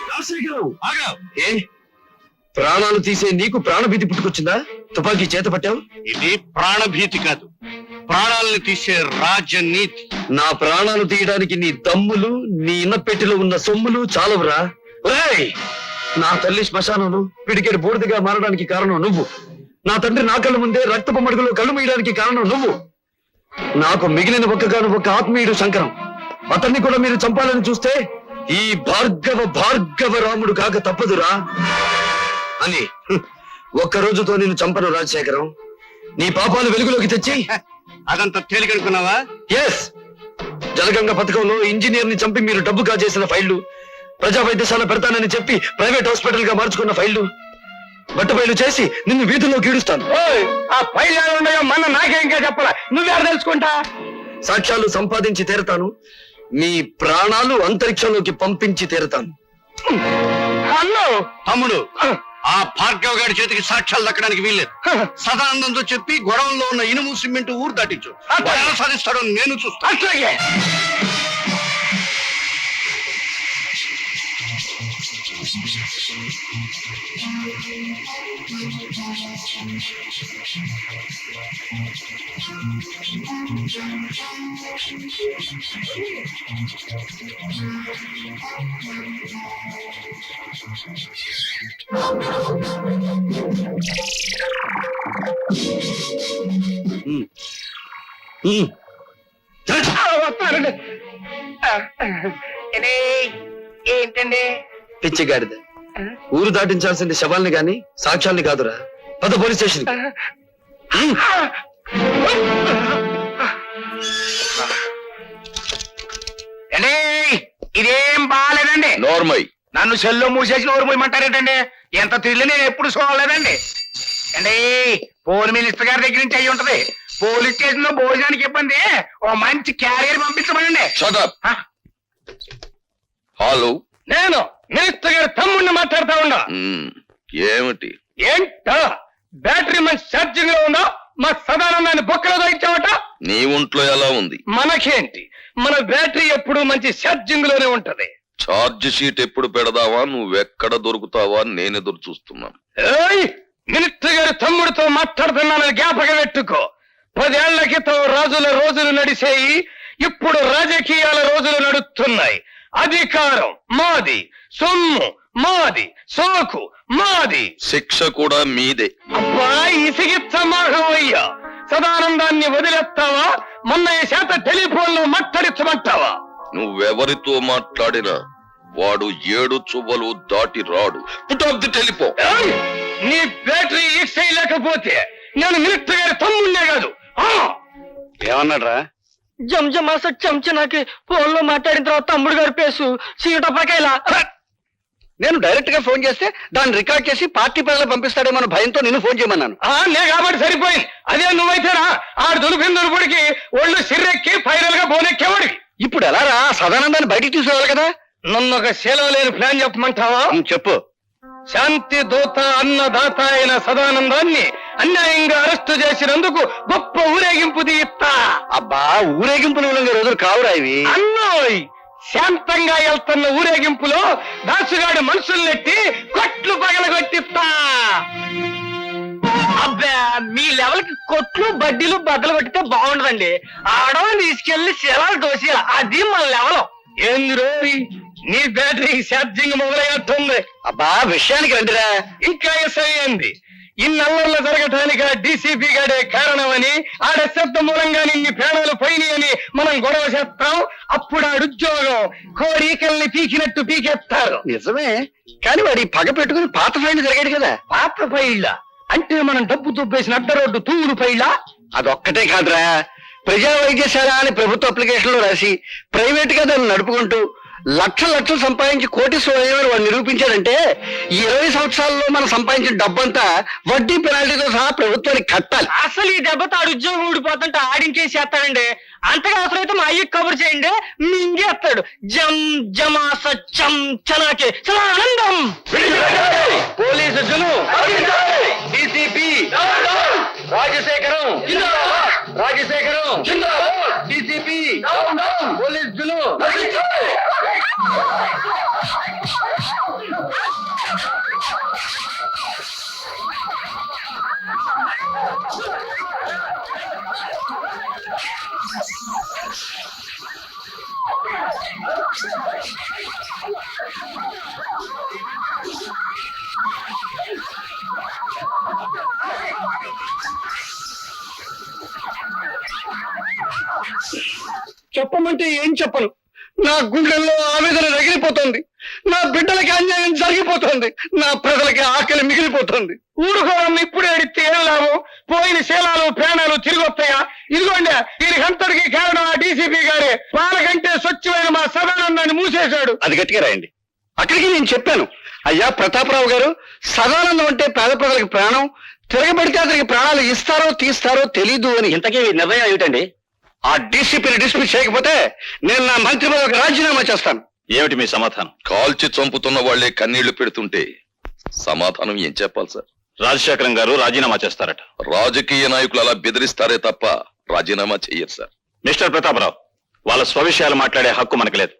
రాజశేఖరం, ఆగా. ఏ ప్రాణాలు తీసే నీకు ప్రాణభీతి పుట్టుకొచ్చిందా? తుపాకీ చేత పట్టావు. ఇది ప్రాణభీతి కాదు, ప్రాణాలను తీసే రాజనీతి. నా ప్రాణాలు తీయడానికి నీ దమ్ములు, నీ ఇన్నపెట్టిలో ఉన్న సొమ్ములు చాలవురా. ఒరేయ్, నా తల్లి శ్మశానంలో పిడికెడు బూడిదగా మారడానికి కారణం నువ్వు. నా తండ్రి నా కళ్ళ ముందే రక్తపు మడుగులో కళ్ళు మూయడానికి కారణం నువ్వు. నాకు మిగిలిన ఒక్క ఆత్మీయుడు శంకరం. అతన్ని కూడా మీరు చంపాలని చూస్తే ఈ భార్గవ రాముడు కాక తప్పదురా అని ఒక్క రోజుతో నేను చంపను రాజశేఖరం. నీ పాపాలు వెలుగులోకి తెచ్చి అదంతా తేలికనుకున్నావా? ఎస్, జలగంగ పథకంలో ఇంజనీర్ ని చంపి మీరు డబ్బు కాజేసిన ఫైళ్లు, ప్రజా వైద్యశాల పెడతానని చెప్పి ప్రైవేట్ హాస్పిటల్ గా మార్చుకున్న ఫైళ్లు, బట్టబయలు చేసి నిన్ను వీధుల్లో గీడుస్తాను. ఆ ఫైల్ ఉన్నాయో మన నాకే ఇంకా చెప్పాలా, నువ్వెక్కడ తెలుసుకుంటా? సాక్ష్యాలు సంపాదించి తీరతాను. మీ ప్రాణాలు అంతరిక్షంలోకి పంపించి తీరతాను. హలో తమ్ముడు, ఆ భార్గవ్ గారి చేతికి సాక్ష్యాలు దక్కడానికి వీల్లేదు. సదానందంతో చెప్పి గొడవల్లో ఉన్న ఇనుము సిమెంట్ ఊరు దాటించు. వాడు ఎలా సాధిస్తాడో నేను చూస్తాను. అట్లాగే. వస్తానండి. ఏంటండి? పిచ్చిగాడిద, ఊరు దాటించాల్సింది శవాల్ని గాని సాక్ష్యాల్ని కాదురా. పద పోలీస్ స్టేషన్. ఇదేం బాగాలేదండి. నోర్మై, నన్ను సెల్లో మూసేసి నోరు మూయమంటారేటండి? ఎంత తిరిగి నేను ఎప్పుడు చూడలేదండి. అండి, పోలీస్ మినిస్టర్ గారి దగ్గర నుంచి అయ్యి ఉంటది. పోలీస్ స్టేషన్ లో భోజనానికి ఇబ్బంది, ఓ మంచి క్యారియర్ పంపించమనండి. హలో, నేను మినిస్టర్ గారి తమ్ముడిని మాట్లాడుతా ఉన్నా. ఏమిటి? ఏంటా బ్యాటరీ మంచి ఛార్జింగ్ లో ఉందా? మా సదానందాన్ని బొక్కలో ఇచ్చావట. నీ ఒంట్లో ఎలా ఉంది? మనకేంటి, మన బ్యాటరీ ఎప్పుడు మంచి ఛార్జింగ్ లోనే ఉంటది. ఛార్జ్ షీట్ ఎప్పుడు పెడదావా, నువ్వెక్కడ దొరుకుతావా నేను ఎదురు చూస్తున్నాను. ఏయ్, మినిస్టర్ గారి తమ్ముడితో మాట్లాడుతున్నానని జ్ఞాపకం పెట్టుకో. 10 ఏళ్ల క్రితం రాజుల రోజులు నడిసేయి, ఇప్పుడు రాజకీయాల రోజులు నడుస్తున్నాయి. అధికారం మాది, సొమ్ము మాది, సోకు మాది, శిక్ష కూడా మీదే. అబ్బా ఇసిగిచ్చమాహవయ్యా. సదానందాన్ని వదిలేస్తావా? మొన్న ఈ చేత టెలిఫోన్ లో మాట్లాడించమంటావా? నువ్వెవరితో మాట్లాడినా వాడు 7 చువ్వలు దాటి రాడు. Put off the telephone. ఏయ్, నీ బ్యాటరీ ఈక్స్ చేయలేకపోతే నేను మినిస్టర్ గారి తమ్ముడినే కాదు. ఏమన్నాడ్రా? జంజమాస చెంచనాకి ఫోన్ లో మాట్లాడిన తర్వాత తమ్ముడు గారి పేసు చీటపకాయలా. నేను డైరెక్ట్ గా ఫోన్ చేస్తే దాన్ని రికార్డ్ చేసి పార్టీ ప్రజలు పంపిస్తాడేమో భయంతో నిన్ను ఫోన్ చేయమన్నాను. నే కాబట్టి సరిపోయింది. అదే నువ్వైతేనా ఆడు దులిపిన దులుపుడికి ఒళ్ళు సిర్రెక్కి ఫైనల్ గా బోనెక్కేవాడికి. ఇప్పుడు ఎలా రా సదానందాన్ని బయటికి తీసుకురావాలి కదా? నన్ను ఒక శీలం లేని ప్లాన్ చెప్పమంటావా? చెప్పు. శాంతి దూత అన్నదాత అయిన సదానందాన్ని అన్యాయంగా అరెస్టు చేసినందుకు గొప్ప ఊరేగింపు తీస్తా. అబ్బా, ఊరేగింపులు రోజులు కావురా ఇవి. అన్నోయ్, శాంతంగా వెళ్తున్న ఊరేగింపులో దాసుగాడి మనుషుల్నెట్టి కొట్లు పగలగొట్టిస్తా. అబ్బా, మీ లెవెల్ కి కొట్లు బడ్డీలు బద్దలు కొట్టితే బాగుండదండి. ఆడవాళ్ళు తీసుకెళ్లి శిలాలు దోసి, అది మన లెవెల్. ఏంది రోయ్, నీ బ్యాటరీ ఛార్జింగ్ మొదలైనట్టుంది. అబ్బా, విషయానికి రండిరా. ఇంకా ఎసయ్యింది. ఇన్నల్లర్లు జరగటానికి డీసీపీ గాడే కారణమని, ఆడ శబ్ద మూలంగా నిన్ని ప్రాణాలు పోయినాయని మనం గొడవ చేస్తాం. అప్పుడు ఆడుద్యోగం కోరికల్ని పీకినట్టు పీకేస్తారు. నిజమే, కానీ వాడి పగ పెట్టుకుని పాత ఫైల్ జరిగాడు కదా. పాత ఫైళ్ళ అంటే మనం డబ్బు దుబ్బేసిన అడ్డ రోడ్డు తూముడు ఫైళ్ళ. అదొక్కటే కాదురా, ప్రజా వైద్యశాల అని ప్రభుత్వ అప్లికేషన్ లో రాసి ప్రైవేట్ గా దాన్ని నడుపుకుంటూ లక్షలు సంపాదించి కోటీశ్వరుడు వాడు నిరూపించాడంటే 20 సంవత్సరాల్లో మనం సంపాదించిన డబ్బంతా వడ్డీ పెనాల్టీతో సహా ప్రభుత్వానికి కట్టాలి. అసలు ఈ దెబ్బతో ఆడు ఉద్యోగం ఊడిపోతుంటే ఆడించేసేస్తాడండి. అంతగా అవసరమైతే మా అయ్యకి కబురు చేయండి, మింగేస్తాడు. జం జమాస చం చనాకే ఆనందం. పోలీసు జులు, డీసీపీ రాజశేఖరం, డీసీపీ పోలీసు జులు. చెప్పమంటే ఏం చెప్పను. నా గుండెల్లో ఆవేదన రగిలిపోతుంది. నా బిడ్డలకి అన్యాయం జరిగిపోతుంది. నా ప్రజలకి ఆకలి మిగిలిపోతుంది. ఊరుకోవడం ఇప్పుడే అడిగితే ఏం లాభం? పోయిన శీలాలు ప్రాణాలు తిరిగి వస్తాయా? ఇదిగోండి దీనికంతటికి కారణం ఆ డీసీపీ గారే. వాళ్ళకంటే స్వచ్ఛమైన మా సదానందాన్ని మూసేశాడు. అది గట్టిగా రాయండి. అక్కడికి నేను చెప్పాను, అయ్యా ప్రతాపరావు గారు, సదానందం అంటే పేద ప్రజలకి ప్రాణం, తిరగబడితే అతనికి ప్రాణాలు ఇస్తారో తీస్తారో తెలీదు అని. ఇంతకీ నిర్ణయం ఏమిటండి? ఆ డీసీపీని డిస్మిస్ చేయకపోతే నేను నా మంత్రి పదవికి రాజీనామా చేస్తాను. ఏమిటి మీ సమాధానం? కాల్చి చంపుతున్న వాళ్లే కన్నీళ్లు పెడుతుంటే సమాధానం ఏం చెప్పాలి సార్? రాజశేఖరం గారు రాజీనామా చేస్తారట. రాజకీయ నాయకులు అలా బెదిరిస్తారే తప్ప రాజీనామా చెయ్యరు సార్. మిస్టర్ ప్రతాపరావు, వాళ్ళ స్వవిషయాలు మాట్లాడే హక్కు మనకు లేదు.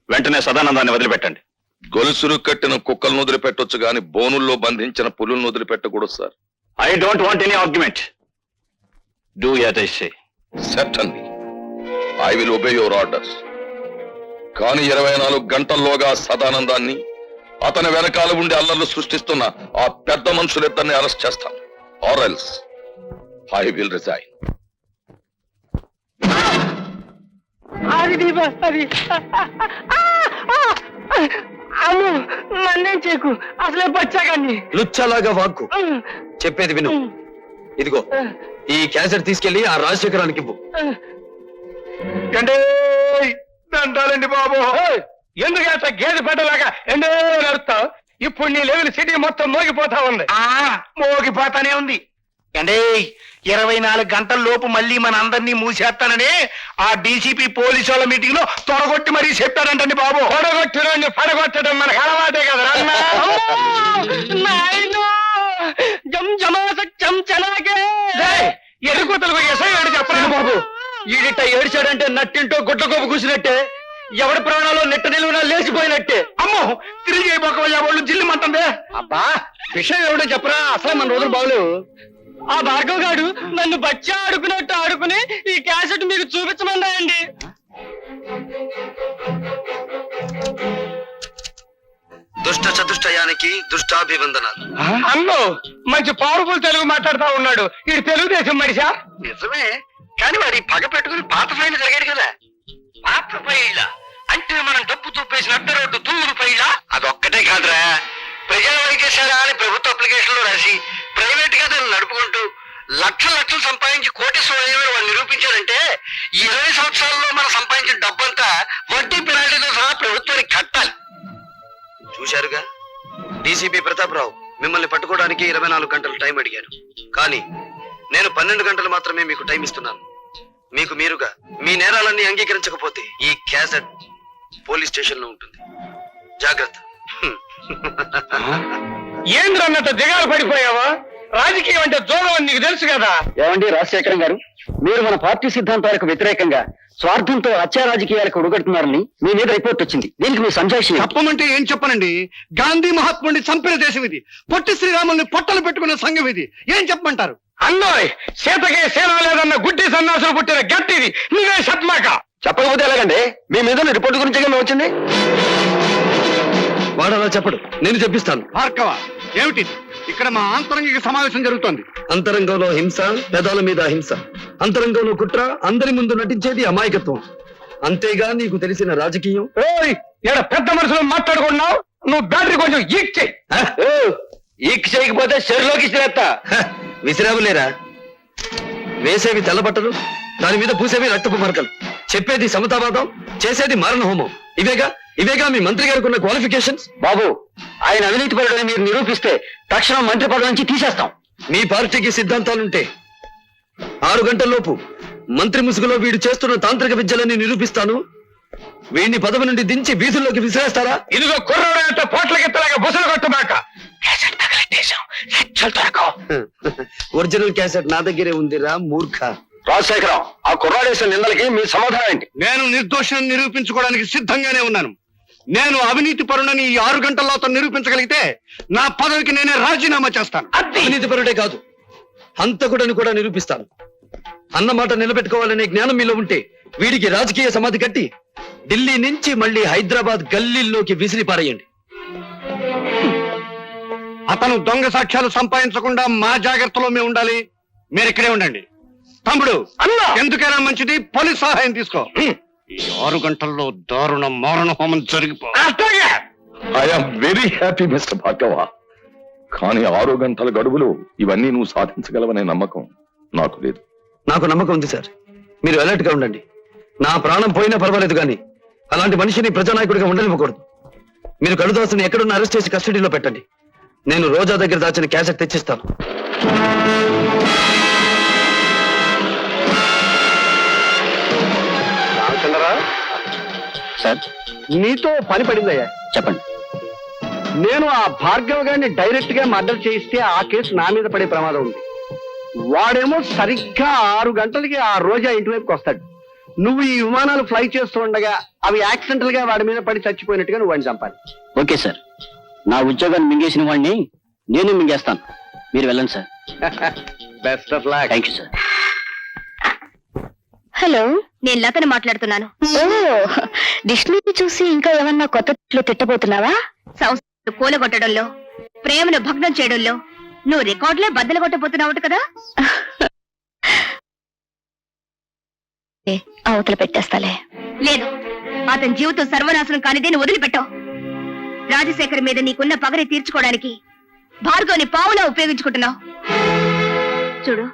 వెంటనే సదానందాన్ని వదిలిపెట్టండి. గొలుసులు కట్టిన కుక్కలను వదిలిపెట్టొచ్చు గాని బోనుల్లో బంధించిన పులులను వదిలిపెట్టకూడదు sir. I don't want any argument. Do as I say. Certainly. I will obey your orders. కానీ 24 గంటల్లోగా సదానందాన్ని, అతని వెనకాల ఉండి అల్లర్లు సృష్టిస్తున్న ఆ పెద్ద మనుషులిద్దరిని అరెస్ట్ చేస్తాను. Or else I will resign. అది అమ్ము నన్నేం చేయకు, అసలే బచ్చాగాన్ని. లుచ్చలాగా వాక్కు. చెప్పేది విను. ఇదిగో ఈ క్యాసెట్ తీసుకెళ్లి ఆ రాజశేఖరానికి ఇవ్వు. దండాలండి బాబు. ఎందుకు అట్లా గేదె పెట్టలాగా ఎండో నడుస్తావు? ఇప్పుడు నీ లెవెల్ సిటీ మొత్తం మోగిపోతా ఉంది. మోగిపోతానే ఉంది. అంటే 24 గంటల లోపు మళ్ళీ మన అందరినీ మూసేస్తానని ఆ డీసీపీ పోలీసు వాళ్ళ మీటింగ్ లో తొడగొట్టి మరీ చెప్పారంటండి బాబు. తొడగొట్టిన పడగొట్టడం మనకు అలవాటే కదా. ఎదుర్కొతలకు ఎసయ్యాడు చెప్పండి బాబు. ఈడిట ఏడ్చాడంటే నట్టింటో గుడ్ల కోపు కూసినట్టే, ఎవడి ప్రాణాలు నెట్ట నిలువునా లేచిపోయినట్టే. అమ్మో తిరిగి అయిపోకవయ్యా వాళ్ళు జిల్లుమంటుందే. అబ్బా విషయం ఎవడో చెప్పరా, అసలు మన రోజులు బాగలేవు. ఆ భార్గవ్ గారు నన్ను బచ్చా ఆడుకున్నట్టు ఆడుకుని ఈ క్యాసెట్ మీకు చూపించమన్నాయండి. దుష్ట చతుష్టయానికి దుష్టాభివందనాలు. అన్నో మంచి పవర్ఫుల్ తెలుగు మాట్లాడుతా ఉన్నాడు. ఇది తెలుగుదేశం మనిషా? నిజమే, కానీ వాడి పగ పెట్టుకుని పాత ఫైల్ జరిగాడు కదా. పాత ఫైళ్ళ అంటే మనం డబ్బు చూపేసిన అడ్డ రోడ్డు తూరు ఫైళ్ళ. అదొక్కటే కాదురా, ప్రజా వైద్యశాల అని ప్రభుత్వ అప్లికేషన్ లో రాసి ప్రైవేట్ గా దాన్ని నడుపుకుంటూ లక్షలు సంపాదించి కోటీశ్వరుడు వాళ్ళు నిరూపించారంటే 20 సంవత్సరాల్లో మనం సంపాదించిన డబ్బంతా వడ్డీ పెనాల్టీతో సహా ప్రభుత్వానికి కట్టాలి. చూశారుగా, డీసీపీ ప్రతాపరావు మిమ్మల్ని పట్టుకోవడానికి 24 గంటలు టైం అడిగారు. కానీ నేను 12 గంటలు మాత్రమే మీకు టైం ఇస్తున్నాను. మీకు మీరుగా మీ నేరాలన్నీ అంగీకరించకపోతే ఈ క్యాసెట్ పోలీస్ స్టేషన్ లో ఉంటుంది. జాగ్రత్త. ఏంద్రన్నట్టు దిగాలు పడిపోయావా? రాజకీయం అంటే జోగం అని నీకు తెలుసు కదా. ఏమండి రాజశేఖరం గారు, మీరు మన పార్టీ సిద్ధాంతాలకు వ్యతిరేకంగా స్వార్థంతో హత్యా రాజకీయాలకు ఉడగడుతున్నారని మీ మీద రిపోర్ట్ వచ్చింది. దీనికి మీ సంజాయిషి. చెప్పమంటే ఏం చెప్పనండి? గాంధీ మహాత్ముడిని చంపిన దేశం ఇది. పొట్టి శ్రీరాముల్ని పొట్టలు పెట్టుకున్న సంఘం ఇది. ఏం చెప్పమంటారు? అన్నోయ్ సీతకే సేన లేదన్న గుడ్డి సన్నాసులు పుట్టిన గట్టిది నీవే సత్మాక. చెప్పకపోతే ఎలాగండి? మీ మీద రిపోర్ట్ గురించి మేము వచ్చింది. వాడు అలా చెప్పడు, నేను చెప్పిస్తాను. భార్గవ, ఏమిటి ఇక్కడ మా ఆంతరంగిక సమావేశం జరుగుతోంది? అంతరంగంలో హింస, పెదాల మీద హింస. అంతరంగంలో కుట్ర, అందరి ముందు నటించేది అమాయకత్వం. అంతేగా నీకు తెలిసిన రాజకీయం. ఓయ్ ఎడ పెద్ద మనుషులు మాట్లాడుకున్నావు. నువ్వు బ్యాటరీ కొంచెం ఈక్ చెయ్యి. ఈక్ చేయకపోతే చెరులోకి విసిరేస్తా. విసిరావులేరా? వేసేవి తెల్లబట్టలు, దాని మీద పూసేవి రక్తపు మరకలు. చెప్పేది సమతావాదం, చేసేది మారణ హోమం. ఇవేగా మీ మంత్రి గారికి ఉన్న క్వాలిఫికేషన్స్. బాబు, ఆయన అవినీతి పరుడని మీరు నిరూపిస్తే తక్షణం మంత్రి పదవి నుంచి తీసేస్తాం. మీ పార్టీకి సిద్ధాంతాలుంటే 6 గంటల్లోపు మంత్రి ముసుగులో వీడు చేస్తున్న తాంత్రిక విద్యలని నిరూపిస్తాను. వీడిని పదవి నుండి దించి వీధుల్లోకి విసిరేస్తారా? ఇదిగో కుర్రాడు పోట్లకెత్తలాగా బుసలు కొట్టమాక. ఒరిజినల్ క్యాసెట్ నా దగ్గరే ఉందిరా మూర్ఖ. రాజశేఖరం, ఆ కుర్రాడేసిన నిందలకి మీ సమాధానం ఏంటి? నేను నిర్దోషాన్ని నిరూపించుకోవడానికి సిద్ధంగానే ఉన్నాను. నేను అవినీతి పరుడని ఈ 6 గంటల్లో అతను నిరూపించగలిగితే నా పదవికి నేనే రాజీనామా చేస్తాను. అవినీతి పరుడే కాదు, హంతకుడని కూడా నిరూపిస్తాను. అన్నమాట నిలబెట్టుకోవాలనే జ్ఞానం మీలో ఉంటే వీడికి రాజకీయ సమాధి కట్టి ఢిల్లీ నుంచి మళ్ళీ హైదరాబాద్ గల్లీల్లోకి విసిరి పారేయండి. అతను దొంగ సాక్ష్యాలు సంపాదించకుండా మా జాగ్రత్తలో మేము ఉండాలి. మీరు ఇక్కడే ఉండండి. తమ్ముడు ఎందుకైనా మంచిది పోలీస్ సహాయం తీసుకో. ఈ 6 గంటల్లో దారుణ మారణ హోమం జరిగిపో. I'm very happy mister Bhargava. కానీ 6 గంటల గడువులో ఇవన్నీ నువ్వు సాధించగలవనే నమ్మకం నాకు లేదు. నాకు నమ్మకం ఉంది సార్. మీరు అలర్ట్ గా ఉండండి. నా ప్రాణం పోయినా పర్వాలేదు కానీ అలాంటి మనిషిని ప్రజానాయకుడిగా ఉండనివ్వకూడదు. మీరు కడుదాసుని ఎక్కడున్న అరెస్ట్ చేసి కస్టడీలో పెట్టండి. నేను రోజా దగ్గర దాచిన క్యాసెట్ తెచ్చిస్తాను. రామచంద్రరా, సార్ నీతో పని పడిందయ్యా. చెప్పండి. నేను ఆ భార్గవ్ గారిని డైరెక్ట్ గా మర్డర్ చేయిస్తే ఆ కేసు నా మీద పడే ప్రమాదం ఉంది. వాడేమో సరిగ్గా 6 గంటలకి ఆ రోజా ఇంటి వైపుకి వస్తాడు. నువ్వు ఈ విమానాలు ఫ్లై చేస్తూ ఉండగా అవి యాక్సిడెంటల్ గా వాడి మీద పడి చచ్చిపోయినట్టుగా నువ్వు వాడిని చంపాలి. Okay sir. నా ఉద్యోగాన్ని మింగేసిన వాడిని నేను మింగేస్తాను. మీరు వెళ్ళండి sir. Best of luck. Thank you sir. Hello, నేను లతని మాట్లాడుతున్నాను. ఓ, డిక్షనరీ చూసి ఇంకా ఏమన్నా కొత్త తిట్టబోతున్నావా? సంస్థలు కూలగొట్టడంలో, ప్రేమను భగ్నం చేయడంలో నువ్వు రికార్డులే బద్దలు కొట్టబోతున్నావు కదా. అవతల పెట్టేస్తాలే. లేదు, అతని జీవితం సర్వనాశనం కానిదే నువ్వు వదిలిపెట్టావు. రాజశేఖర్ మీద నీకున్న పగని తీర్చుకోవడానికి భార్గవ్ని పావులా ఉపయోగించుకుంటున్నావు. చూడు,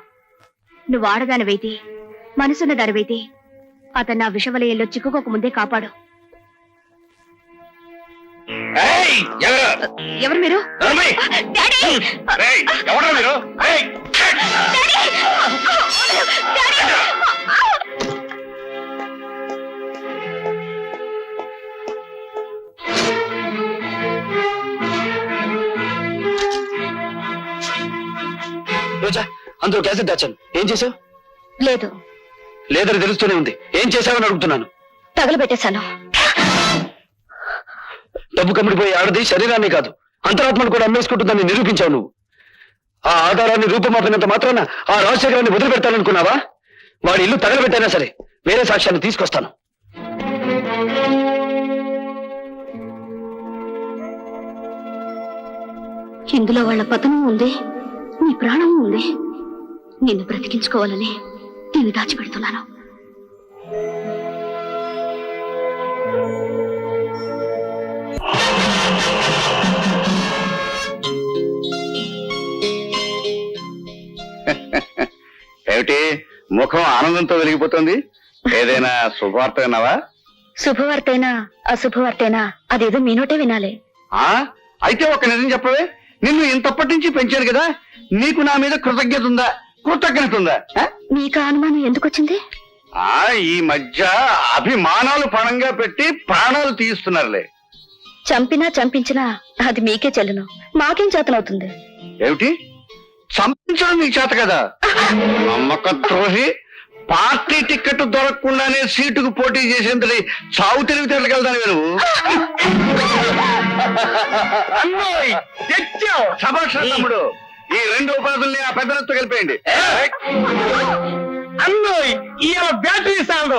నువ్వు ఆడదానివైతే, మనసున్న దానివైతే అతను నా విషవలయంలో చిక్కుకోక ముందే కాపాడు. ఎవరు మీరు? డాడీ! ఎవరు మీరు? డాడీ! డాడీ! రోజా, అందులో క్యాసెట్ దాచాను. ఏం చేసావు? లేదు, లేదని తెలుస్తూనే ఉంది. ఏం చేసావని అడుగుతున్నాను. తగలబెట్టేశాను. డబ్బు కమ్మిడిపోయి ఆడది శరీరాన్ని కాదు అంతరాత్మను కూడా అమ్మేసుకుంటుందని నిరూపించావు నువ్వు. ఆ ఆధారాన్ని రూపమాపినంత మాత్రాన ఆ రాజశేఖరాన్ని వదిలిపెడతాననుకున్నావా? వాడి ఇల్లు తగలబెట్టైనా సరే వేరే సాక్ష్యాన్ని తీసుకొస్తాను. ఇందులో వాళ్ళ పతనం ఉంది, నీ ప్రాణం ఉంది. నిన్ను బ్రతికించుకోవాలని నేను దాచిపెడుతున్నాను. ఏమిటి ముఖం ఆనందంతో వెలిగిపోతుంది? ఏదైనా శుభవార్త విన్నావా? శుభవార్తైనా అశుభవార్తైనా అదేదో మీ నోటే వినాలి. అయితే ఒక నిజం చెప్పవే. నిన్ను ఇంతప్పటి నుంచి పెంచాను కదా, నీకు నా మీద కృతజ్ఞత ఉందా? కృతజ్ఞత ఉందా? మీకు అనుమానం ఎందుకు వచ్చింది? ఈ మధ్య అభిమానాలు పణంగా పెట్టి ప్రాణాలు తీస్తున్నారులే. చంపినా చంపించినా అది మీకే చెల్లును, మాకేం చేతనవుతుంది? ఏమిటి చంపించడం నీకు చేత కదా? నమ్మక ద్రోహి. పార్టీ టికెట్ దొరకకుండానే సీటుకు పోటీ చేసేంతటి చావు తెలివితేటలకు వెళ్తాను నువ్వు. శభాష్ తమ్ముడు. ఈ 2 ఉపాధుల్ని ఆ పెద్దలతో కలిపేయండి. బ్యాటరీ సాగు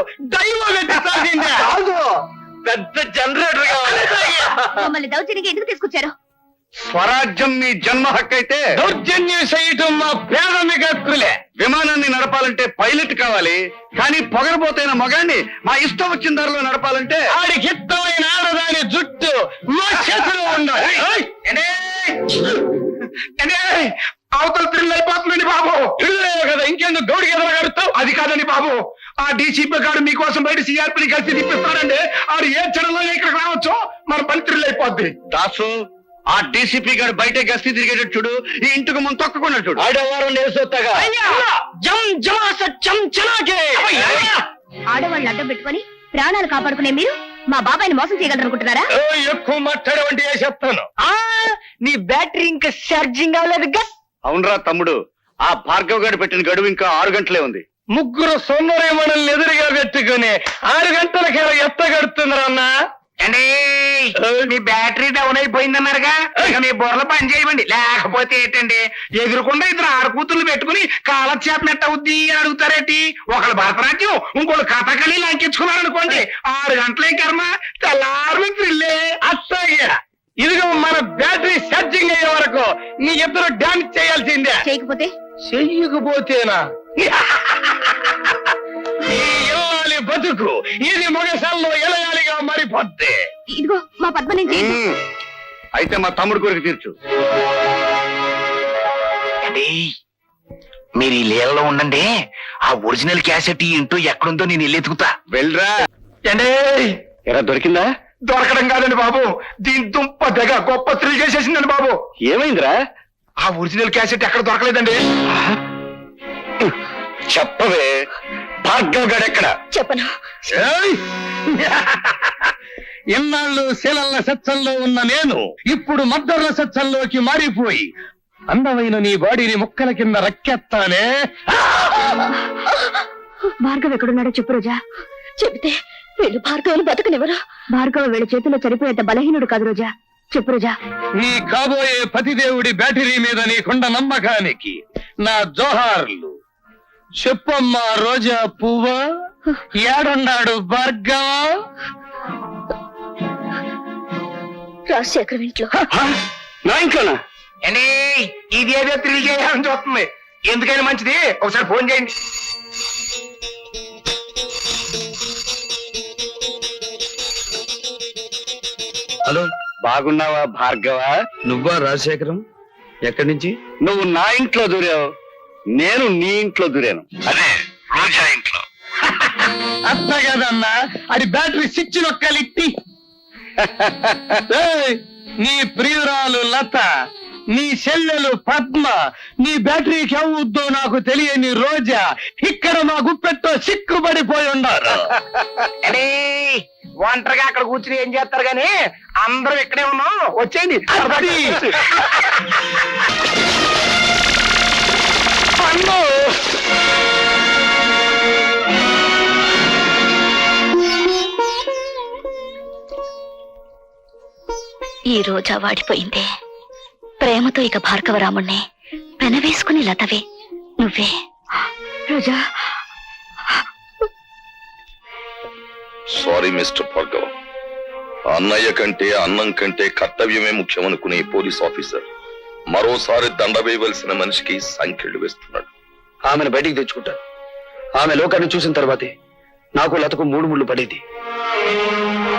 పెద్ద జనరేటర్ కావాలి. మమ్మల్ని దౌర్జన్యంగా ఎందుకు తీసుకొచ్చారు? స్వరాజ్యం మీ జన్మ హక్కు అయితే దౌర్జన్యం చేయటం మా ప్రాథమిక హక్కులే. విమానాన్ని నడపాలంటే పైలట్ కావాలి, కానీ పొగరబోతైన మగాన్ని మా ఇష్టం వచ్చిన దారిలో నడపాలంటే ఆడికి ఇష్టమైన ఆడదాని జుట్టు మా చేతిలో ఉండాలి. అవతల థ్రిల్ అయిపోతుందండి బాబు. థ్రిల్ కదా, ఇంకెందుకు గౌడికి ఎదరగడుతావు? అది కాదండి బాబు, ఆ డీసీపీ గారు మీకోసం బయట సిఆర్పీని కలిసి తిప్పిస్తారండి. ఆడు ఏ క్షణంలో ఇక్కడికి రావచ్చు, మన పని థ్రిల్ అయిపోద్ది. దాసు, ఆ డీసీపీ గారు బయట గస్తీ తిరిగేటట్టు చూడు, ఈ ఇంటికి ముందు తొక్కకుండా చూడు. ఆడవారం నేర్సొత్తగా ఆడవాళ్ళు అడ్డం పెట్టుకొని ప్రాణాలు కాపాడుకునే మీరు మా బాబాయిని మోసం చేయగలరనుకుంటున్నారా? ఎక్కువ మాట్లాడవండి చెప్తాను. నీ బ్యాటరీ ఇంకా ఛార్జింగ్ అవ్వలేదు. అవునరా తమ్ముడు, ఆ భార్గవ్ గారు పెట్టిన గడువు ఇంకా 6 గంటలే ఉంది. ముగ్గురు సొమ్మరే మనల్ని ఎదురుగా పెట్టుకుని 6 గంటలకి ఎత్తగడుతున్నారన్నా. అండి మీ బ్యాటరీ డౌన్ అయిపోయిందన్నారుగా ఇక మీ బుర్రలు పని చేయమండి, లేకపోతే ఏంటండి ఎదురుకుండా ఇద్దరు ఆడకూతుర్లు పెట్టుకుని కాలక్షేపం ఎట్ట అవుద్ది అని అడుగుతారేటి. ఒకళ్ళు భరతనాట్యం, ఇంకోళ్ళు కథకళి లంకించుకున్నారనుకోండి, 6 గంటలే కర్మ, తెల్లారు థ్రిల్లే. అస్సయ్యా ఇదిగో మన బ్యాటరీ ఛార్జింగ్ అయ్యే వరకు నీ ఇద్దరు డాన్స్ చేయాల్సిందే. చేయకపోతే చెయ్యకపోతేనా ఈ ఇల్లాలి బతుకు ఇది మగసాల్లో ఎలయాలిగా మారిపోద్ది. ఇదిగో మా పద్మ నుంచి అయితే మా తమ్ముడు కోరిక తీర్చు. మీరు ఈ లీలలో ఉండండి, ఆ ఒరిజినల్ క్యాసెట్ ఈ ఇంటూ ఎక్కడుందో నేను ఇల్లు ఎతుకుతా. వెళ్ళరా. అండి ఎరా దొరికిందా? దొరకడం కాదండి బాబు, దీని దుంప దగ్గ గొప్ప థ్రిల్ చేసేసిందండి బాబు. ఏమైందిరా? ఆ ఒరిజినల్ క్యాసెట్ ఎక్కడ దొరకలేదండి. చెప్పవే, భార్గవ్ గడెక్కడ? చెప్పను. ఇన్నాళ్ళు శీలల్ల సత్సంలో ఉన్న నేను ఇప్పుడు మద్దర్ల సత్సంలోకి మారిపోయి అందమైన నీ బాడీని ముక్కల కింద రక్కెత్తానే. భార్గవ్ ఎక్కడున్నాడో చెప్పు రోజా. చెబితే వీళ్ళు భార్గవులు బతకనివ్వరు. భార్గవ వీళ్ళ చేతిలో చనిపోయేంత బలహీనుడు కాదు రోజా. చెప్పు రోజా. నీ కాబోయే పతిదేవుడి బ్యాటరీ మీద నీకుండ నమ్మకానికి నా జోహార్లు. చెప్పమ్మా రోజా పువ్వ, ఏడున్నాడు భార్గవ? రాజశేఖర్ ఇంట్లో. నా ఇంట్లోనా? అండి ఇది ఏదో థ్రిల్ చేయాలని చూస్తుంది, ఎందుకైనా మంచిది ఒకసారి ఫోన్ చేయండి. హలో, బాగున్నావా భార్గవ? నువ్వా రాజశేఖరం? ఎక్కడి నుంచి? నువ్వు నా ఇంట్లో దూరావు, నేను నీ ఇంట్లో దూరాను. అదే రోజా ఇంట్లో. అత్త కదన్నా, అది బ్యాటరీ స్విచ్ నొక్కలిట్టి. నీ ప్రియురాలు లత, నీ చెల్లెలు పద్మ, నీ బ్యాటరీకి అవుద్దో నాకు తెలియని రోజా ఇక్కడ మా గుప్పెట్టో సిక్కుబడిపోయి ఉన్నారు. ఒంటరిగా అక్కడ కూర్చుని ఏం చేస్తారు గాని అందరూ ఇక్కడే ఉన్నాం, వచ్చేయండి. అన్నో ఈ రోజా వాడిపోయిందే. ప్రేమతో ఇక భార్గవరాముణ్ణి పెనవేసుకుని లతవే నువ్వే. రోజా సారీ మిస్టర్ భార్గవ. అన్నయ్య కంటే అన్నం కంటే కర్తవ్యమే ముఖ్యమనుకునే పోలీస్ ఆఫీసర్ మరోసారి దండ వేయవలసిన మనిషికి సంఖ్యలు వేస్తున్నాడు. ఆమెను బయటికి తెచ్చుకుంటాను. ఆమె లోకాన్ని చూసిన తర్వాతే నాకు లతకు 3 ముళ్ళు పడేది.